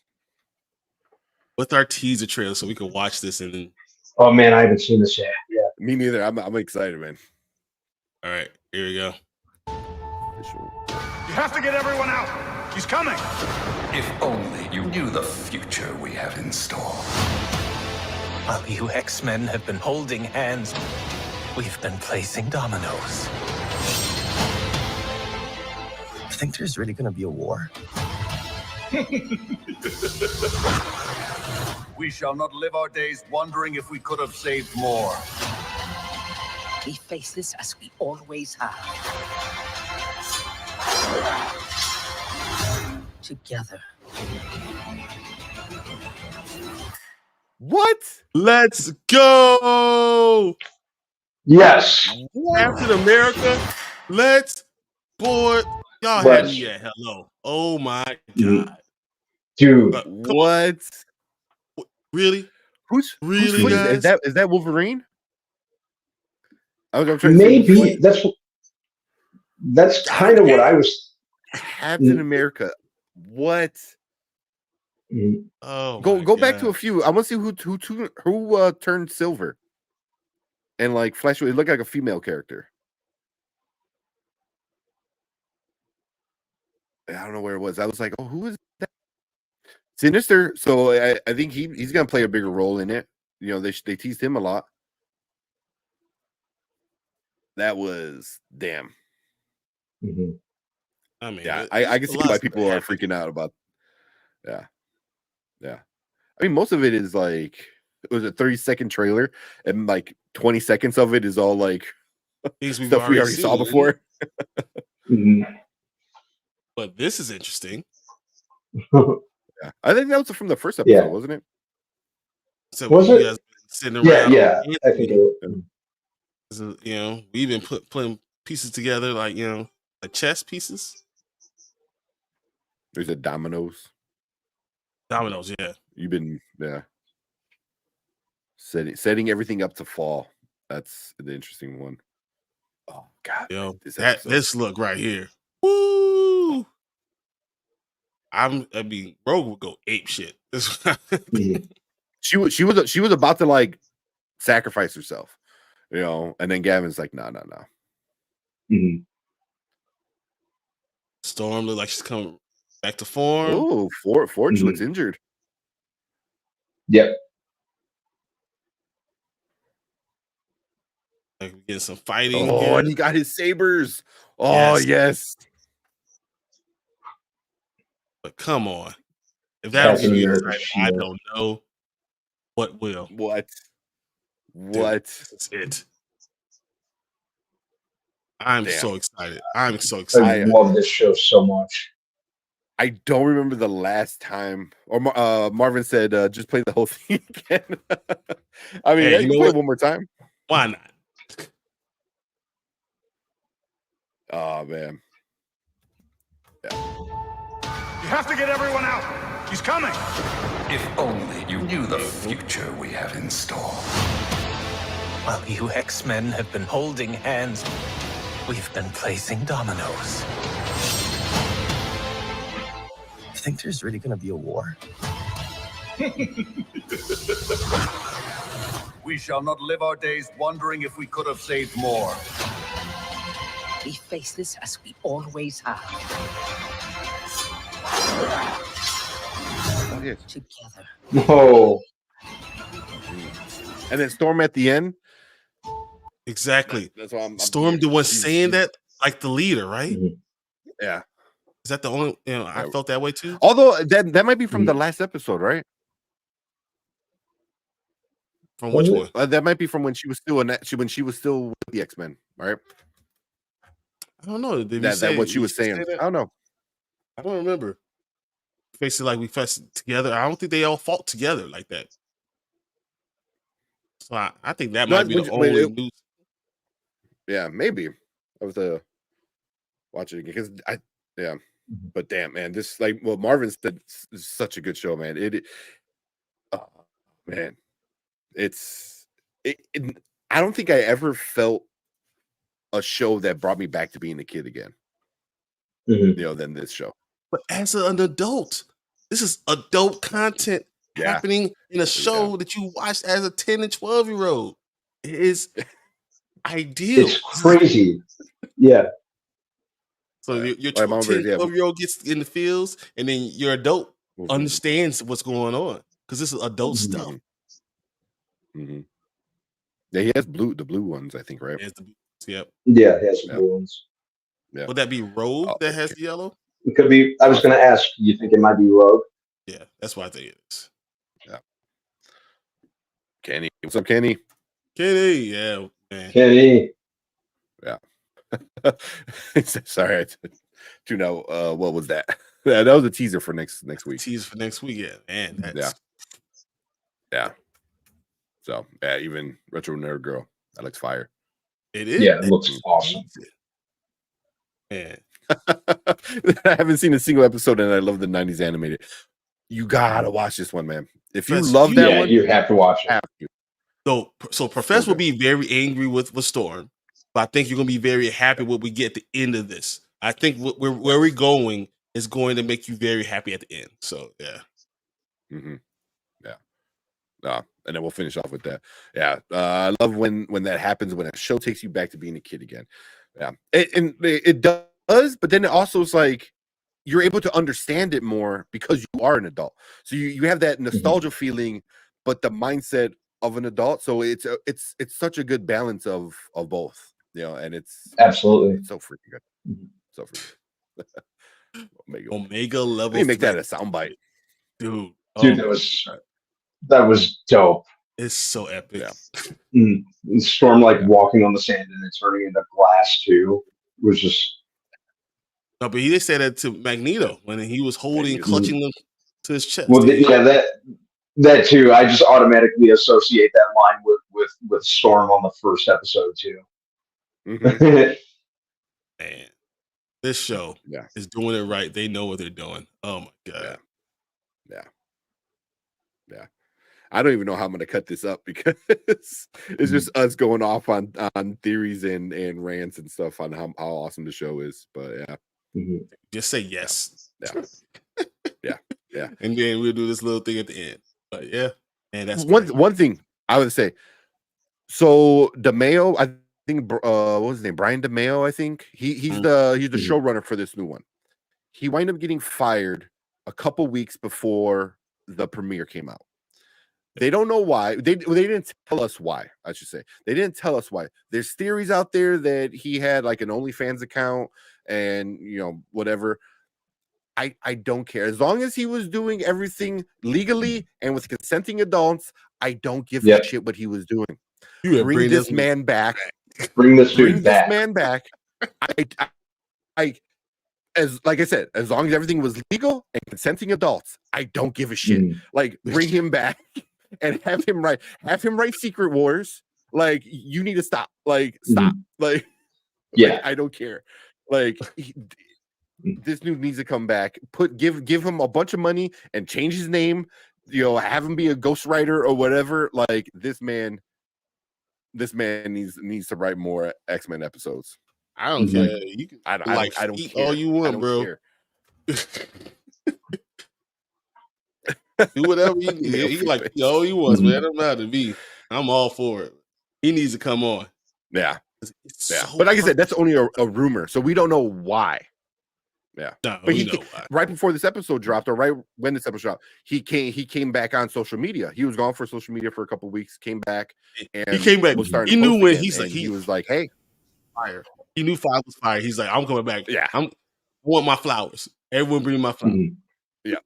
With our teaser trailer, so we can watch this and then. Oh man, I haven't seen this yet. Yeah, me neither. I'm excited, man. All right, here we go. You have to get everyone out. He's coming. If only you knew the future we have in store. While you X-Men have been holding hands, we've been placing dominoes. You think there's really going to be a war? We shall not live our days wondering if we could have saved more. We face this as we always have. Together. What? Let's go! Yes. Captain America, let's board. Y'all had me at hello. Oh my god. Dude. What? Really? Who's guys? Is that Wolverine? Maybe that's kind of what I was. Captain America. What? Oh, go back to a few. I want to see who turned silver. And like Flash, it looked like a female character. I don't know where it was. I was like, oh, who is that? Sinister. So I think he's gonna play a bigger role in it. They teased him a lot. That was damn. I mean, yeah, I can see why people are freaking out about. Yeah. I mean, most of it is like, it was a 30-second trailer, and like 20 seconds of it is all like stuff we already saw before. but this is interesting. Yeah, I think that was from the first episode, wasn't it? So Was you it? guys been sitting around, Yeah. I think it you know, we've been putting pieces together, like like chess pieces. There's a dominoes. Dominoes, yeah. You've been setting everything up to fall. That's the interesting one. Oh God, man, this look right here. Woo! I mean, Rogue would go ape shit. She was about to like sacrifice herself, and then Gavin's like, no. Storm looks like she's coming back to form. Oh, Forge looks injured. Yep. Like we get some fighting. Oh, and he got his sabers. Oh yes. But come on, if that don't get you excited, I don't know what will. What? Dude, this is it. I'm so excited. I'm so excited. I love this show so much. I don't remember the last time, or Marvin said, just play the whole thing again. I mean, you can play it one more time. Why not? Oh, man. Yeah. You have to get everyone out. He's coming. If only you knew the future we have in store. While you X-Men have been holding hands, we've been placing dominoes. You think there's really going to be a war? We shall not live our days wondering if we could have saved more. We face this as we always have. Together. Whoa. And then Storm at the end. Exactly. That's why I'm Storm the one saying that, like the leader, right? Yeah. Is that the only? I felt that way too. Although that might be from the last episode, right? From which one? That might be from when she was still when she was still with the X-Men, right? I don't know. Did that what she was saying? I don't know. I don't remember. Face it like we faced together. I don't think they all fought together like that. So I think that might be the only news. Yeah, maybe. I was watching it because but damn, man, this Marvin said, is such a good show, man. Man, I don't think I ever felt a show that brought me back to being a kid again. Than this show. But as an adult, this is adult content happening in a show that you watched as a 10 and 12-year-old. It is ideal. It's crazy. Yeah. So your 10, 12-year-old gets in the fields, and then your adult understands what's going on because this is adult stuff. Yeah, he has the blue ones, I think, right? Yep. Yeah, he has the blue ones. Yeah. Would that be Rogue that has the yellow? It could be. I was going to ask. You think it might be Rogue? Yeah, that's what I think it is. Yeah. Kenny, what's up, Kenny? Kenny, yeah, man. Kenny. Yeah. Sorry, to know what was that? Yeah, that was a teaser for next week. Teaser for next week, yeah, man. Yeah. So yeah, even Retro Nerd Girl, that looks fire. It is. Yeah, it looks awesome. Man. I haven't seen a single episode, and I love the 90s animated. You gotta watch this one, man. If you love that one, you have to watch it. So Professor will be very angry with Storm, but I think you're gonna be very happy what we get at the end of this. I think where we're going is going to make you very happy at the end. So yeah. And then we'll finish off with that. Yeah, I love when that happens, when a show takes you back to being a kid again. Yeah, it does, but then it also is like you're able to understand it more because you are an adult. So you have that nostalgia feeling, but the mindset of an adult. So it's such a good balance of both, and it's absolutely so freaking good. So freaking Omega level. Let me make that a soundbite, dude. That was dope. It's so epic. Yeah. Storm walking on the sand and then turning into glass too was just No, but he did say that to Magneto when he was clutching them to his chest. Well, that too. I just automatically associate that line with Storm on the first episode too. Mm-hmm. Man, this show is doing it right. They know what they're doing. Oh my god. Yeah. I don't even know how I'm going to cut this up because it's just us going off on theories and rants and stuff on how awesome the show is. But just say yes. Yeah. And then we'll do this little thing at the end. But yeah, and that's one thing I would say. So DeMeo, I think what was his name? Brian DeMeo, I think he's the showrunner for this new one. He wound up getting fired a couple weeks before the premiere came out. They don't know why. They didn't tell us why, I should say. They didn't tell us why. There's theories out there that he had like an OnlyFans account and, whatever. I don't care. As long as he was doing everything legally and with consenting adults, I don't give a shit what he was doing. Bring this man back. Bring this man back. Like I said, as long as everything was legal and consenting adults, I don't give a shit. Like, bring him back and have him write Secret Wars. Like, you need to stop. Like, stop. Like, I don't care. Like, this dude needs to come back. Give him a bunch of money and change his name. Have him be a ghostwriter or whatever. Like, this man needs to write more X-Men episodes. I don't care. You can I don't care. All you want, bro. Care. Do whatever you need. He like all he wants, man. It don't matter to me. I'm all for it. He needs to come on. Yeah. But like I said, that's only a rumor, so we don't know why. Yeah. No, but right before this episode dropped, or right when this episode dropped, he came back on social media. He was gone for social media for a couple of weeks, came back, and he came back. He knew when he was like, hey, fire. He knew Five was fire. He's like, I'm coming back. Yeah. I want my flowers. Everyone bring my flowers. Yeah.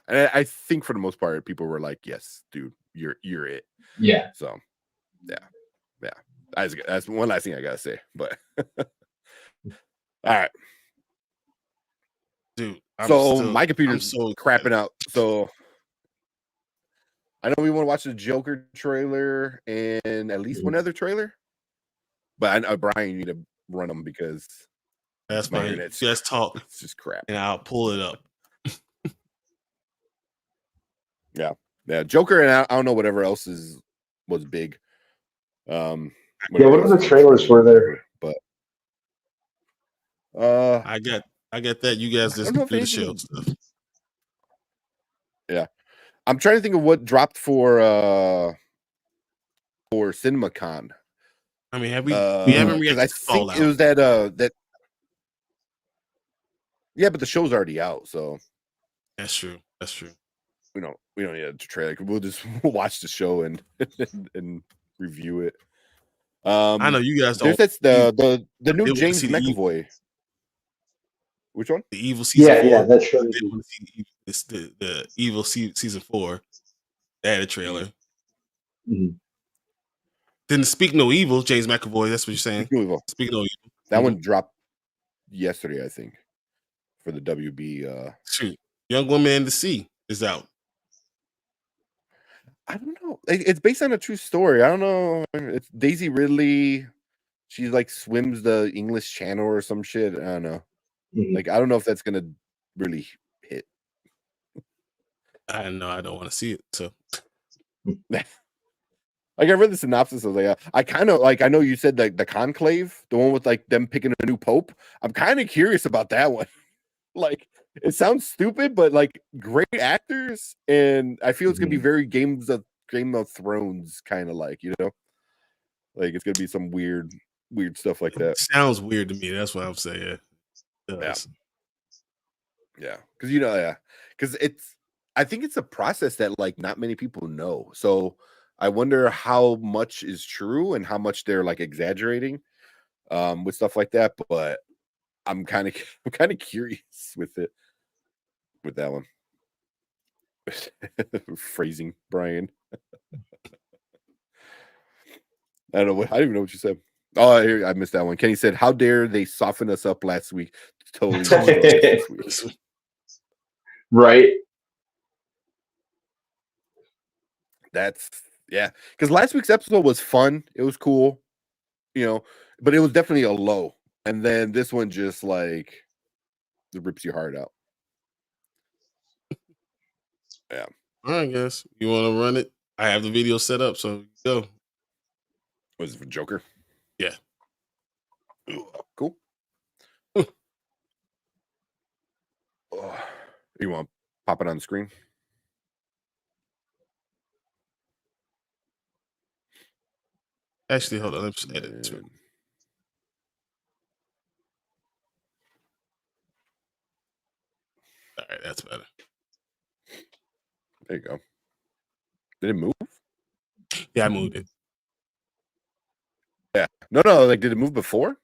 And I think for the most part, people were like, yes, dude, you're it. Yeah. So yeah. That's one last thing I gotta say. But all right. Dude. My computer's crapping out. So I know we want to watch the Joker trailer and at least one other trailer. But I know, Brian, you need to run them because that's my internet. Just talk. It's just crap. And I'll pull it up. Yeah. Joker and I don't know whatever else was big. What other trailers were there? But I get that. You guys just do the show stuff. Yeah. I'm trying to think of what dropped for CinemaCon. I mean, we haven't reacted I to think Fallout. it was that. Yeah, but the show's already out, so that's true. We don't need a trailer. We'll watch the show and review it. I know you guys don't. That's the new James McAvoy. Which one? The Evil season 4. Yeah, that's true. It's the Evil season 4. They had a trailer. Then Speak No Evil, James McAvoy. That's what you're saying. Speak No Evil. That one dropped yesterday, I think, for the WB. Shoot, Young Woman in the Sea is out. I don't know. It's based on a true story. I don't know. It's Daisy Ridley. She like swims the English Channel or some shit. I don't know. Like, I don't know if that's gonna really hit. I know. I don't want to see it. So, like, I read the synopsis. I was like, I kind of like. I know you said like the Conclave, the one with like them picking a new pope. I'm kind of curious about that one. Like, it sounds stupid, but like great actors, and I feel it's gonna be very Game of Thrones kind of like, like it's gonna be some weird stuff like that. It sounds weird to me. That's what I'm saying. Yeah, because I think it's a process that like not many people know. So I wonder how much is true and how much they're like exaggerating with stuff like that. But I'm kind of curious with that one. Phrasing, Brian. I don't even know what you said. Oh, I missed that one. Kenny said, "How dare they soften us up last week? Totally destroyed us this week." Right. That's because last week's episode was fun. It was cool, but it was definitely a low. And then this one just like it rips your heart out. Yeah. All right, guys. You want to run it? I have the video set up, so go. Was it for Joker? Yeah. Cool. You want to pop it on the screen? Actually, hold on. Let's edit it. All right, that's better. There you go. Did it move? Yeah, I moved it. Yeah. No. Like, did it move before?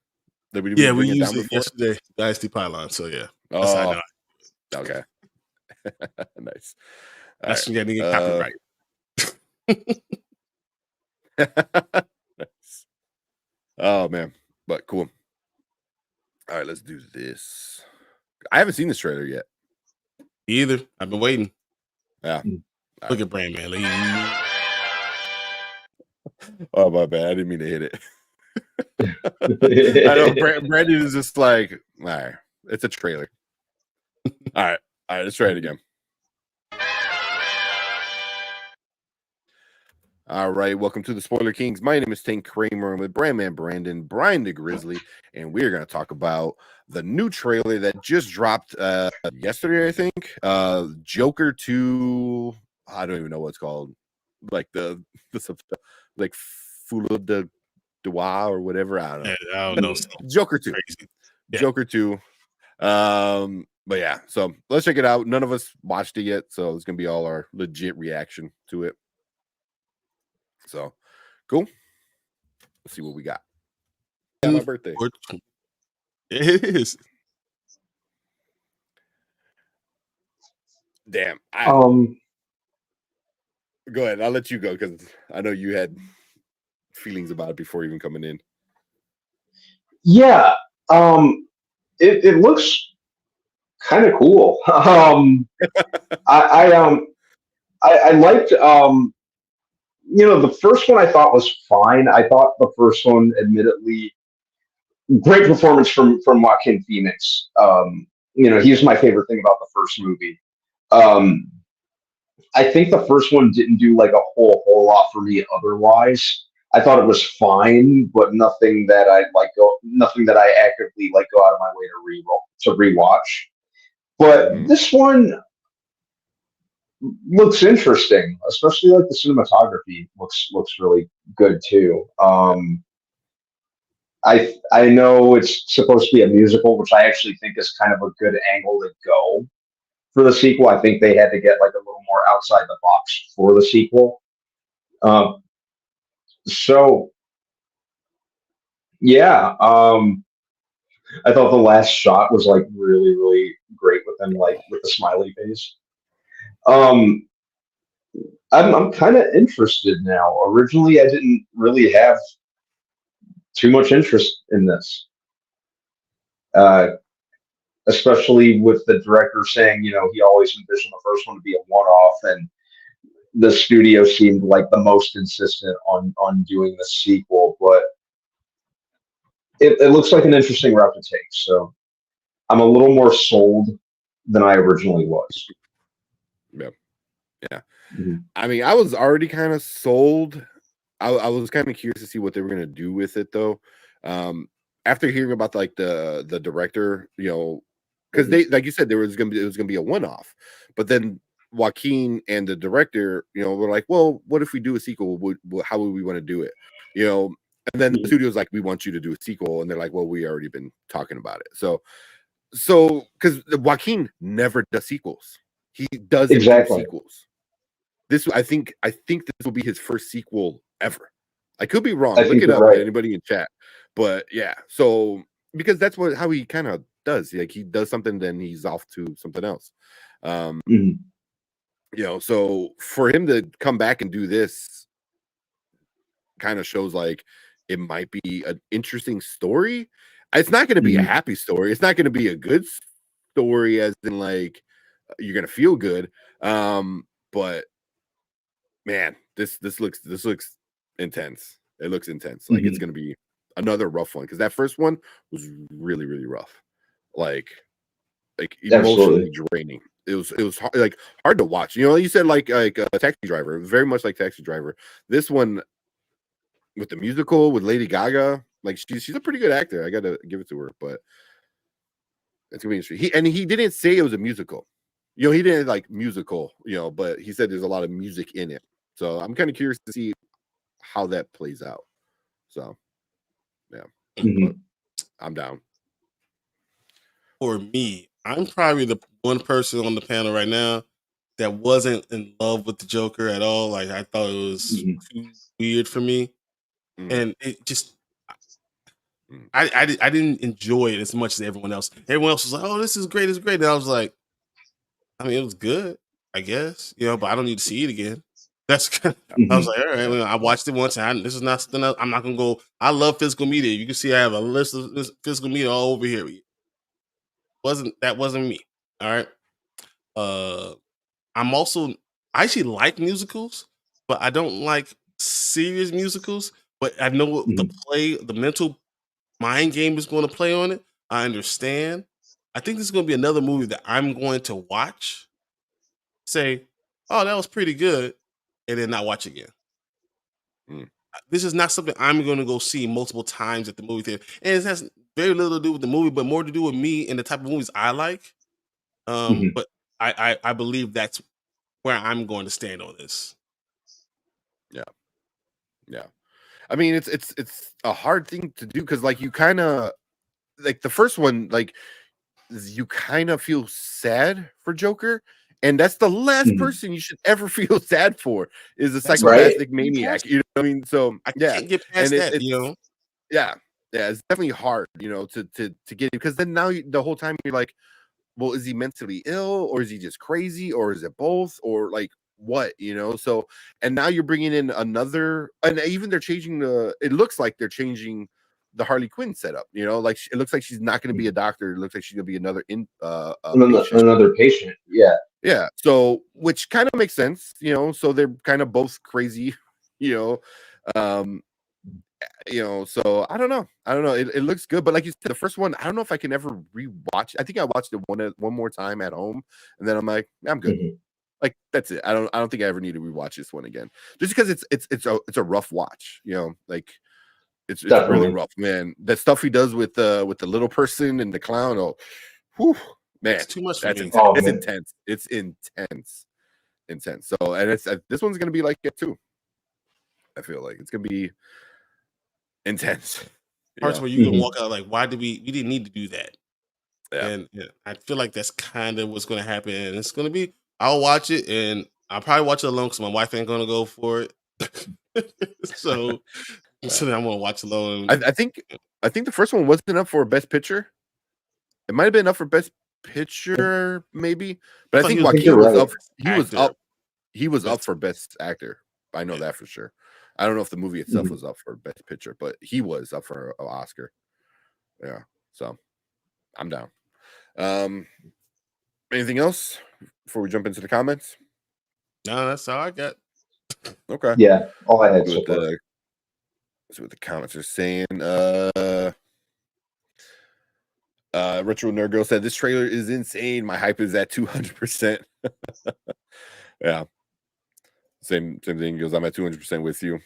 We used it yesterday. The ISD pylon. So yeah. That's how I know. Okay. Nice. That's getting a copyright. Nice. Oh man, but cool. All right, let's do this. I haven't seen this trailer yet. Either. I've been waiting. Yeah. Look at Brand Man. Oh my bad. I didn't mean to hit it. I know Brandon is just like, all right, it's a trailer. All right, let's try it again. All right, welcome to the Spoiler Kings. My name is Tank Kramer, and with Brandman Brandon, Brian the Grizzly, and we're going to talk about the new trailer that just dropped yesterday, I think. Joker 2, I don't even know what it's called, like the like Fula de Dua or whatever. I don't know. I don't know. Joker 2. Yeah. Joker 2. But yeah, so let's check it out. None of us watched it yet, so it's going to be all our legit reaction to it. So cool. Let's see what we got. Yeah, my birthday. It is. Damn. Go ahead. I'll let you go because I know you had feelings about it before even coming in. Yeah. It looks kind of cool. I liked the first one I thought was fine. I thought the first one, admittedly, great performance from Joaquin Phoenix. He's my favorite thing about the first movie. I think the first one didn't do like a whole lot for me otherwise. I thought it was fine, but nothing that I actively like go out of my way to rewatch. But this one looks interesting, especially like the cinematography looks really good too. I know it's supposed to be a musical, which I actually think is kind of a good angle to go for the sequel. I think they had to get like a little more outside the box for the sequel. So yeah, I thought the last shot was like really, really great with him, like with the smiley face. I'm kind of interested now. Originally, I didn't really have too much interest in this, especially with the director saying, he always envisioned the first one to be a one-off, and the studio seemed like the most insistent on doing the sequel. But it looks like an interesting route to take. So I'm a little more sold than I originally was. Yeah. Mm-hmm. I mean, I was already kind of sold. I was kind of curious to see what they were going to do with it, though. After hearing about like the director, because they, like you said, it was gonna be a one-off, but then Joaquin and the director, were like, well, what if we do a sequel? How would we want to do it? And then the studio's like, we want you to do a sequel, and they're like, well, we already been talking about it. So because Joaquin never does sequels, he doesn't do sequels. I think this will be his first sequel ever. I could be wrong. Look it up, right. Anybody in chat. But yeah, so because that's how he kind of does. Like he does something, then he's off to something else. So for him to come back and do this kind of shows like it might be an interesting story. It's not going to be a happy story. It's not going to be a good story, as in like you're going to feel good. But man, this looks intense. It looks intense. Like it's going to be another rough one because that first one was really really rough. Like emotionally draining. It was hard, like hard to watch. You know, you said like a Taxi Driver. It was very much like Taxi Driver. This one with the musical with Lady Gaga, like she's a pretty good actor. I gotta give it to her, but it's gonna be interesting. He didn't say it was a musical. You know, he didn't like musical. You know, but he said there's a lot of music in it. So I'm kind of curious to see how that plays out. So yeah, I'm down. For me, I'm probably the one person on the panel right now that wasn't in love with the Joker at all. Like I thought it was too weird for me, and it just I didn't enjoy it as much as everyone else. Everyone else was like, "Oh, this is great, it's great," and I was like, I mean, it was good, I guess, you know, but I don't need to see it again. That's kind of, I was like, all right, well, I watched it one time. This is not something else. I'm not gonna go. I love physical media. You can see I have a list of this physical media all over here. That wasn't me. All right. I'm also I actually like musicals, but I don't like serious musicals. But I know what the mental mind game is going to play on it. I understand. I think this is going to be another movie that I'm going to watch, say, "Oh, that was pretty good," and then not watch again. This is not something I'm going to go see multiple times at the movie theater, and it has very little to do with the movie, but more to do with me and the type of movies I like. But I believe that's where I'm going to stand on this. Yeah. I mean, it's a hard thing to do because like you kind of like the first one, like you kind of feel sad for Joker, and that's the last person you should ever feel sad for is a psychopathic maniac. You know what I mean? So I can't get past that. You know, yeah, it's definitely hard. You know, to get because then now the whole time you're like, well, is he mentally ill or is he just crazy or is it both or like what, you know? So, and now you're bringing in another, and even they're changing it looks like they're changing the Harley Quinn setup, you know, like it looks like she's not going to be a doctor. It looks like she's going to be another patient. Another patient. Yeah. Yeah. So, which kind of makes sense, you know, so they're kind of both crazy, you know, so I don't know. It looks good, but like you said, the first one, I don't know if I can ever rewatch. I think I watched it one more time at home, and then I'm like, I'm good. Like that's it. I don't think I ever need to rewatch this one again, just because it's a rough watch. You know, like it's really rough, man. That stuff he does with the little person and the clown. Oh, whew, man, it's too much for me. It's intense. It's intense. So, and this one's gonna be like it too. I feel like it's gonna be intense. Parts where you can walk out like, why did we didn't need to do that? And I feel like that's kind of what's going to happen. And it's going to be, I'll watch it and I'll probably watch it alone because my wife ain't going to go for it. so then I'm going to watch alone. I think the first one wasn't up for Best Picture. It might have been up for Best Picture, maybe, but I think Joaquin was up. He was up for Best Actor. I know that for sure. I don't know if the movie itself was up for Best Picture, but he was up for an Oscar. Yeah, so I'm down. Anything else before we jump into the comments? No, that's all I got. Okay. Yeah, all I had so far. Let's see what the comments are saying. Retro Nerd Girl said this trailer is insane. My hype is at 200%. Yeah. Same thing. Goes, I'm at 200% with you.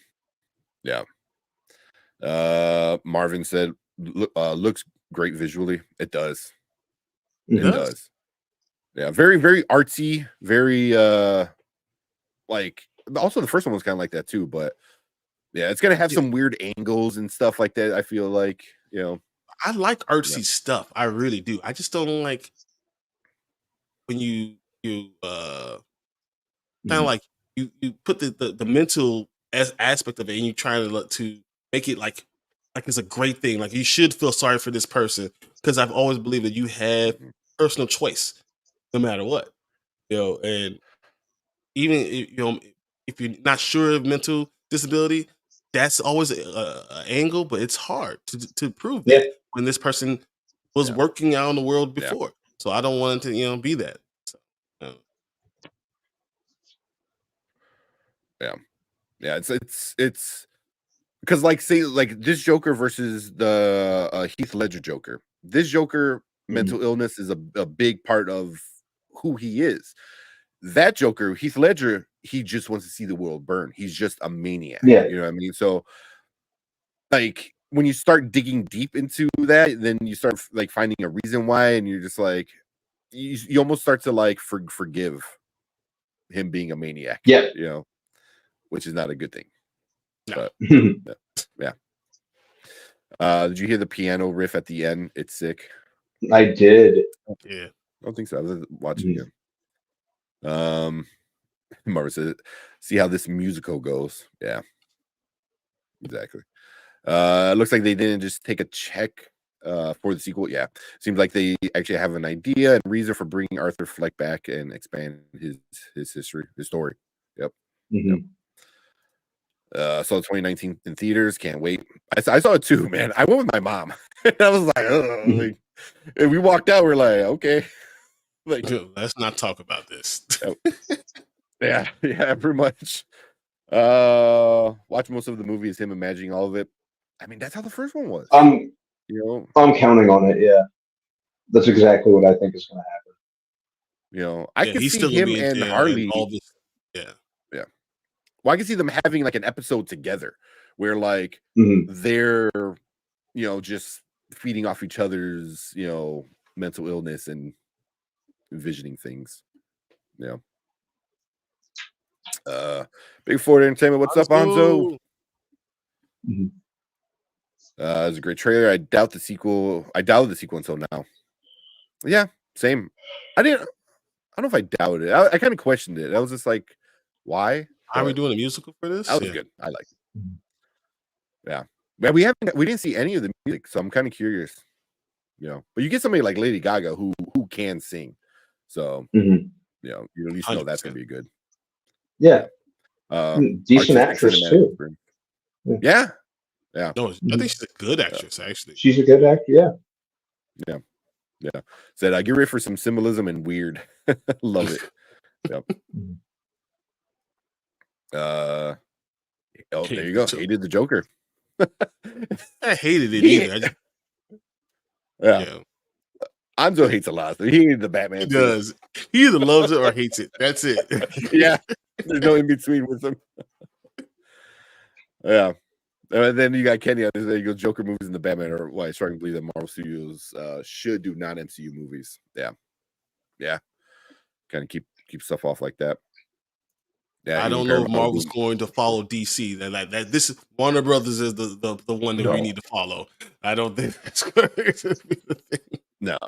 Yeah. Marvin said, looks great visually. It does. It does. Yeah. Very, very artsy. Very, like, also the first one was kind of like that too, but yeah, it's going to have some weird angles and stuff like that. I feel like, you know, I like artsy stuff. I really do. I just don't like when you kind of like you put the mental aspect of it and you try to make it like it's a great thing. Like you should feel sorry for this person because I've always believed that you have personal choice no matter what, you know, and even if you're not sure of mental disability, that's always a angle, but it's hard to prove that when this person was working out in the world before. So I don't want it to be that. So, yeah. It's because like say like this Joker versus the Heath Ledger Joker. This Joker mental illness is a big part of who he is. That Joker, Heath Ledger, he just wants to see the world burn. He's just a maniac. Yeah. You know what I mean? So like when you start digging deep into that, then you start like finding a reason why, and you're just like you almost start to like forgive him being a maniac. Yeah. You know, which is not a good thing. No. But yeah. Did you hear the piano riff at the end? It's sick. I did. Yeah. I don't think so. I was watching it. Marvin said, see how this musical goes. Yeah. Exactly. It looks like they didn't just take a check for the sequel. Yeah. Seems like they actually have an idea and reason for bringing Arthur Fleck back and expand his history, his story. Yep. Yep. Saw 2019 in theaters. Can't wait. I saw it too, man. I went with my mom. I was like, like, and we walked out. We're like, okay, like let's not talk about this. yeah, pretty much. Watch most of the movie is him imagining all of it. I mean, that's how the first one was. You know, I'm counting on it. Yeah, that's exactly what I think is going to happen. You know, I could see him and Harley. And all this. Yeah. Well, I can see them having like an episode together where like they're, just feeding off each other's, mental illness and envisioning things. Yeah. Big Ford Entertainment. What's up, Hanzo? It's a great trailer. I doubted the sequel until now. Yeah, same. I don't know if I doubted it. I kind of questioned it. I was just like, why? Are we doing a musical for this? That was good. I like it. Yeah. But we didn't see any of the music, so I'm kind of curious. But you get somebody like Lady Gaga who can sing. So you at least know 100%. That's gonna be good. Yeah. Decent actress too. Yeah. No, I think she's a good actress, actually. She's a good actor, yeah. Said get ready for some symbolism and weird. Love it. Yep. There you go. Hated the Joker. I hated it either. Yeah. Anzo hates a lot. He hated the Batman. He does. He either loves it or hates it. That's it. Yeah. There's no in between with him. Yeah. And then you got Kenny on there. You go, Joker movies and the Batman are why I strongly believe that Marvel Studios should do non-MCU movies. Yeah. Kind of keep stuff off like that. Yeah, I don't know if Marvel's going to follow DC. That this is Warner Brothers is the one that we need to follow. I don't think that's going to be the thing. No.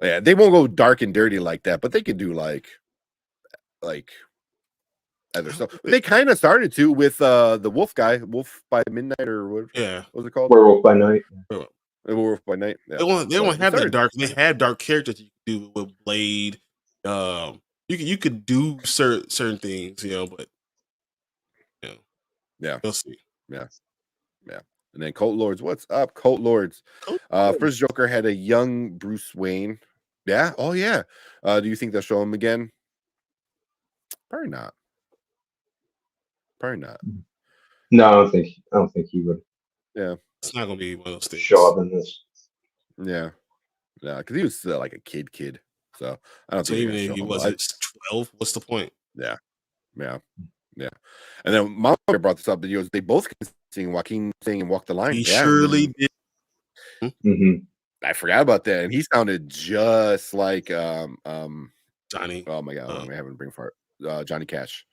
Yeah, they won't go dark and dirty like that, but they can do like other stuff. They kind of started to with the Wolf guy, Wolf by Midnight or what? Yeah, what was it called? Werewolf by Night. Werewolf by Night. Yeah. They won't have that dark. They had dark characters you could do with Blade. You could do certain things, but we'll see. Yeah. And then Colt Lords, what's up, Colt Lords? First Joker had a young Bruce Wayne. Yeah. Oh yeah. Do you think they'll show him again? Probably not. No, I don't think he would. Yeah, it's not gonna be one of those things. Show up in this. Yeah, because he was like a kid. So I don't think even if he wasn't 12, what's the point? Yeah. And then Mama brought this up. They both can sing. Joaquin sing and Walk the Line. He surely did. I forgot about that, and he sounded just like Johnny. Oh my god, I'm having a brain fart. Johnny Cash.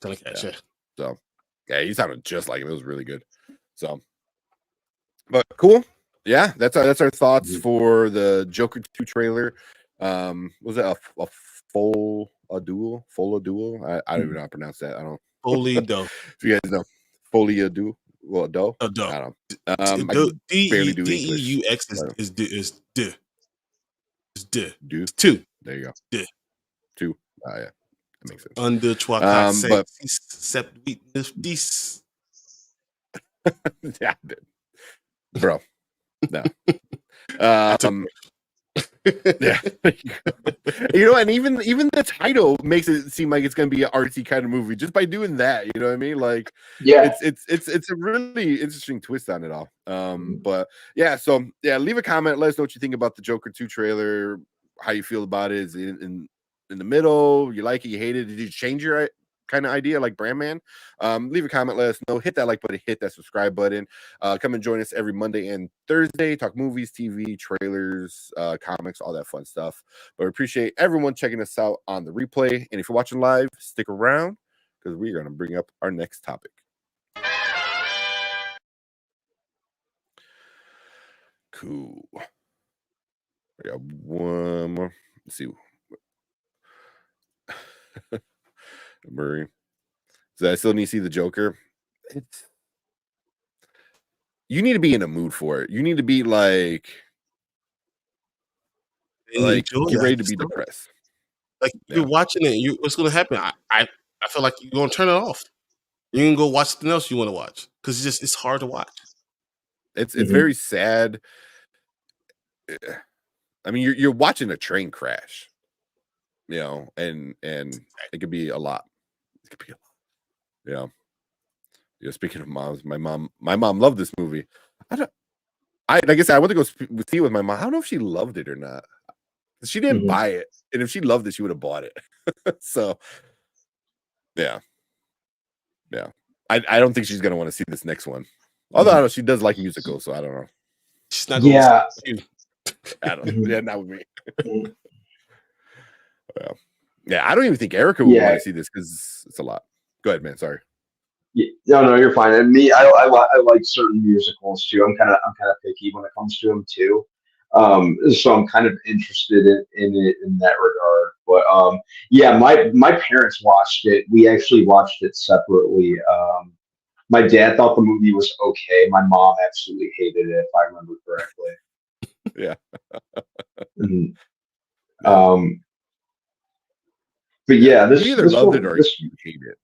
Johnny Cash. Yeah. So yeah, he sounded just like him. It was really good. So, but cool. Yeah, that's our thoughts for the Joker 2 trailer. Was it a full duel? I don't even know how to pronounce that. I don't. Foley do. If you guys know Foley do. Well, do. I don't know. DEUX is d. Is d. Do. It's 2. There you go. D. 2. Yeah. That makes sense. Under but except witness this. Yeah, bro. No. Yeah. And even the title makes it seem like it's gonna be an artsy kind of movie just by doing that. You know what I mean? Like, Yeah. it's a really interesting twist on it all. But yeah, so yeah, leave a comment. Let us know what you think about the Joker 2 trailer. How you feel about it? Is it in the middle? You like it? You hate it? Did you change your kind of idea like Brandman? Leave a comment. Let us know. Hit that like button. Hit that subscribe button. Come and join us every Monday and Thursday. Talk movies, TV, trailers, comics, all that fun stuff. But we appreciate everyone checking us out on the replay. And if you're watching live, stick around because we're going to bring up our next topic. Cool. We got one more. Let's see. Murray. So I still need to see the Joker. You need to be in a mood for it. You need to be like get ready to be depressed. Like you're watching it, what's going to happen? I feel like you're going to turn it off. You can go watch something else you want to watch because it's hard to watch. It's very sad. I mean, you're watching a train crash, you know, and it could be a lot. It could be a lot. Yeah. You know, speaking of moms, my mom loved this movie. Like I said, I went to go see it with my mom. I don't know if she loved it or not. She didn't buy it, and if she loved it, she would have bought it. So, yeah. I don't think she's gonna want to see this next one. Although I don't know, she does like musicals, so I don't know. She's not going I don't know. Yeah, not with me. Well, yeah, I don't even think Erica would want to see this because it's a lot. Go ahead, man. Sorry. Yeah, no, you're fine. And me, I like certain musicals too. I'm kind of picky when it comes to them too. So I'm kind of interested in it in that regard. But yeah, my parents watched it. We actually watched it separately. My dad thought the movie was okay. My mom absolutely hated it, if I remember correctly. Yeah. But yeah, this you either loved it or you hate it,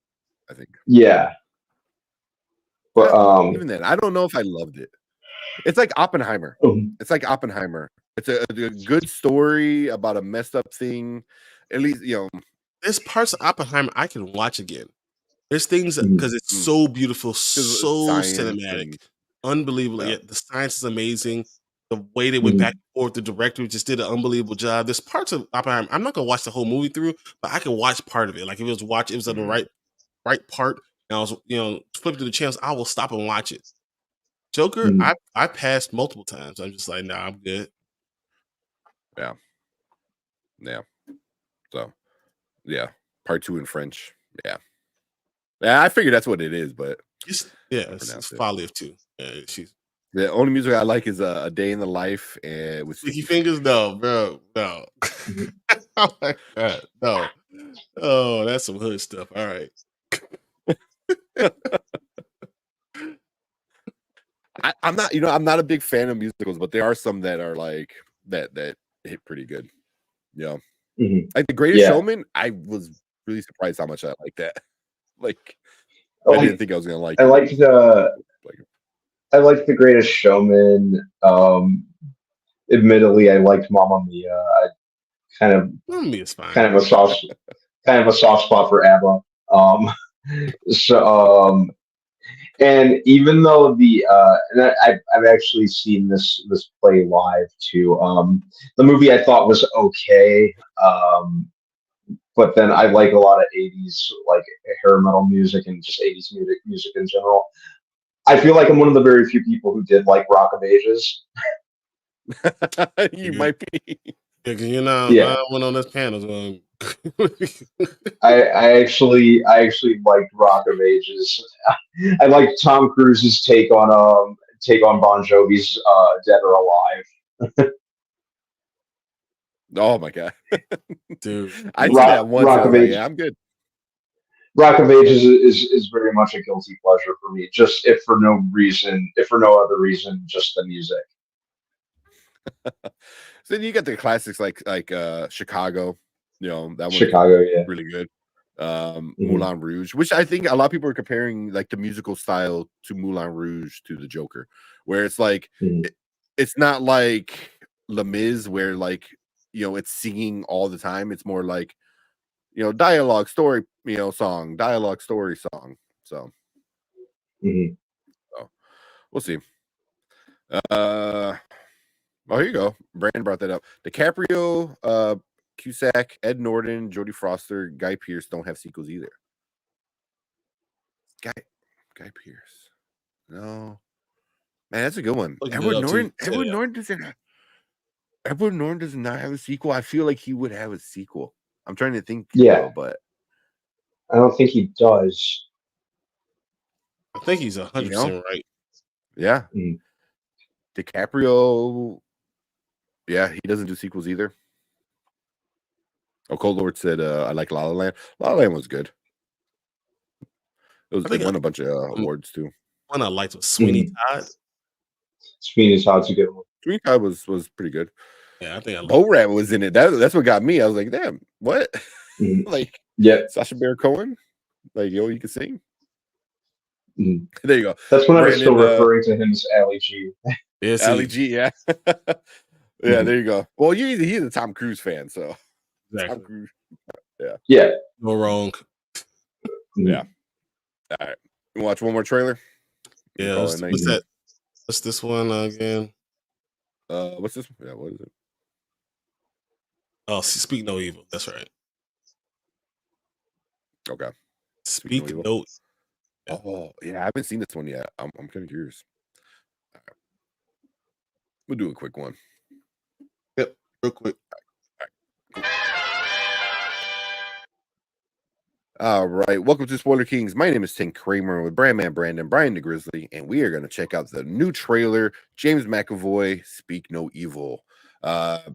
I think. Yeah. But even then, I don't know if I loved it. It's like Oppenheimer. It's like Oppenheimer. It's a good story about a messed up thing. At least, you know, there's parts of Oppenheimer I can watch again. There's things because it's so beautiful, so cinematic, unbelievable. Yeah, the science is amazing. The way they went back and forth, the director just did an unbelievable job. There's parts of Oppenheimer I'm not gonna watch the whole movie through, but I can watch part of it. Like if it was on the right part, and I was flipping through the channels, I will stop and watch it. Joker, I passed multiple times. I'm just like, nah, I'm good. Yeah. So, yeah, part 2 in French. Yeah, I figured that's what it is, but it's Folly of Two. She's the only music I like is A Day in the Life and with Sticky Fingers. No, bro, no. Oh my god, no. Oh, that's some hood stuff. All right. I'm not, I'm not a big fan of musicals, but there are some that are like that hit pretty good. Yeah. Like The Greatest Showman, I was really surprised how much I like that. Like, I didn't think I was gonna like it. I liked The Greatest Showman. Admittedly, I liked Mamma Mia. I Mamma Mia's fine. Kind of a soft spot for ABBA. And even though and I've actually seen this play live too. The movie I thought was okay, but then I like a lot of '80s like hair metal music and just '80s music in general. I feel like I'm one of the very few people who did like Rock of Ages. You might be. Yeah, because I went on this panel. I actually liked Rock of Ages. I liked Tom Cruise's take on Bon Jovi's Dead or Alive. Oh my god, dude! I did that once. Rock of Ages. Yeah, I'm good. Rock of Ages is very much a guilty pleasure for me. Just if for no other reason, just the music. So then you got the classics like Chicago. That one Chicago, really good. Moulin Rouge, which I think a lot of people are comparing like the musical style to Moulin Rouge to the Joker, where it's like it's not like Les Mis where like it's singing all the time. It's more like dialogue story, song, dialogue story song. So, so we'll see. Oh, here you go. Brandon brought that up. DiCaprio, Cusack, Ed Norton, Jodie Foster, Guy Pearce don't have sequels either. Guy Pearce. No. Man, that's a good one. Edward Norton does not have a sequel. I feel like he would have a sequel. I'm trying to think though, but I don't think he does. I think he's 100% right. Yeah. DiCaprio, yeah, he doesn't do sequels either. Oh, Cold Lord said, I like La La Land. La La Land was good. It won a bunch of awards too. One I liked was Sweeney Todd. Sweeney Todd's a good one. Sweeney Todd was pretty good. Yeah, I think Bo Rat was in it. That's what got me. I was like, damn, what? Like, Sacha Baron Cohen. Like, you can sing. There you go. That's when I was still referring to him as Ali G. Yes, Ali G, yeah. Yeah, there you go. Well, he's a Tom Cruise fan, so exactly. Tom Cruise. Yeah. No wrong. Yeah. All right. You watch one more trailer? Yeah. What's that? What's this one again? What's this? Yeah, what is it? Oh, Speak No Evil. That's right. Okay. Speak No Evil. Oh, yeah. I haven't seen this one yet. I'm kind of curious. All right. We'll do a quick one. Yep, real quick. All right. Welcome to Spoiler Kings. My name is Tim Kramer with Brandman Brandon, Brian the Grizzly, and we are going to check out the new trailer, James McAvoy, Speak No Evil.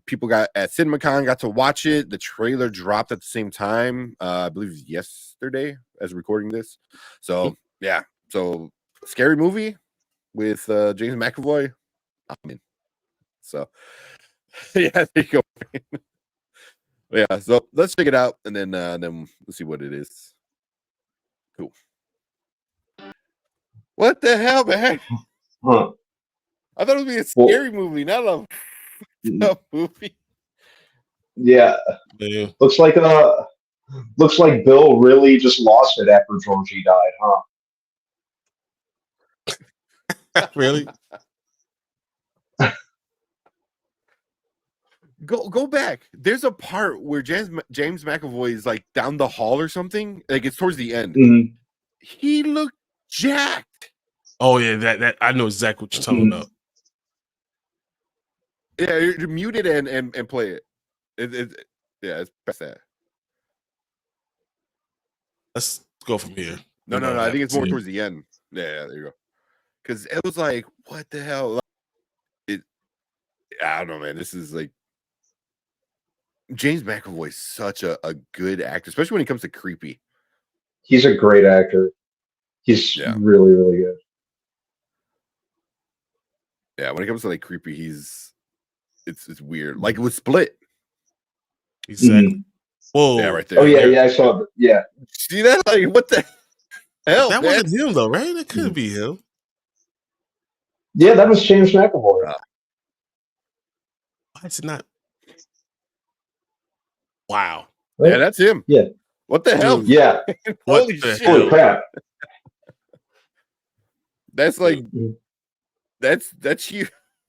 People at CinemaCon got to watch it. The trailer dropped at the same time, I believe yesterday as recording this. So, yeah. So, scary movie with James McAvoy. I'm in. So, yeah, there you go. Yeah, so let's check it out, and then we'll see what it is. Cool. What the hell, man? Huh. I thought it would be a scary movie, not a movie. Yeah. Looks like Bill really just lost it after Georgie died, huh? Really? Go back. There's a part where James McAvoy is like down the hall or something. Like it's towards the end. He looked jacked. Oh yeah, that I know exactly what you're talking about. Yeah, you're muted and play it. Yeah, it's past that. Let's go from here. No. I think it's more towards the end. Yeah, there you go. Because it was like, what the hell? I don't know, man. This is like James McAvoy is such a good actor, especially when it comes to creepy. He's a great actor. He's really, really good. Yeah, when it comes to like creepy, it's weird. Like it was Split. Exactly. Whoa. Yeah, right there. Oh yeah, I saw it. Yeah. See that? Like what the hell? That wasn't him though, right? That couldn't be him. Yeah, that was James McAvoy. Why is it not? Wow. Right? Yeah, that's him. Yeah. What the hell? Yeah. Holy shit. Holy crap. That's like that's you.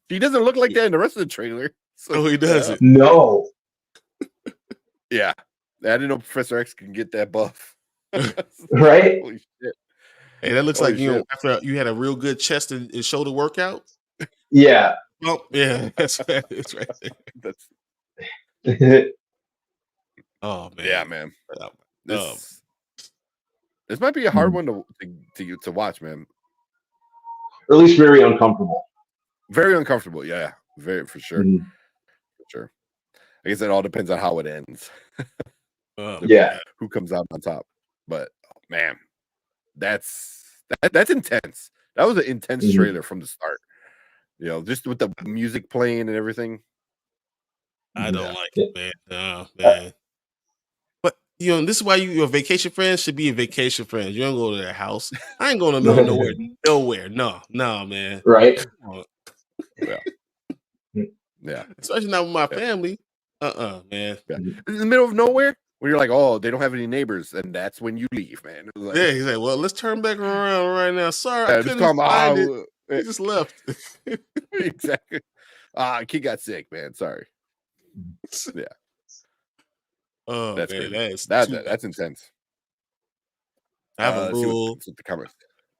He doesn't look like that in the rest of the trailer. So, oh, he doesn't. No. Yeah. I didn't know Professor X can get that buff. Right? Holy shit. Hey, that looks like after you had a real good chest and shoulder workout. Yeah. Oh, yeah, that's right. It's right there. Oh man. Yeah, man. This might be a hard one to watch, man. Or at least very uncomfortable. Very uncomfortable, yeah. Very for sure. For sure. I guess it all depends on how it ends. Yeah. Who comes out on top. But man, that's intense. That was an intense trailer from the start. Just with the music playing and everything. I don't like it, man. Oh, man. But this is why your vacation friends should be vacation friends. You don't go to their house. I ain't going to nowhere. No, man. Right. Yeah. Especially not with my family. Man. Yeah. In the middle of nowhere, where you're like, oh, they don't have any neighbors, and that's when you leave, man. Like, yeah, he's like, well, let's turn back around right now. Sorry, I couldn't find it. He just left. Exactly. Kid got sick, man. Sorry. Yeah. Oh, that's man, crazy. That's intense. I have a rule.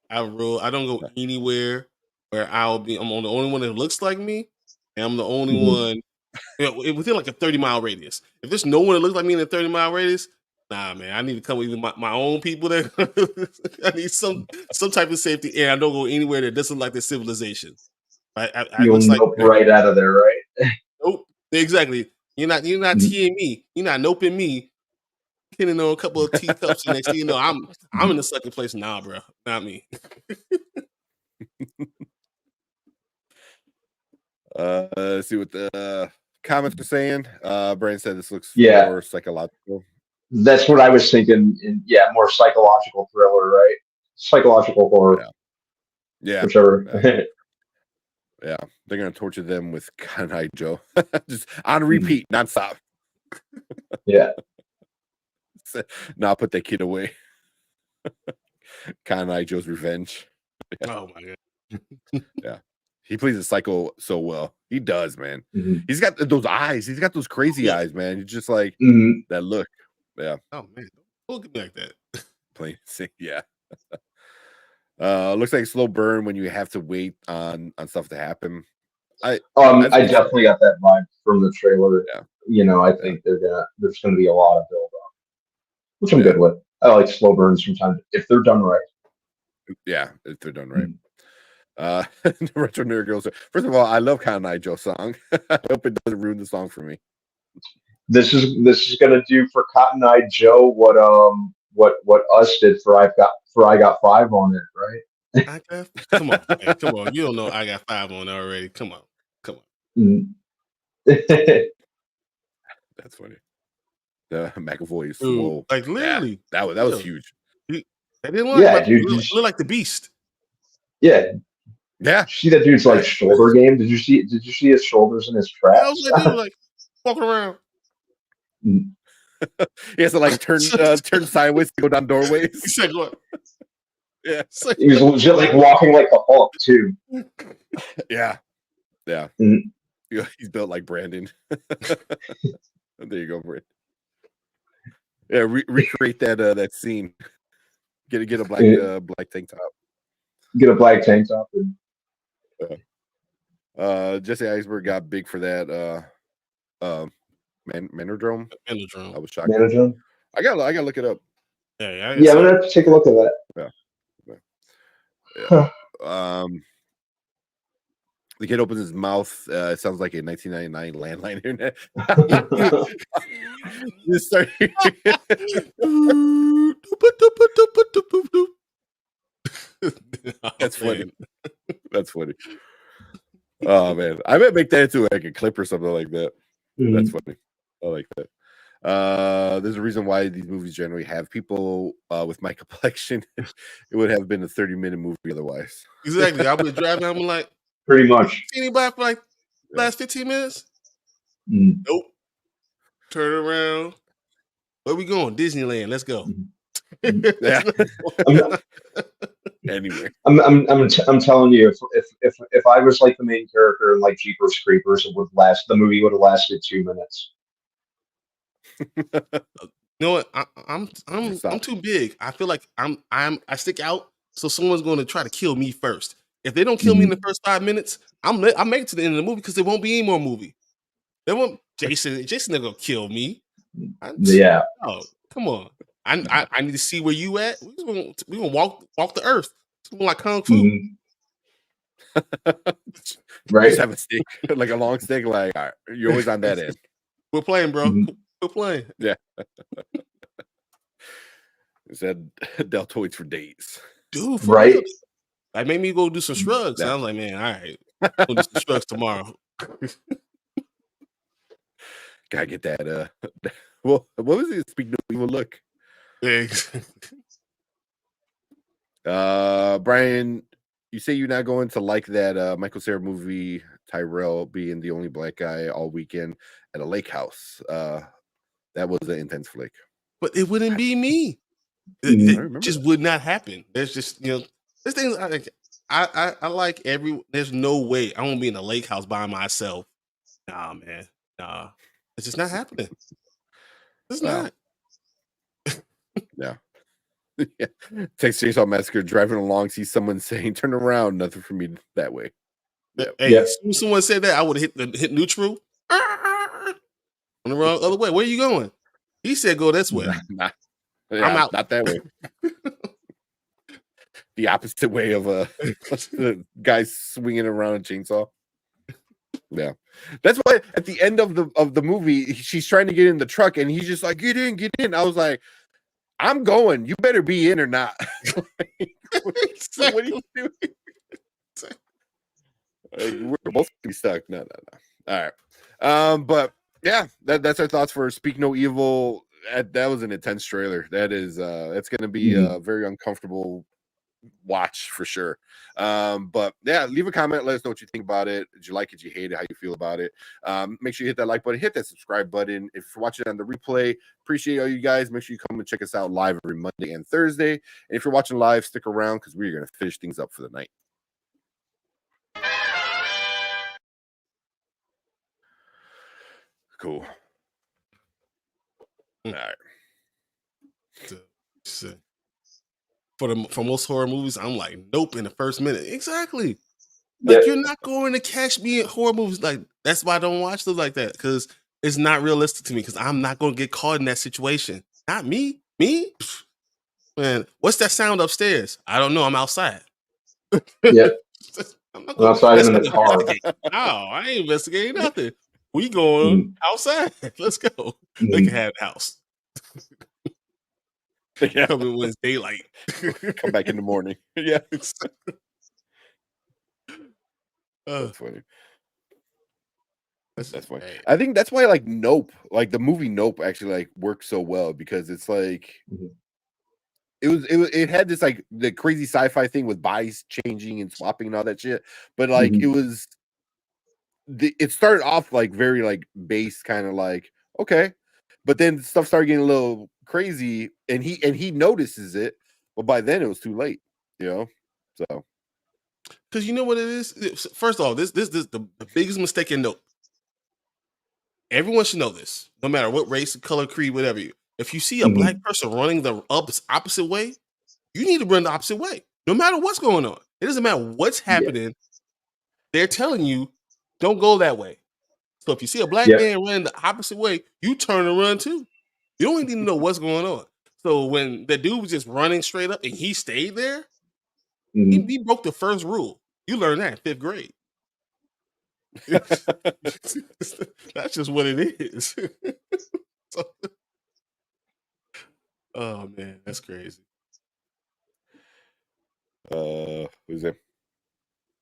I have a rule. I don't go anywhere where I'm the only one that looks like me, and I'm the only one within like a 30-mile radius. If there's no one that looks like me in a 30-mile radius, nah, man, I need to come with either my own people there. I need some type of safety, and I don't go anywhere that doesn't look like the civilization. You'll nope right out of there, right? Nope, exactly. You're not teeing me. You're not noping me. Hitting on a couple of teacups, and next thing you know, I'm in the second place. Nah, bro, not me. Let's see what the comments are saying. Brandon said this looks more psychological. That's what I was thinking. More psychological thriller, right? Psychological horror. Yeah. Whichever. Yeah. They're gonna torture them with Kanai Joe. Just on repeat, nonstop. Yeah. Now put that kid away. Kanai Joe's revenge. Oh my god. Yeah. He plays a psycho so well. He does, man. He's got those eyes. He's got those crazy eyes, man. He's just like that look. Yeah. Oh man, don't look at me like that. Plain sick. Yeah. Looks like a slow burn when you have to wait on stuff to happen. I definitely got that vibe from the trailer. Yeah. I think there's gonna be a lot of build up, which I'm good with. I like slow burns sometimes if they're done right. Yeah, if they're done right. The Retro Nerd Girls. First of all, I love Kanai Joe's song. I hope it doesn't ruin the song for me. This is gonna do for Cotton Eye Joe what us did for I got 5 on it, right? Come on, man, come on. You don't know I got 5 on it already. Come on. That's funny. The McAvoy is swole. Like literally, that was huge. They didn't look look like the Beast. Yeah. Yeah. See that dude's like shoulder game? Did you see his shoulders in his traps? That was that dude like walking around. He has to like turn sideways to go down doorways. He said what? Yeah. He was legit like walking like the Hulk too. Yeah. He's built like Brandon. There you go, Brandon. Yeah, recreate that scene. Get a black tank top. Get a black tank top. Jesse Eisenberg got big for that. Manodrome. I was shocked. Manodrome. I gotta look it up. Yeah, I'm gonna have to take a look at that. Yeah. The kid opens his mouth. It sounds like a 1999 landline internet. That's funny. That's funny. Oh man, I might make that into like a clip or something like that. That's funny. I like that. There's a reason why these movies generally have people with my complexion. It would have been a 30-minute movie otherwise. Exactly. I would driving. I'm like, pretty much. Anybody for like last 15 minutes? Nope. Turn around. Where we going? Disneyland. Let's go. Yeah. Anyway, I'm telling you, if I was like the main character in like Jeepers Creepers, the movie would have lasted 2 minutes. You know what? I'm too big. I feel like I stick out, so someone's going to try to kill me first. If they don't kill me in the first 5 minutes, I make it to the end of the movie because there won't be any more movie. They won't. Jason not gonna kill me. Yeah. Oh, come on. I need to see where you at. We gonna walk the earth. It's like kung fu. Right. Just have a stick, like a long stick. Like all right, you're always on that end. We're playing, bro. We're playing. Yeah. Is that deltoids for days, dude? Right. Real. Like made me go do some shrugs. I was like, man, all right, we'll do some shrugs tomorrow. Gotta get that. Well, what was it? Speak no evil look. Brian, you say you're not going to like that Michael Cera movie, Tyrell being the only black guy all weekend at a lake house. That was an intense flick. But it wouldn't be me. I It remember just that. would not happen. There's just, you know, there's things I like there's no way I won't be in a lake house by myself. Nah, man. Nah. It's just not happening. It's Wow. not. Yeah. Yeah. Texas Chainsaw Massacre, driving along, see someone saying, "Turn around, nothing for me that way." Yep. Hey, as soon as someone said that, I would have hit neutral. On the wrong other way. Where you going? He said go this way. Yeah, I'm out. Not that way. The opposite way of the guy swinging around a chainsaw. Yeah, that's why at the end of the movie, she's trying to get in the truck, and he's just like, get in. I was like, I'm going. You better be in or not. What are you doing? We're both gonna be stuck. No. All right. But yeah, that's our thoughts for Speak No Evil. That was an intense trailer. That is it's gonna be a very uncomfortable watch for sure. But yeah, leave a comment, let us know what you think about it. Did you like it? Did you hate it? How you feel about it? Make sure you hit that like button, hit that subscribe button. If you're watching on the replay, appreciate all you guys. Make sure you come and check us out live every Monday and Thursday. And if you're watching live, stick around because we're gonna finish things up for the night. Cool. All right. For most horror movies, I'm like, nope, in the first minute. Exactly. Like, you're not going to catch me in horror movies. Like, that's why I don't watch them like that, because it's not realistic to me, because I'm not going to get caught in that situation. Not me. Me? Man, what's that sound upstairs? I don't know. I'm outside. Yeah. I'm not outside in the car. No, I ain't investigating nothing. We going outside. Let's go. They can have the house. Yeah. Come in when it's daylight. Come back in the morning. Yeah. That's funny. That's funny. Hey. I think that's why like Nope, like the movie Nope actually like works so well, because it's like it had this like the crazy sci-fi thing with bodies changing and swapping and all that shit. But like it started off like very like base, kind of like, okay. But then stuff started getting a little crazy, and he notices it, but by then it was too late, you know. So because you know what it is. First of all, this the biggest mistake in Nope. Everyone should know this, no matter what race, color, creed, whatever. If you see a black person running the opposite way, you need to run the opposite way, no matter what's going on. It doesn't matter what's happening. They're telling you, don't go that way. So if you see a black man running the opposite way, you turn and run too. You don't even need to know what's going on. So when the dude was just running straight up and he stayed there, he broke the first rule. You learned that in 5th grade. That's just what it is. Oh man, that's crazy. who's there?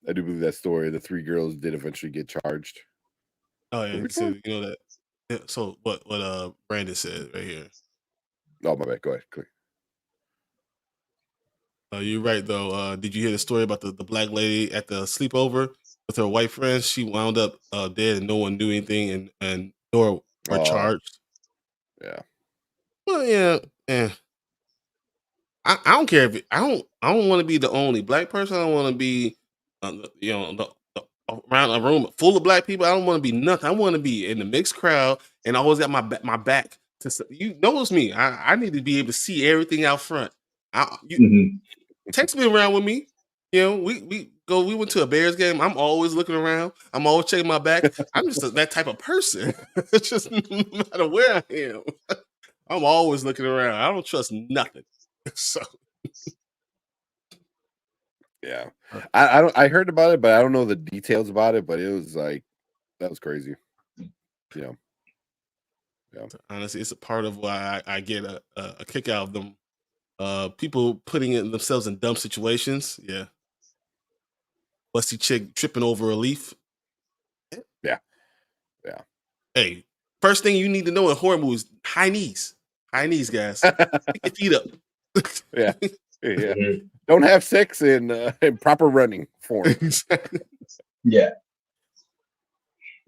I do believe that story. The 3 girls did eventually get charged. Oh yeah, so, you know that. Yeah, so what Brandon said right here. Oh, my bad. Go ahead. Quick. You're right though. Did you hear the story about the black lady at the sleepover with her white friends? She wound up dead, and no one knew anything, and nor were charged. Yeah. Well, yeah. I don't care if I don't want to be the only black person. I don't want to be, around a room full of black people. I don't want to be nothing. I want to be in the mixed crowd and always got my back to. You notice me. I need to be able to see everything out front. Text me around with me. You know, we went to a Bears game. I'm always looking around. I'm always checking my back. I'm just that type of person. It's just no matter where I am, I'm always looking around. I don't trust nothing. So yeah, I heard about it, but I don't know the details about it. But it was like, that was crazy. Yeah. Honestly, it's a part of why I get a kick out of them. People putting themselves in dumb situations. Yeah. Busty chick tripping over a leaf. Yeah. Hey, First thing you need to know in horror movies: high knees, guys. Pick your feet up. Yeah. Don't have sex in proper running form. Yeah.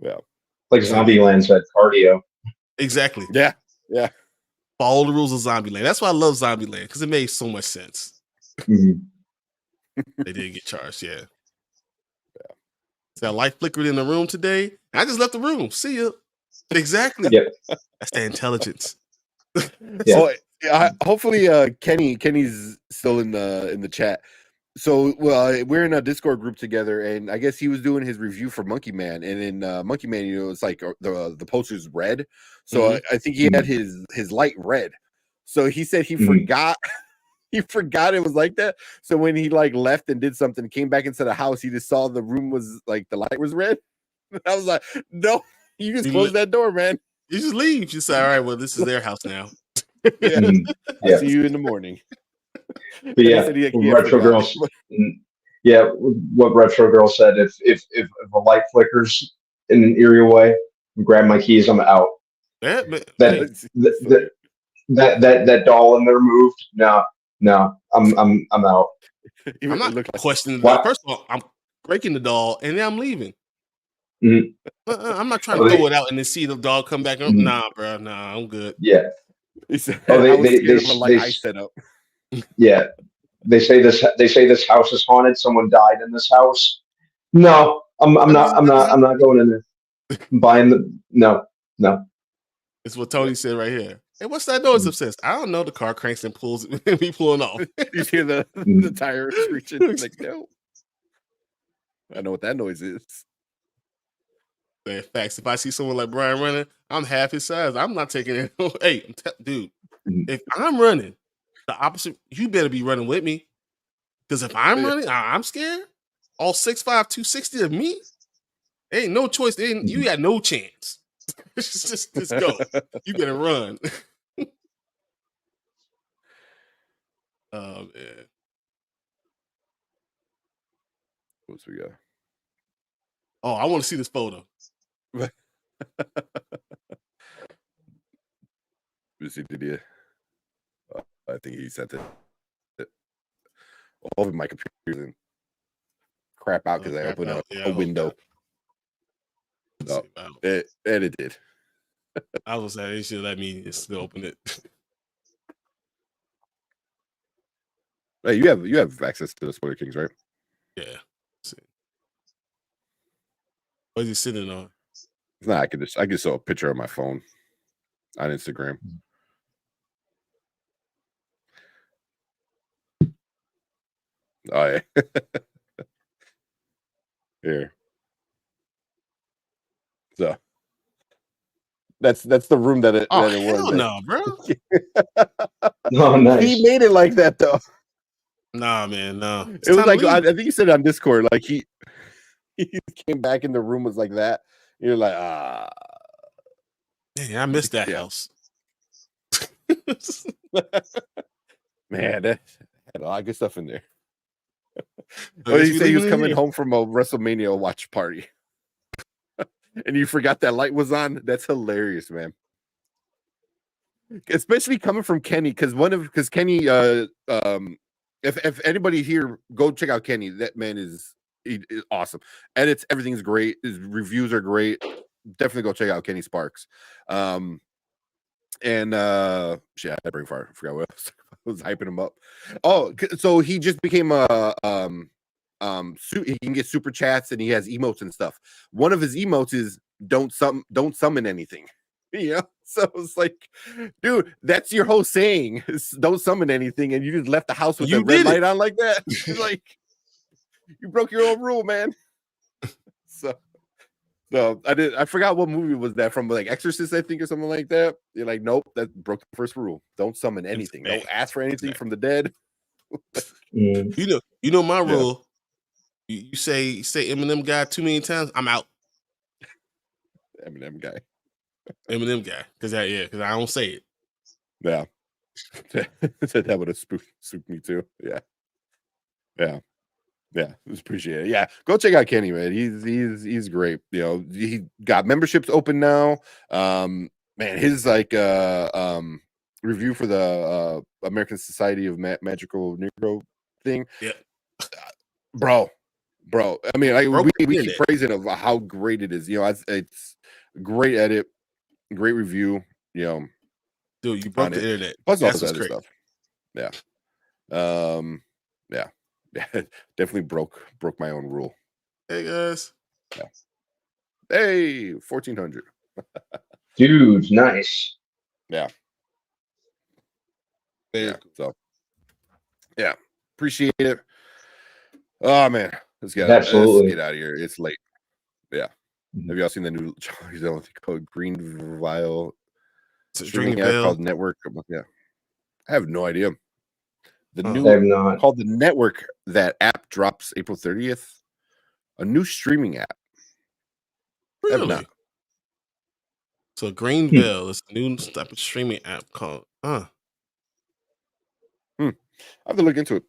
Yeah. Like Zombieland said, cardio. Exactly. Yeah. Follow the rules of Zombieland. That's why I love Zombieland, because it made so much sense. Mhm. They didn't get charged, yeah. So that light flickered in the room today. I just left the room. See ya. Exactly. Yep. That's the intelligence. Yeah. Hopefully Kenny's still in the chat. So we're in a Discord group together, and I guess he was doing his review for Monkey Man, and in Monkey Man, it's like the poster's red. So I think he had his light red. So he said he forgot. He forgot it was like that. So when he like left and did something, came back into the house, he just saw the room was like the light was red. I was like, no, you just close that door, man. You just leave. You say, all right, well, this is their house now. Yeah. I'll see you in the morning. But yeah, Retro Girls. Yeah, what Retro Girl said: if a light flickers in an eerie way, grab my keys. I'm out. Yeah, that doll in there moved. No, I'm out. I'm not questioning the doll. First of all, I'm breaking the doll and then I'm leaving. I'm not trying to throw it out and then see the doll come back. Nah, bro. Nah, I'm good. Yeah. They set up. Yeah. They say this house is haunted. Someone died in this house. No, I'm not going in there. I'm buying no. It's what Tony said right here. Hey, what's that noise obsessed? I don't know. The car cranks and pulls and be pulling off. You hear the tire screeching? Like, no. I know what that noise is. In fact, if I see someone like Brian running, I'm half his size. I'm not taking it. Hey, dude, if I'm running the opposite, you better be running with me. Because if I'm running, I'm scared. All 6'5", 260 of me, ain't no choice. You got no chance. just go. You better run. Oh man. What's we got? Oh, I want to see this photo. Did you? I think he sent it. All of my computers and crap out because I opened a window. No, it did. I was saying they should let me just open it. Hey, you have access to the Spoiler Kings, right? Yeah. What is he sitting on? Nah, I can show a picture of my phone on Instagram. Oh yeah. Here. So that's the room that it was. Hell no, bro. No, nice. He made it like that though. Nah, man, no. It was like I think you said on Discord, like he came back in the room was like that. You're like, Dang, I missed that house. Man, that had a lot of good stuff in there. What did you say? He was coming home from a WrestleMania watch party, and you forgot that light was on. That's hilarious, man. Especially coming from Kenny, because Kenny, if anybody here, go check out Kenny. That man is awesome. Edits, everything's great. His reviews are great. Definitely go check out Kenny Sparks. And shit, I had brain fart. I forgot what else. I was hyping him up. Oh, so he just became he can get super chats and he has emotes and stuff. One of his emotes is don't summon anything. Yeah, so it's like, dude, that's your whole saying. Don't summon anything, and you just left the house with the red light on like that. Like, you broke your own rule, man. So I forgot what movie was that from, like Exorcist, I think, or something like that. You're like, nope, that broke the first rule. Don't summon anything. Don't ask for anything from the dead. You know my rule. You say Eminem guy too many times, I'm out. Eminem guy. Because I don't say it. Yeah. That would have spooked me too. Yeah. Yeah, appreciate it. Yeah, go check out Kenny, man. He's great. You know, he got memberships open now. Man, his review for the American Society of Magical Negro thing. Yeah, bro. I mean, we keep internet. praising of how great it is. You know, it's great edit, great review. You know, dude, you broke the internet. Plus all That's this what's other great. stuff. Yeah. Yeah, definitely broke my own rule. Hey guys. Yeah. Hey, 1400. Dude, nice. Yeah. Yeah. So, yeah, appreciate it. Oh man, let's get out of here. It's late. Yeah. Have y'all seen the new called Greenville streaming app called Network? Yeah, I have no idea. The new called the Network. That app drops April 30th. A new streaming app. Really? So Greenville is a new type of streaming app called. I have to look into it.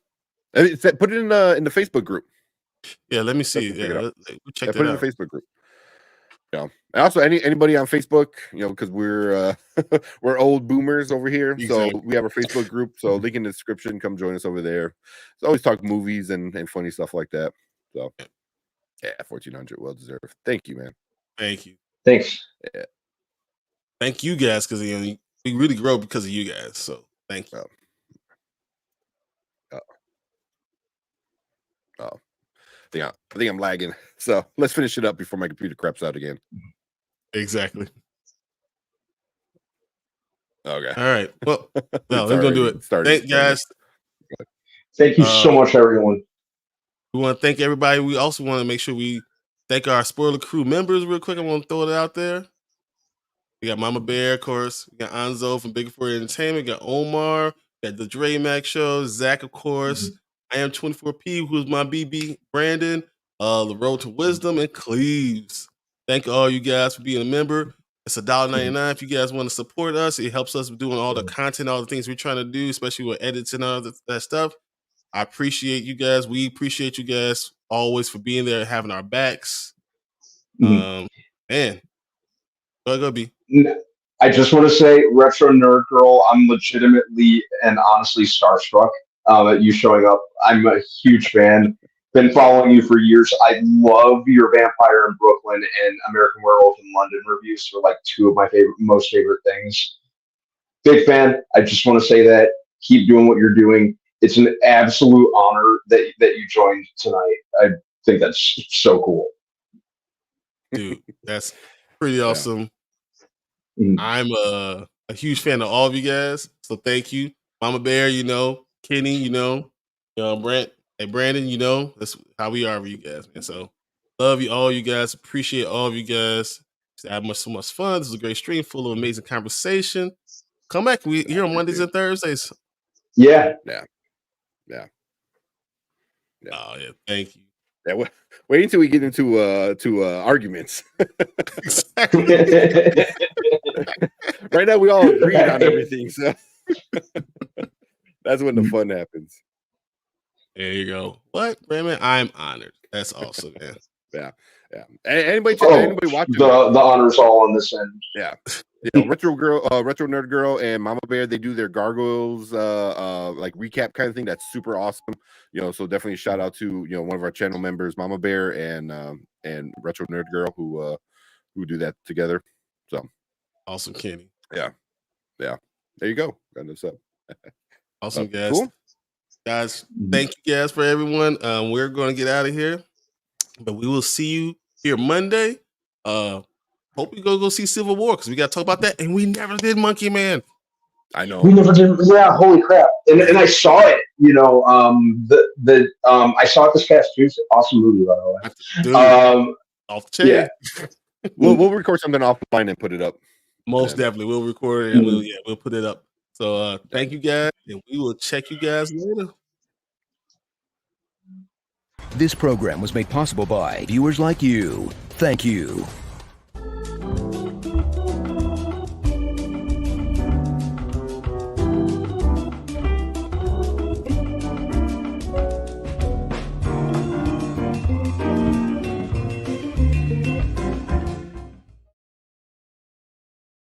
Put it in the Facebook group. Yeah, let me see. Yeah, check that out. Put it in the Facebook group. Yeah. And also anybody on Facebook, you know, because we're we're old boomers over here. Exactly. So we have our Facebook group. So link in the description. Come join us over there. So always talk movies and funny stuff like that. So yeah, 1400, well deserved. Thank you, man. Thank you. Thanks. Yeah. Thank you guys, because we really grow because of you guys. So thank you. I think I'm lagging. So let's finish it up before my computer craps out again. Exactly. Okay. All right. Well, no, we're gonna do it. Thank guys. Thank you so much, everyone. We want to thank everybody. We also want to make sure we thank our Spoiler Crew members real quick. I want to throw it out there. We got Mama Bear, of course. We got Anzo from Big 4 Entertainment. We got Omar. We got the Dre Mac Show. Zach, of course. I am 24P, who's my BB. Brandon. The Road to Wisdom, and Cleves. Thank all you guys for being a member. It's $1.99 if you guys want to support us. It helps us with doing all the content, all the things we're trying to do, especially with edits and all that stuff. I appreciate you guys. We appreciate you guys always for being there, having our backs. Man, go be. I just want to say, Retro Nerd Girl, I'm legitimately and honestly starstruck at you showing up. I'm a huge fan. Been following you for years. I love your Vampire in Brooklyn and American Werewolf in London reviews. They're like two of my most favorite things. Big fan. I just want to say that. Keep doing what you're doing. It's an absolute honor that you joined tonight. I think that's so cool. Dude, that's pretty awesome. I'm a huge fan of all of you guys. So thank you. Mama Bear, you know, Kenny, you know, Brent. Hey, Brandon, you know, that's how we are with you guys, man. So love you, all you guys. Appreciate all of you guys. Just had so much fun. This was a great stream full of amazing conversation. Come back. We're here on Mondays and Thursdays. Yeah. Oh, yeah. Thank you. Yeah, wait until we get into arguments. Right now, we all agreed on everything. So that's when the fun happens. There you go. What, Raymond? I'm honored. That's awesome, man. Yeah. Anybody watching? The honors all on this end. Yeah. You know, Retro Nerd Girl, and Mama Bear, they do their gargoyles like recap kind of thing. That's super awesome. You know, so definitely shout out to one of our channel members, Mama Bear and Retro Nerd Girl, who do that together. So awesome, Kenny. Yeah. There you go. Got this up. Awesome, guys. Cool. Guys, thank you guys for everyone. We're going to get out of here, but we will see you here Monday. Hope we go see Civil War, because we got to talk about that, and we never did Monkey Man. I know we never did. Yeah, holy crap! And I saw it. I saw it this past Tuesday. Awesome movie, by the way. Off the chain. Yeah. We'll record something offline and put it up. Most definitely, we'll record it and we'll put it up. So thank you guys, and we will check you guys later. This program was made possible by viewers like you. Thank you.